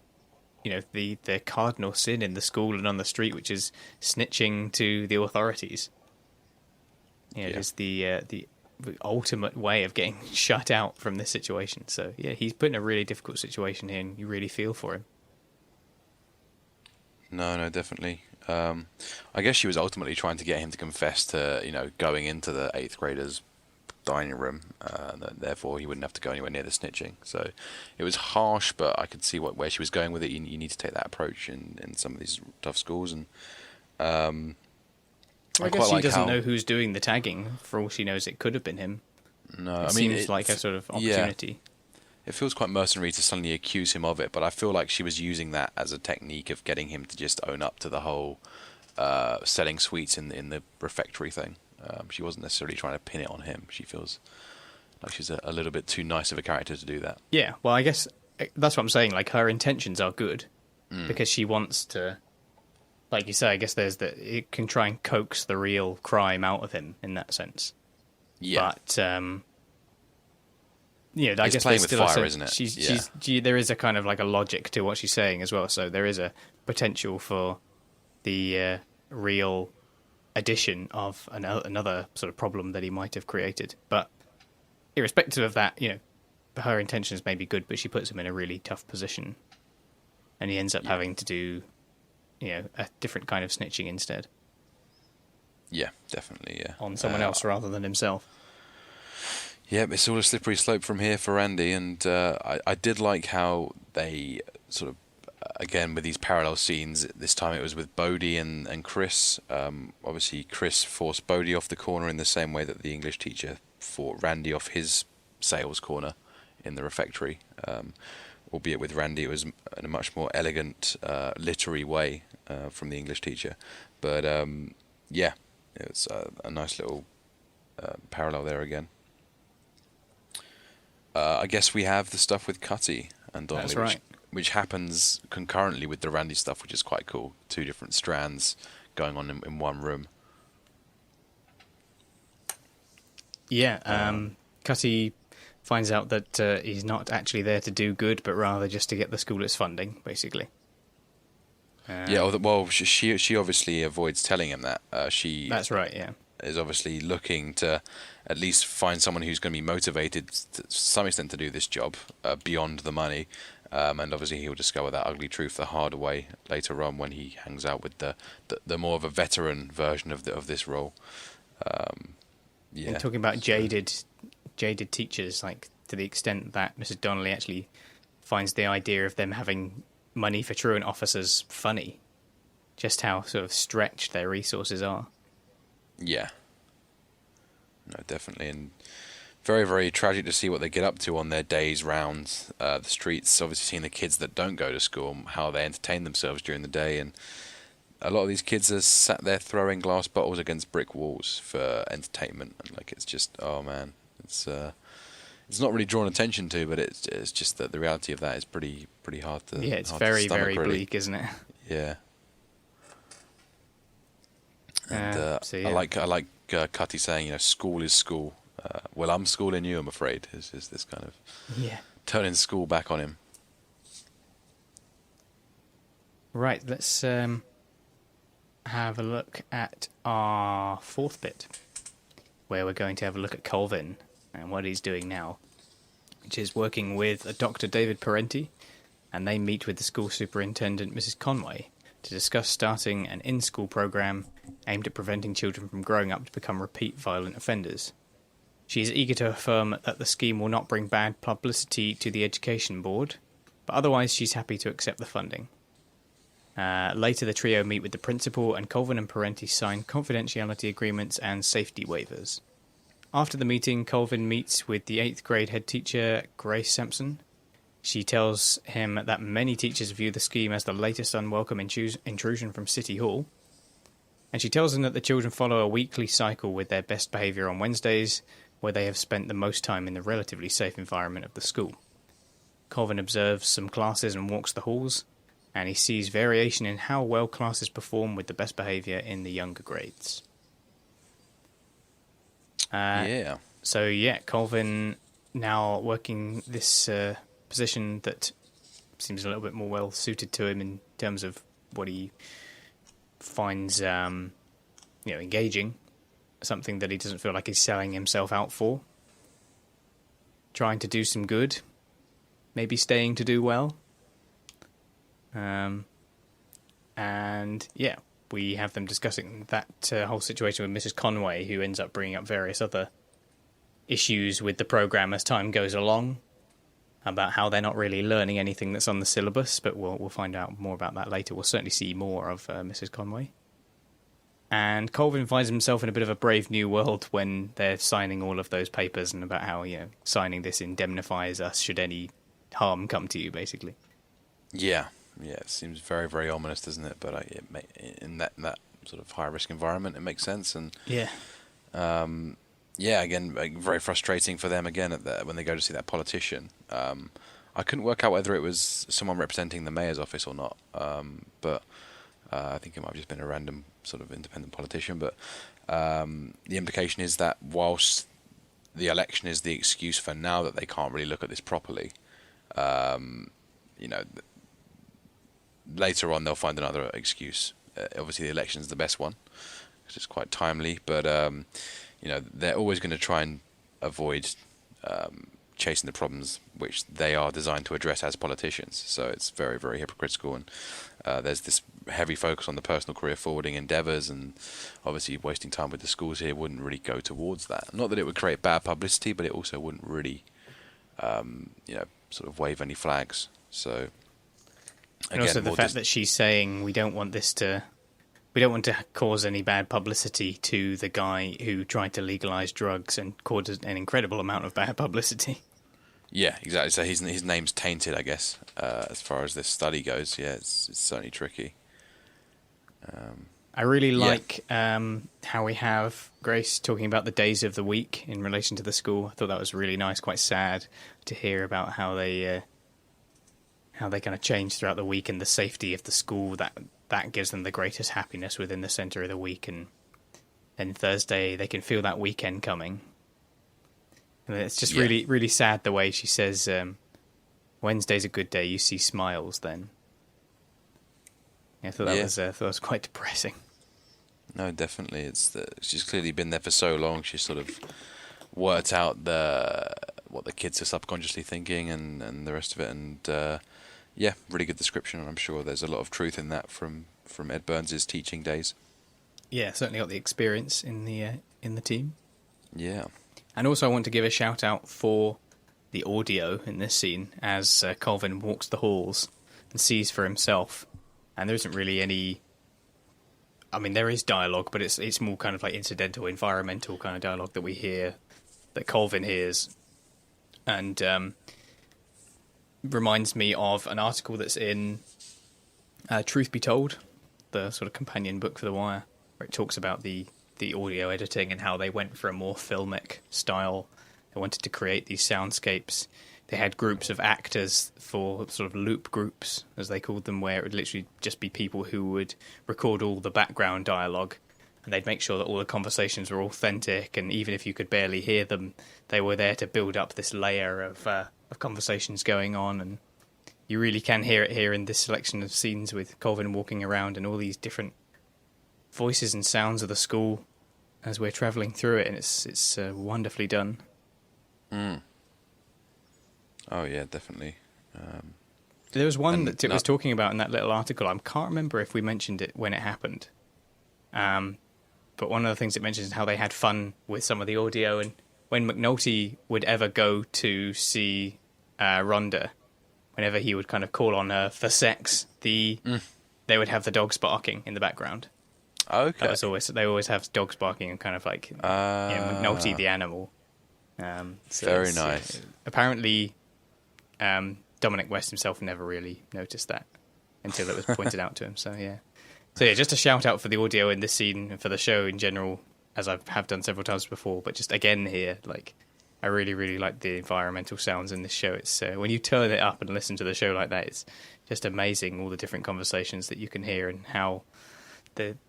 the cardinal sin in the school and on the street, which is snitching to the authorities. It is the ultimate way of getting shut out from this situation. So he's put in a really difficult situation here, and you really feel for him. No, definitely. I guess she was ultimately trying to get him to confess to going into the 8th graders' dining room, therefore he wouldn't have to go anywhere near the snitching. So it was harsh, but I could see where she was going with it. You need to take that approach in some of these tough schools, and I guess she doesn't know who's doing the tagging. For all she knows, it could have been him. No, it seems like a sort of opportunity. Yeah. It feels quite mercenary to suddenly accuse him of it, but I feel like she was using that as a technique of getting him to just own up to the whole selling sweets in the refectory thing. She wasn't necessarily trying to pin it on him. She feels like she's a little bit too nice of a character to do that. Yeah, well, I guess that's what I'm saying. Like, her intentions are good because she wants to, like you say, I guess it can try and coax the real crime out of him in that sense. Yeah. But, I guess playing with fire, isn't it? There is a kind of like a logic to what she's saying as well. So there is a potential for the real addition of another sort of problem that he might have created. But irrespective of that, her intentions may be good, but she puts him in a really tough position, and he ends up having to do, a different kind of snitching instead. Yeah, definitely. Yeah, on someone else rather than himself. Yeah, it's all a slippery slope from here for Randy, and I did like how they sort of, again, with these parallel scenes, this time it was with Bodie and Chris. Obviously, Chris forced Bodie off the corner in the same way that the English teacher fought Randy off his sales corner in the refectory. Albeit with Randy, it was in a much more elegant, literary way from the English teacher. But it's a nice little parallel there again. I guess we have the stuff with Cutty and Donnelly, That's right. which happens concurrently with the Randy stuff, which is quite cool. 2 different strands going on in one room. Yeah, Cutty finds out that he's not actually there to do good, but rather just to get the school its funding, basically. She obviously avoids telling him that. That's right, yeah. Is obviously looking to at least find someone who's going to be motivated to some extent to do this job beyond the money, and obviously he'll discover that ugly truth the hard way later on when he hangs out with the more of a veteran version of this role. And talking about jaded teachers, like to the extent that Mrs. Donnelly actually finds the idea of them having money for truant officers funny, just how sort of stretched their resources are. Yeah. No, definitely. And very, very tragic to see what they get up to on their days round the streets. Obviously seeing the kids that don't go to school, how they entertain themselves during the day. And a lot of these kids are sat there throwing glass bottles against brick walls for entertainment. And it's just, oh man, it's not really drawn attention to, but it's just that the reality of that is pretty hard to. Yeah, it's very, stomach, very really. bleak, isn't it? Yeah. And I like Cutty saying, school is school. Well, I'm schooling you, I'm afraid. Is this kind of Yeah. turning school back on him. Right, let's have a look at our fourth bit, where we're going to have a look at Colvin and what he's doing now, which is working with Dr. David Parenti, and they meet with the school superintendent, Mrs. Conway, to discuss starting an in-school program aimed at preventing children from growing up to become repeat violent offenders. She is eager to affirm that the scheme will not bring bad publicity to the Education Board, but otherwise she's happy to accept the funding. Later, the trio meet with the principal, and Colvin and Parenti sign confidentiality agreements and safety waivers. After the meeting, Colvin meets with the 8th grade head teacher, Grace Sampson. She tells him that many teachers view the scheme as the latest unwelcome intrusion from City Hall. And she tells him that the children follow a weekly cycle with their best behaviour on Wednesdays, where they have spent the most time in the relatively safe environment of the school. Colvin observes some classes and walks the halls, and he sees variation in how well classes perform with the best behaviour in the younger grades. So, Colvin now working this position that seems a little bit more well suited to him in terms of what he finds engaging, something that he doesn't feel like he's selling himself out for. Trying to do some good, maybe staying to do well. We have them discussing that whole situation with Mrs. Conway, who ends up bringing up various other issues with the program as time goes along, about how they're not really learning anything that's on the syllabus, but we'll find out more about that later. We'll certainly see more of Mrs. Conway. And Colvin finds himself in a bit of a brave new world when they're signing all of those papers, and about how, signing this indemnifies us should any harm come to you, basically. Yeah, it seems very, very ominous, doesn't it? But in that sort of high-risk environment, it makes sense. And again, very frustrating for them again when they go to see that politician. I couldn't work out whether it was someone representing the mayor's office or not, but I think it might have just been a random sort of independent politician. But the implication is that whilst the election is the excuse for now that they can't really look at this properly, later on they'll find another excuse. Obviously the election is the best one, because it's quite timely, but they're always going to try and avoid chasing the problems which they are designed to address as politicians. So it's very, very hypocritical, and there's this heavy focus on the personal career forwarding endeavours, and obviously wasting time with the schools here wouldn't really go towards that. Not that it would create bad publicity, but it also wouldn't really sort of wave any flags. So and also the fact that she's saying we don't want to cause any bad publicity to the guy who tried to legalise drugs and caused an incredible amount of bad publicity. Yeah, exactly. So his name's tainted, I guess, as far as this study goes. Yeah, it's certainly tricky. I really like how we have Grace talking about the days of the week in relation to the school. I thought that was really nice, quite sad to hear about how they kind of change throughout the week, and the safety of the school that gives them the greatest happiness within the centre of the week, and then Thursday they can feel that weekend coming. And it's just really, really sad the way she says, Wednesday's a good day, you see smiles then. I thought that was quite depressing. No, definitely. She's clearly been there for so long. She's sort of worked out what the kids are subconsciously thinking and the rest of it. And really good description. And I'm sure there's a lot of truth in that from Ed Burns' teaching days. Yeah, certainly got the experience in the team. Yeah. And also I want to give a shout out for the audio in this scene as Colvin walks the halls and sees for himself. And there isn't really any... I mean, there is dialogue, but it's more kind of like incidental, environmental kind of dialogue that we hear, that Colvin hears. And reminds me of an article that's in Truth Be Told, the sort of companion book for The Wire, where it talks about the audio editing and how they went for a more filmic style. They wanted to create these soundscapes. They had groups of actors for sort of loop groups, as they called them, where it would literally just be people who would record all the background dialogue and they'd make sure that all the conversations were authentic, and even if you could barely hear them, they were there to build up this layer of conversations going on. And you really can hear it here in this selection of scenes with Colvin walking around and all these different voices and sounds of the school as we're travelling through it, and it's wonderfully done. Oh yeah, definitely. There was one that it was talking about in that little article. I can't remember if we mentioned it when it happened. But one of the things it mentions is how they had fun with some of the audio, and when McNulty would ever go to see Rhonda, whenever he would kind of call on her for sex, they would have the dogs barking in the background. Okay. That was always, they always have dogs barking and kind of like McNulty the animal. So very nice. Apparently, Dominic West himself never really noticed that until it was pointed out to him. So yeah. So yeah, just a shout out for the audio in this scene and for the show in general, as I have done several times before. But just again here, like, I really, really like the environmental sounds in this show. It's when you turn it up and listen to the show like that, it's just amazing, all the different conversations that you can hear and how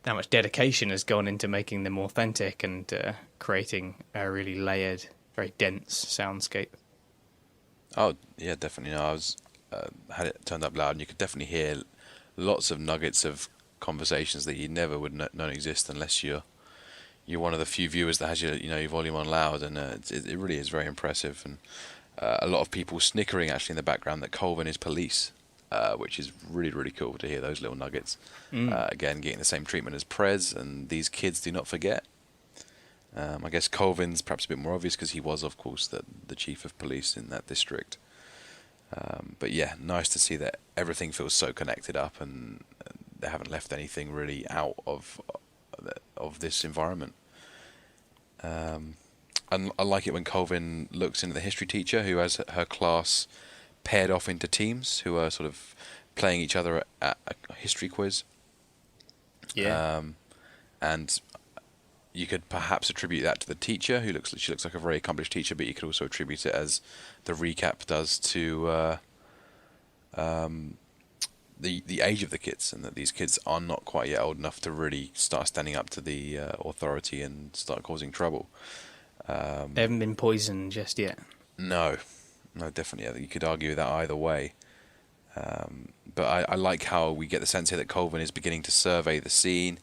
much dedication has gone into making them authentic and creating a really layered, very dense soundscape. Oh yeah, definitely. No, I was had it turned up loud, and you could definitely hear lots of nuggets of conversations that you never would know exist unless you're one of the few viewers that has your volume on loud, and it really is very impressive. And a lot of people snickering actually in the background that Colvin is police, which is really, really cool to hear those little nuggets. Again, getting the same treatment as Prez, and these kids do not forget. I guess Colvin's perhaps a bit more obvious because he was, of course, the chief of police in that district. But yeah, nice to see that everything feels so connected up, and they haven't left anything really out of this environment. And I like it when Colvin looks into the history teacher who has her class paired off into teams who are sort of playing each other at a history quiz. Yeah. And you could perhaps attribute that to the teacher, she looks like a very accomplished teacher, but you could also attribute it, as the recap does, to the age of the kids, and that these kids are not quite yet old enough to really start standing up to the authority and start causing trouble. They haven't been poisoned just yet. No, definitely. You could argue that either way. But I like how we get the sense here that Colvin is beginning to survey the scene,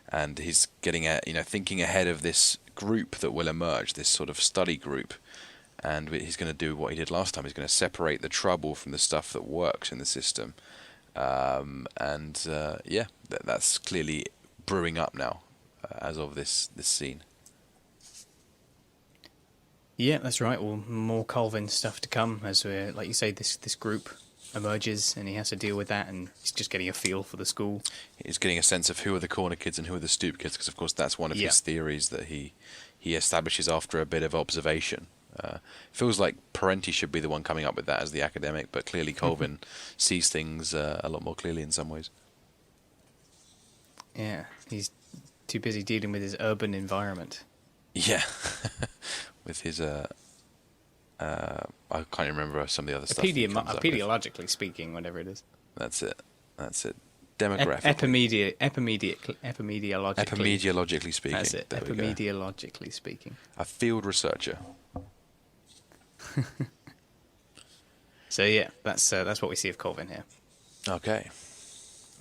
and he's getting thinking ahead of this group that will emerge, this sort of study group. And he's going to do what he did last time. He's going to separate the trouble from the stuff that works in the system. That's clearly brewing up now, as of this scene. Yeah, that's right. Well, more Colvin stuff to come as we're, like you say, this group emerges and he has to deal with that, and he's just getting a feel for the school. He's getting a sense of who are the corner kids and who are the stoop kids, because of course that's one of his theories that he establishes after a bit of observation. Feels like Parenti should be the one coming up with that as the academic, but clearly Colvin sees things a lot more clearly in some ways. Yeah, he's too busy dealing with his urban environment. Yeah, with his I can't remember some of the other stuff. Epidemiologically speaking, whatever it is. That's it. Demographically. Epidemiologically speaking. That's it. Epidemiologically speaking. A field researcher. So yeah, that's what we see of Colvin here. Okay.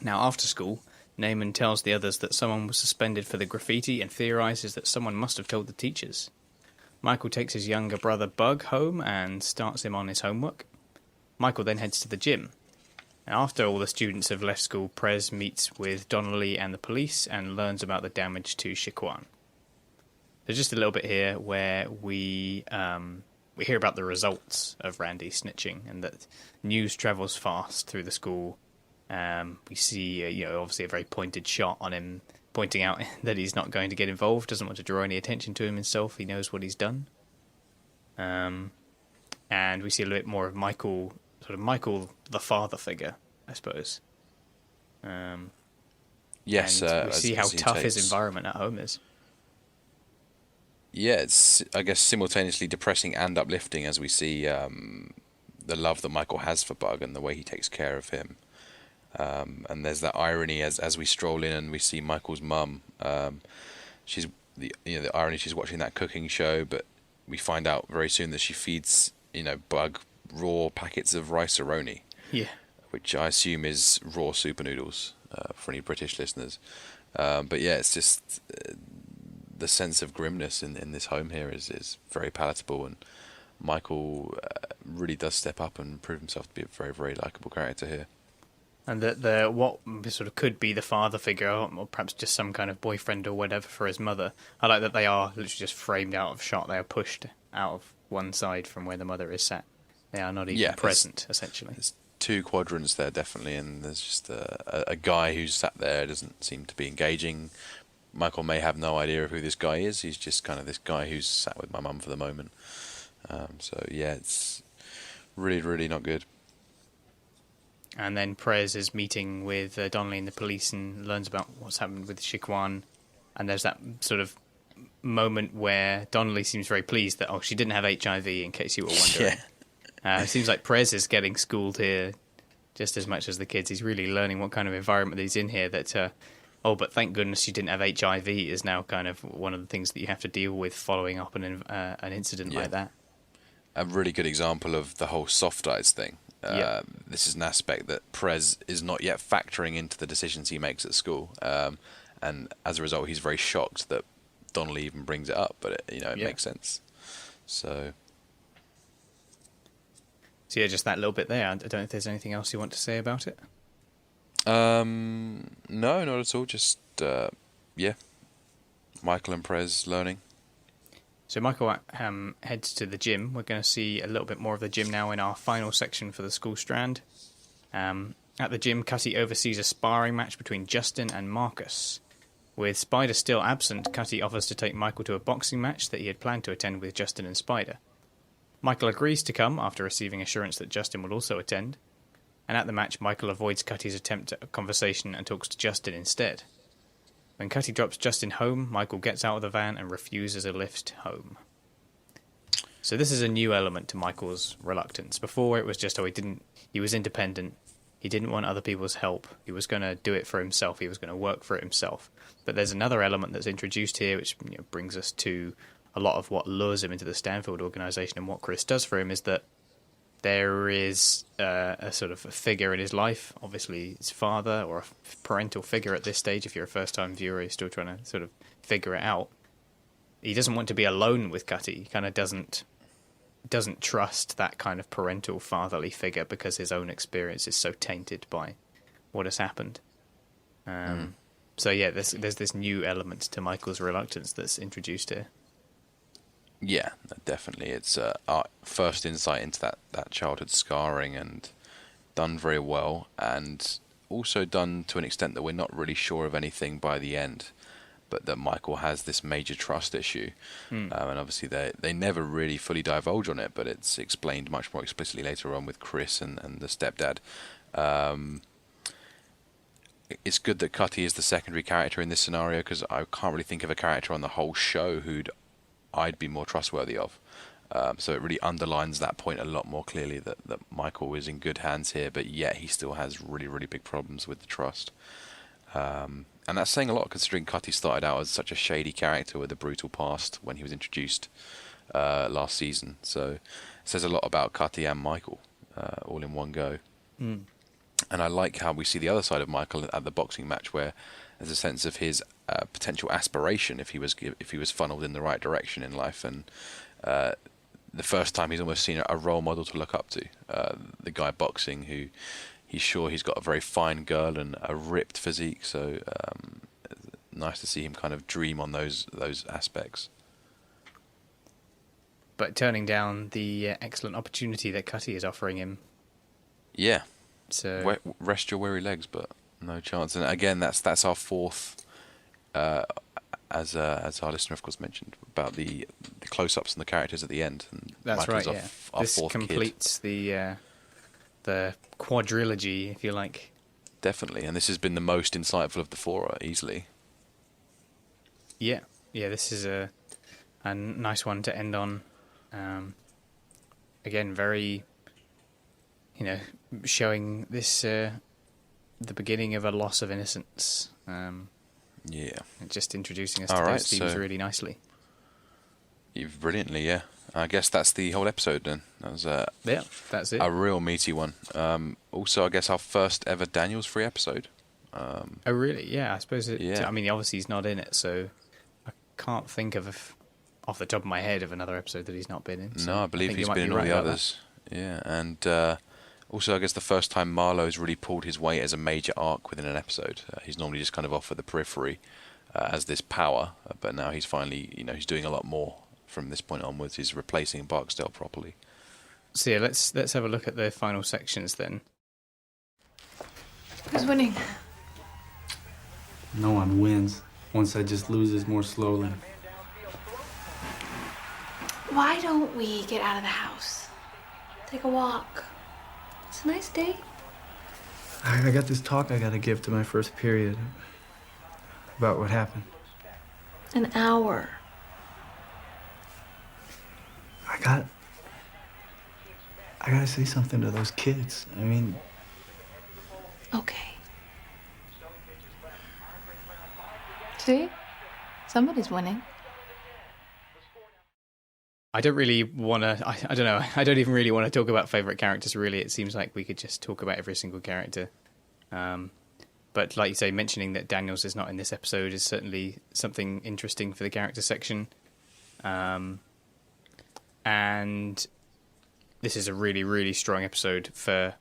Now, after school, Naaman tells the others that someone was suspended for the graffiti and theorizes that someone must have told the teachers. Michael takes his younger brother Bug home and starts him on his homework. Michael then heads to the gym. After all the students have left school, Prez meets with Donnelly and the police and learns about the damage to Chiquan. There's just a little bit here where we hear about the results of Randy snitching, and that news travels fast through the school. We see, obviously a very pointed shot on him, pointing out that he's not going to get involved, doesn't want to draw any attention to himself. He knows what he's done. And we see a little bit more of Michael, the father figure, I suppose. Yes. And we see how tough his environment at home is. Yeah, it's, I guess, simultaneously depressing and uplifting as we see the love that Michael has for Bug and the way he takes care of him. And there's that irony as we stroll in and we see Michael's mum she's the irony, she's watching that cooking show, but we find out very soon that she feeds Bug raw packets of rice-a-roni, Yeah. which I assume is raw super noodles for any British listeners. But yeah, it's just the sense of grimness in this home here is very palatable, and Michael really does step up and prove himself to be a very, very likable character here. And the what sort of could be the father figure, or perhaps just some kind of boyfriend or whatever for his mother. I like that they are literally just framed out of shot. They are pushed out of one side from where the mother is sat. They are not even present, essentially. There's 2 quadrants there, definitely, and there's just a guy who's sat there, doesn't seem to be engaging. Michael may have no idea of who this guy is. He's just kind of this guy who's sat with my mum for the moment. So yeah, it's really, really not good. And then Prez is meeting with Donnelly and the police and learns about what's happened with Chiquan. And there's that sort of moment where Donnelly seems very pleased that, she didn't have HIV, in case you were wondering. Yeah. It seems like Prez is getting schooled here just as much as the kids. He's really learning what kind of environment he's in here. That, but thank goodness you didn't have HIV is now kind of one of the things that you have to deal with following up an incident like that. A really good example of the whole soft eyes thing. This is an aspect that Prez is not yet factoring into the decisions he makes at school. And as a result, he's very shocked that Donnelly even brings it up, but it makes sense. So yeah, just that little bit there. I don't know if there's anything else you want to say about it. No, not at all. Just Michael and Prez learning. So Michael heads to the gym. We're going to see a little bit more of the gym now in our final section for the school strand. At the gym, Cutty oversees a sparring match between Justin and Marcus. With Spider still absent, Cutty offers to take Michael to a boxing match that he had planned to attend with Justin and Spider. Michael agrees to come after receiving assurance that Justin will also attend. And at the match, Michael avoids Cutty's attempt at a conversation and talks to Justin instead. When Cutty drops Justin home, Michael gets out of the van and refuses a lift home. So this is a new element to Michael's reluctance. Before it was just, he was independent. He didn't want other people's help. He was going to do it for himself. He was going to work for it himself. But there's another element that's introduced here, which brings us to a lot of what lures him into the Stanfield organisation, and what Chris does for him is that there is a sort of a figure in his life, obviously his father, or a parental figure at this stage. If you're a first-time viewer, you're still trying to sort of figure it out. He doesn't want to be alone with Cutty. He kind of doesn't trust that kind of parental fatherly figure because his own experience is so tainted by what has happened. So yeah, there's this new element to Michael's reluctance that's introduced here. Yeah, definitely. It's our first insight into that childhood scarring, and done very well, and also done to an extent that we're not really sure of anything by the end, but that Michael has this major trust issue. And obviously they never really fully divulge on it, but it's explained much more explicitly later on with Chris and the stepdad. It's good that Cutty is the secondary character in this scenario, because I can't really think of a character on the whole show I'd be more trustworthy of. So it really underlines that point a lot more clearly, that Michael is in good hands here, but yet he still has really, really big problems with the trust. And that's saying a lot, considering Cutty started out as such a shady character with a brutal past when he was introduced last season. So it says a lot about Cutty and Michael all in one go. And I like how we see the other side of Michael at the boxing match, where there's a sense of his potential aspiration if he was funneled in the right direction in life. And the first time he's almost seen a role model to look up to, the guy boxing who he's sure he's got a very fine girl and a ripped physique. So nice to see him kind of dream on those aspects. But turning down the excellent opportunity that Cutty is offering him. Yeah. So rest your weary legs, but no chance. And again, that's our fourth, as our listener of course mentioned, about the close-ups and the characters at the end. And that's Michael's right. Our this fourth completes kid. the quadrilogy, if you like. Definitely, and this has been the most insightful of the four, easily. Yeah. This is a nice one to end on. Again, very, showing this the beginning of a loss of innocence. Yeah. And just introducing us All to right, those themes so- really nicely. Brilliantly, yeah. I guess that's the whole episode then. That was Yeah, that's it. a real meaty one. Also, I guess our first ever Daniels-free episode. Oh, really? Yeah, I suppose it... Yeah. I mean, obviously he's not in it, so I can't think of, off the top of my head, of another episode that he's not been in. So No, I believe think he's you might been be in all right the about that. others. Yeah, and also I guess the first time Marlo's really pulled his weight as a major arc within an episode. He's normally just kind of off at the periphery as this power, but now he's finally, he's doing a lot more from this point onwards. He's replacing Barksdale properly. So yeah, let's have a look at the final sections then. Who's winning? No one wins. One side just loses more slowly. Why don't we get out of the house? Take a walk. It's a nice day. I got this talk I gotta give to my first period about what happened. An hour. I gotta say something to those kids. I mean, Okay. See? Somebody's winning. I don't really want to... I don't know. I don't even really want to talk about favourite characters, really. It seems like we could just talk about every single character. But like you say, mentioning that Daniels is not in this episode is certainly something interesting for the character section. And this is a really strong episode for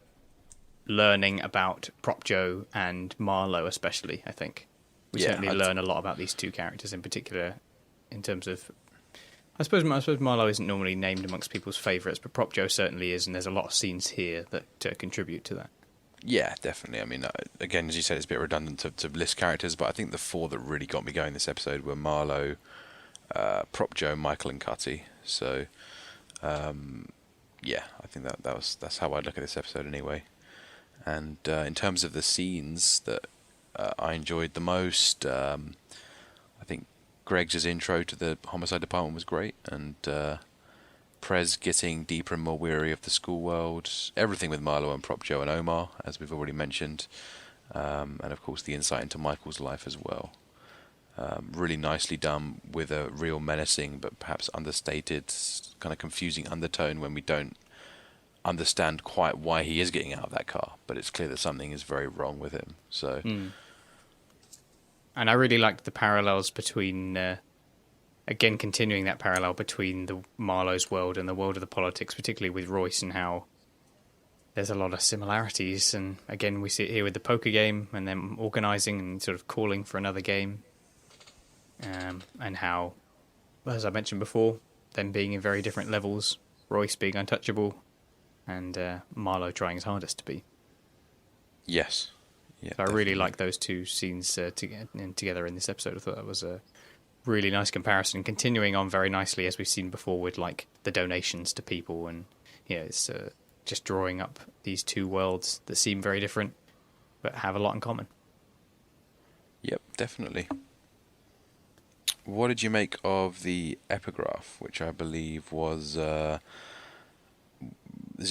learning about Prop Joe and Marlo, especially, I think. We certainly learn a lot about these two characters in particular, in terms of... I suppose Marlo isn't normally named amongst people's favourites, but Prop Joe certainly is, and there's a lot of scenes here that contribute to that. Yeah, definitely. I mean, again, as you said, it's a bit redundant to list characters, but I think the four that really got me going this episode were Marlo, Prop Joe, Michael, and Cutty. So, yeah, I think that's how I look at this episode anyway. And in terms of the scenes that I enjoyed the most, I think Greg's intro to the Homicide Department was great, and Prez getting deeper and more weary of the school world, everything with Marlo and Prop Joe and Omar, as we've already mentioned, and of course the insight into Michael's life as well. Really nicely done, with a real menacing but perhaps understated, kind of confusing undertone when we don't understand quite why he is getting out of that car, but it's clear that something is very wrong with him. So, And I really liked the parallels between, again, continuing that parallel between the Marlo's world and the world of the politics, particularly with Royce, and how there's a lot of similarities. And again, we see it here with the poker game and them organising and sort of calling for another game. And how, as I mentioned before, them being in very different levels, Royce being untouchable, and Marlo trying his hardest to be. yes. Yeah, So I really like those two scenes together in this episode. I thought that was a really nice comparison, continuing on very nicely as we've seen before with like the donations to people, and it's just drawing up these two worlds that seem very different but have a lot in common. Yep, definitely. What did you make of the epigraph, which I believe was, is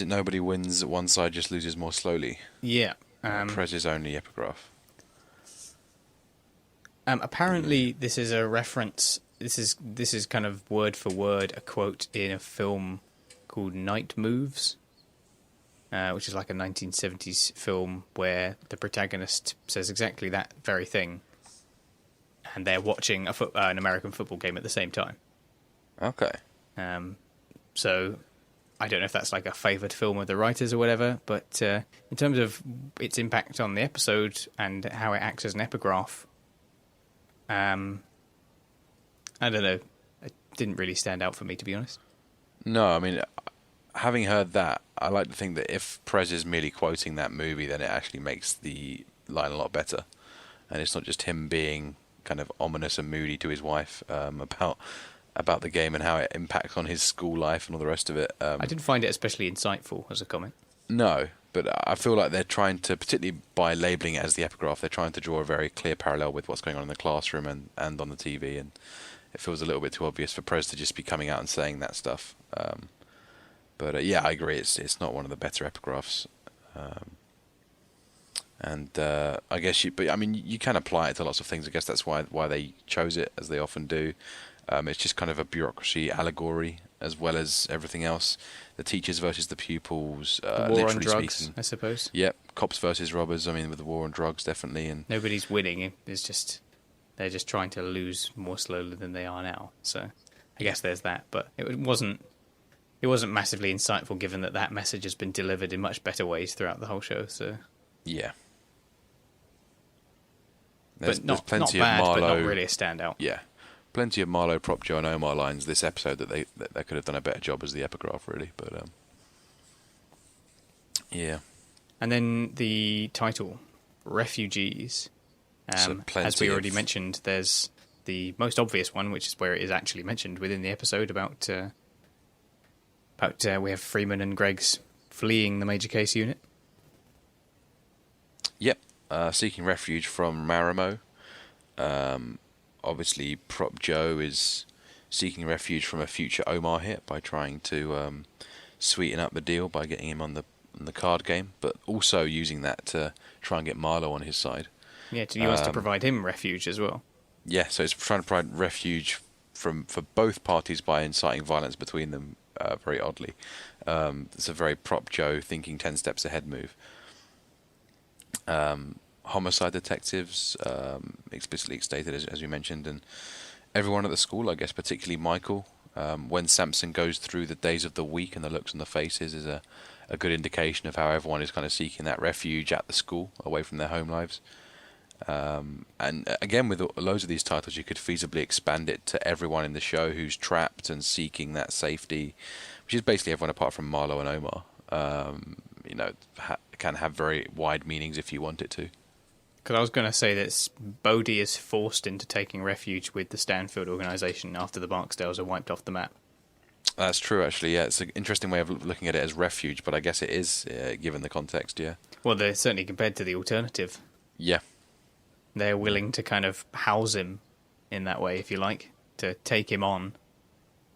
it nobody wins, one side just loses more slowly? Yeah. Prez's only epigraph. Apparently, this is a reference. This is kind of word for word a quote in a film called Night Moves, which is like a 1970s film where the protagonist says exactly that very thing, and they're watching an American football game at the same time. Okay. So I don't know if that's like a favoured film of the writers or whatever, but in terms of its impact on the episode and how it acts as an epigraph, I don't know. It didn't really stand out for me, to be honest. No, I mean, having heard that, I like to think that if Prez is merely quoting that movie, then it actually makes the line a lot better. And it's not just him being kind of ominous and moody to his wife about the game and how it impacts on his school life and all the rest of it. I didn't find it especially insightful as a comment. No, but I feel like they're trying to, particularly by labelling it as the epigraph, they're trying to draw a very clear parallel with what's going on in the classroom and on the TV, and it feels a little bit too obvious for Prez to just be coming out and saying that stuff. But yeah, I agree, it's not one of the better epigraphs. And I guess but I mean, you can apply it to lots of things. I guess that's why they chose it, as they often do. It's just kind of a bureaucracy allegory, as well as everything else. The teachers versus the pupils. The war on literally drugs, speaking. I suppose. Yep, cops versus robbers. I mean, with the war on drugs, definitely. And Nobody's winning. It's just they're just trying to lose more slowly than they are now. So I guess there's that. But it wasn't massively insightful, given that message has been delivered in much better ways throughout the whole show. So yeah. But not plenty bad, of Marlo, but not really a standout. Yeah, plenty of Marlo, Prop Joe, and Omar lines this episode that they could have done a better job as the epigraph, really. But yeah. And then the title, Refugees. So As we already mentioned, there's the most obvious one, which is where it is actually mentioned within the episode about we have Freeman and Greg's fleeing the major case unit. Yep. Seeking refuge from Maramo. Obviously, Prop Joe is seeking refuge from a future Omar hit by trying to sweeten up the deal by getting him on the card game, but also using that to try and get Marlo on his side. Yeah, he wants to provide him refuge as well. Yeah, so it's trying to provide refuge for both parties by inciting violence between them, very oddly. It's a very Prop Joe thinking 10 steps ahead move. Homicide detectives, explicitly stated, as we mentioned, and everyone at the school, I guess, particularly Michael. When Samson goes through the days of the week and the looks on the faces is a good indication of how everyone is kind of seeking that refuge at the school, away from their home lives. And again, with loads of these titles, you could feasibly expand it to everyone in the show who's trapped and seeking that safety, which is basically everyone apart from Marlo and Omar. Can have very wide meanings if you want it to. Because I was going to say that Bodhi is forced into taking refuge with the Stanfield organisation after the Barksdales are wiped off the map. That's true, actually. Yeah, it's an interesting way of looking at it as refuge, but I guess it is, given the context. Yeah. Well, they're certainly compared to the alternative. Yeah. They're willing to kind of house him in that way, if you like, to take him on,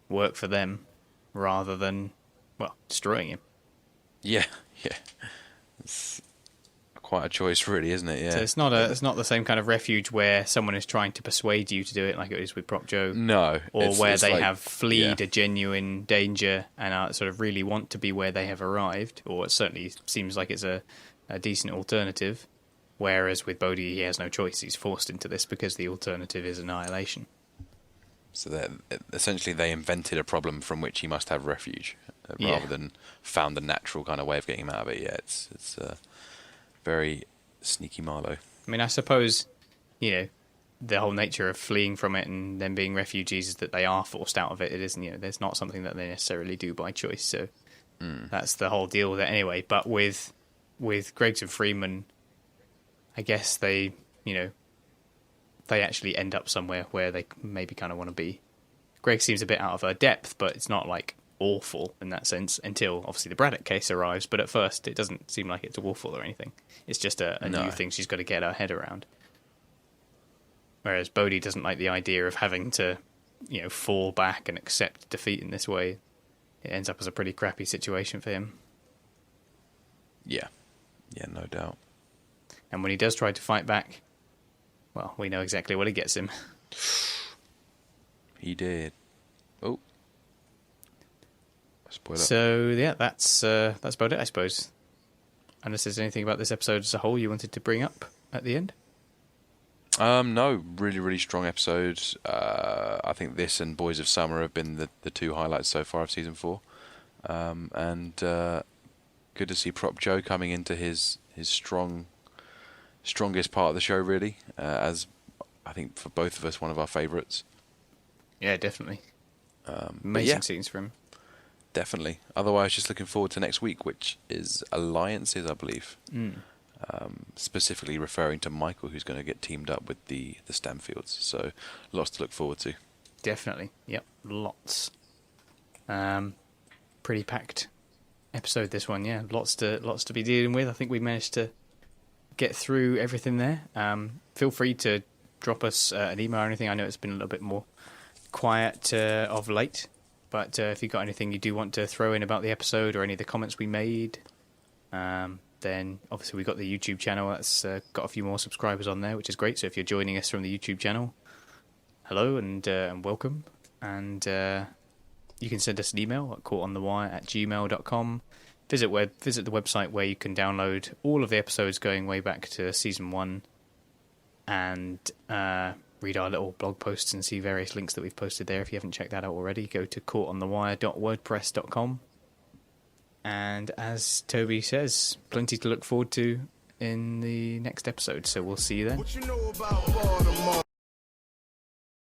work for them, rather than, well, destroying him. Yeah, yeah. It's quite a choice, really, isn't it? Yeah. So it's not the same kind of refuge where someone is trying to persuade you to do it, like it is with Prop Joe. No. Or where they like, have fled a genuine danger and are sort of really want to be where they have arrived, or it certainly seems like it's a decent alternative. Whereas with Bodhi, he has no choice. He's forced into this because the alternative is annihilation. So essentially they invented a problem from which he must have refuge, rather than found a natural kind of way of getting him out of it. Yeah, it's very sneaky Marlo. I mean, I suppose, the whole nature of fleeing from it and then being refugees is that they are forced out of it. It isn't, there's not something that they necessarily do by choice. So that's the whole deal with it anyway. But with Greggs and Freeman, I guess they actually end up somewhere where they maybe kind of want to be. Greg seems a bit out of her depth, but it's not like awful in that sense until obviously the Braddock case arrives. But at first, it doesn't seem like it's awful or anything. It's just a new thing she's got to get her head around. Whereas Bodhi doesn't like the idea of having to, fall back and accept defeat in this way. It ends up as a pretty crappy situation for him. Yeah, no doubt. And when he does try to fight back, well, we know exactly what it gets him. He did. Oh. Spoiler. So, yeah, that's about it, I suppose. Unless there's anything about this episode as a whole you wanted to bring up at the end? No, really, really strong episode. I think this and Boys of Summer have been the two highlights so far of Season 4. And good to see Prop Joe coming into his strongest part of the show, really, as I think for both of us, one of our favourites. Yeah, definitely. Amazing scenes for him. Definitely. Otherwise, just looking forward to next week, which is Alliances, I believe. Specifically referring to Michael, who's going to get teamed up with the Stanfields. So lots to look forward to. Definitely. Yep, lots. Pretty packed episode, this one. Yeah, lots to be dealing with. I think we managed to get through everything there. Feel free to drop us an email or anything. I know it's been a little bit more quiet of late, but if you've got anything you do want to throw in about the episode or any of the comments we made, then then obviously we've got the YouTube channel that's got a few more subscribers on there, which is great. So if you're joining us from the YouTube channel, hello and welcome. And you can send us an email at caughtonthewire@gmail.com. Visit the website where you can download all of the episodes going way back to season 1, and read our little blog posts and see various links that we've posted there. If you haven't checked that out already, go to caughtonthewire.wordpress.com. And as Toby says, plenty to look forward to in the next episode. So we'll see you then. What you know about Baltimore?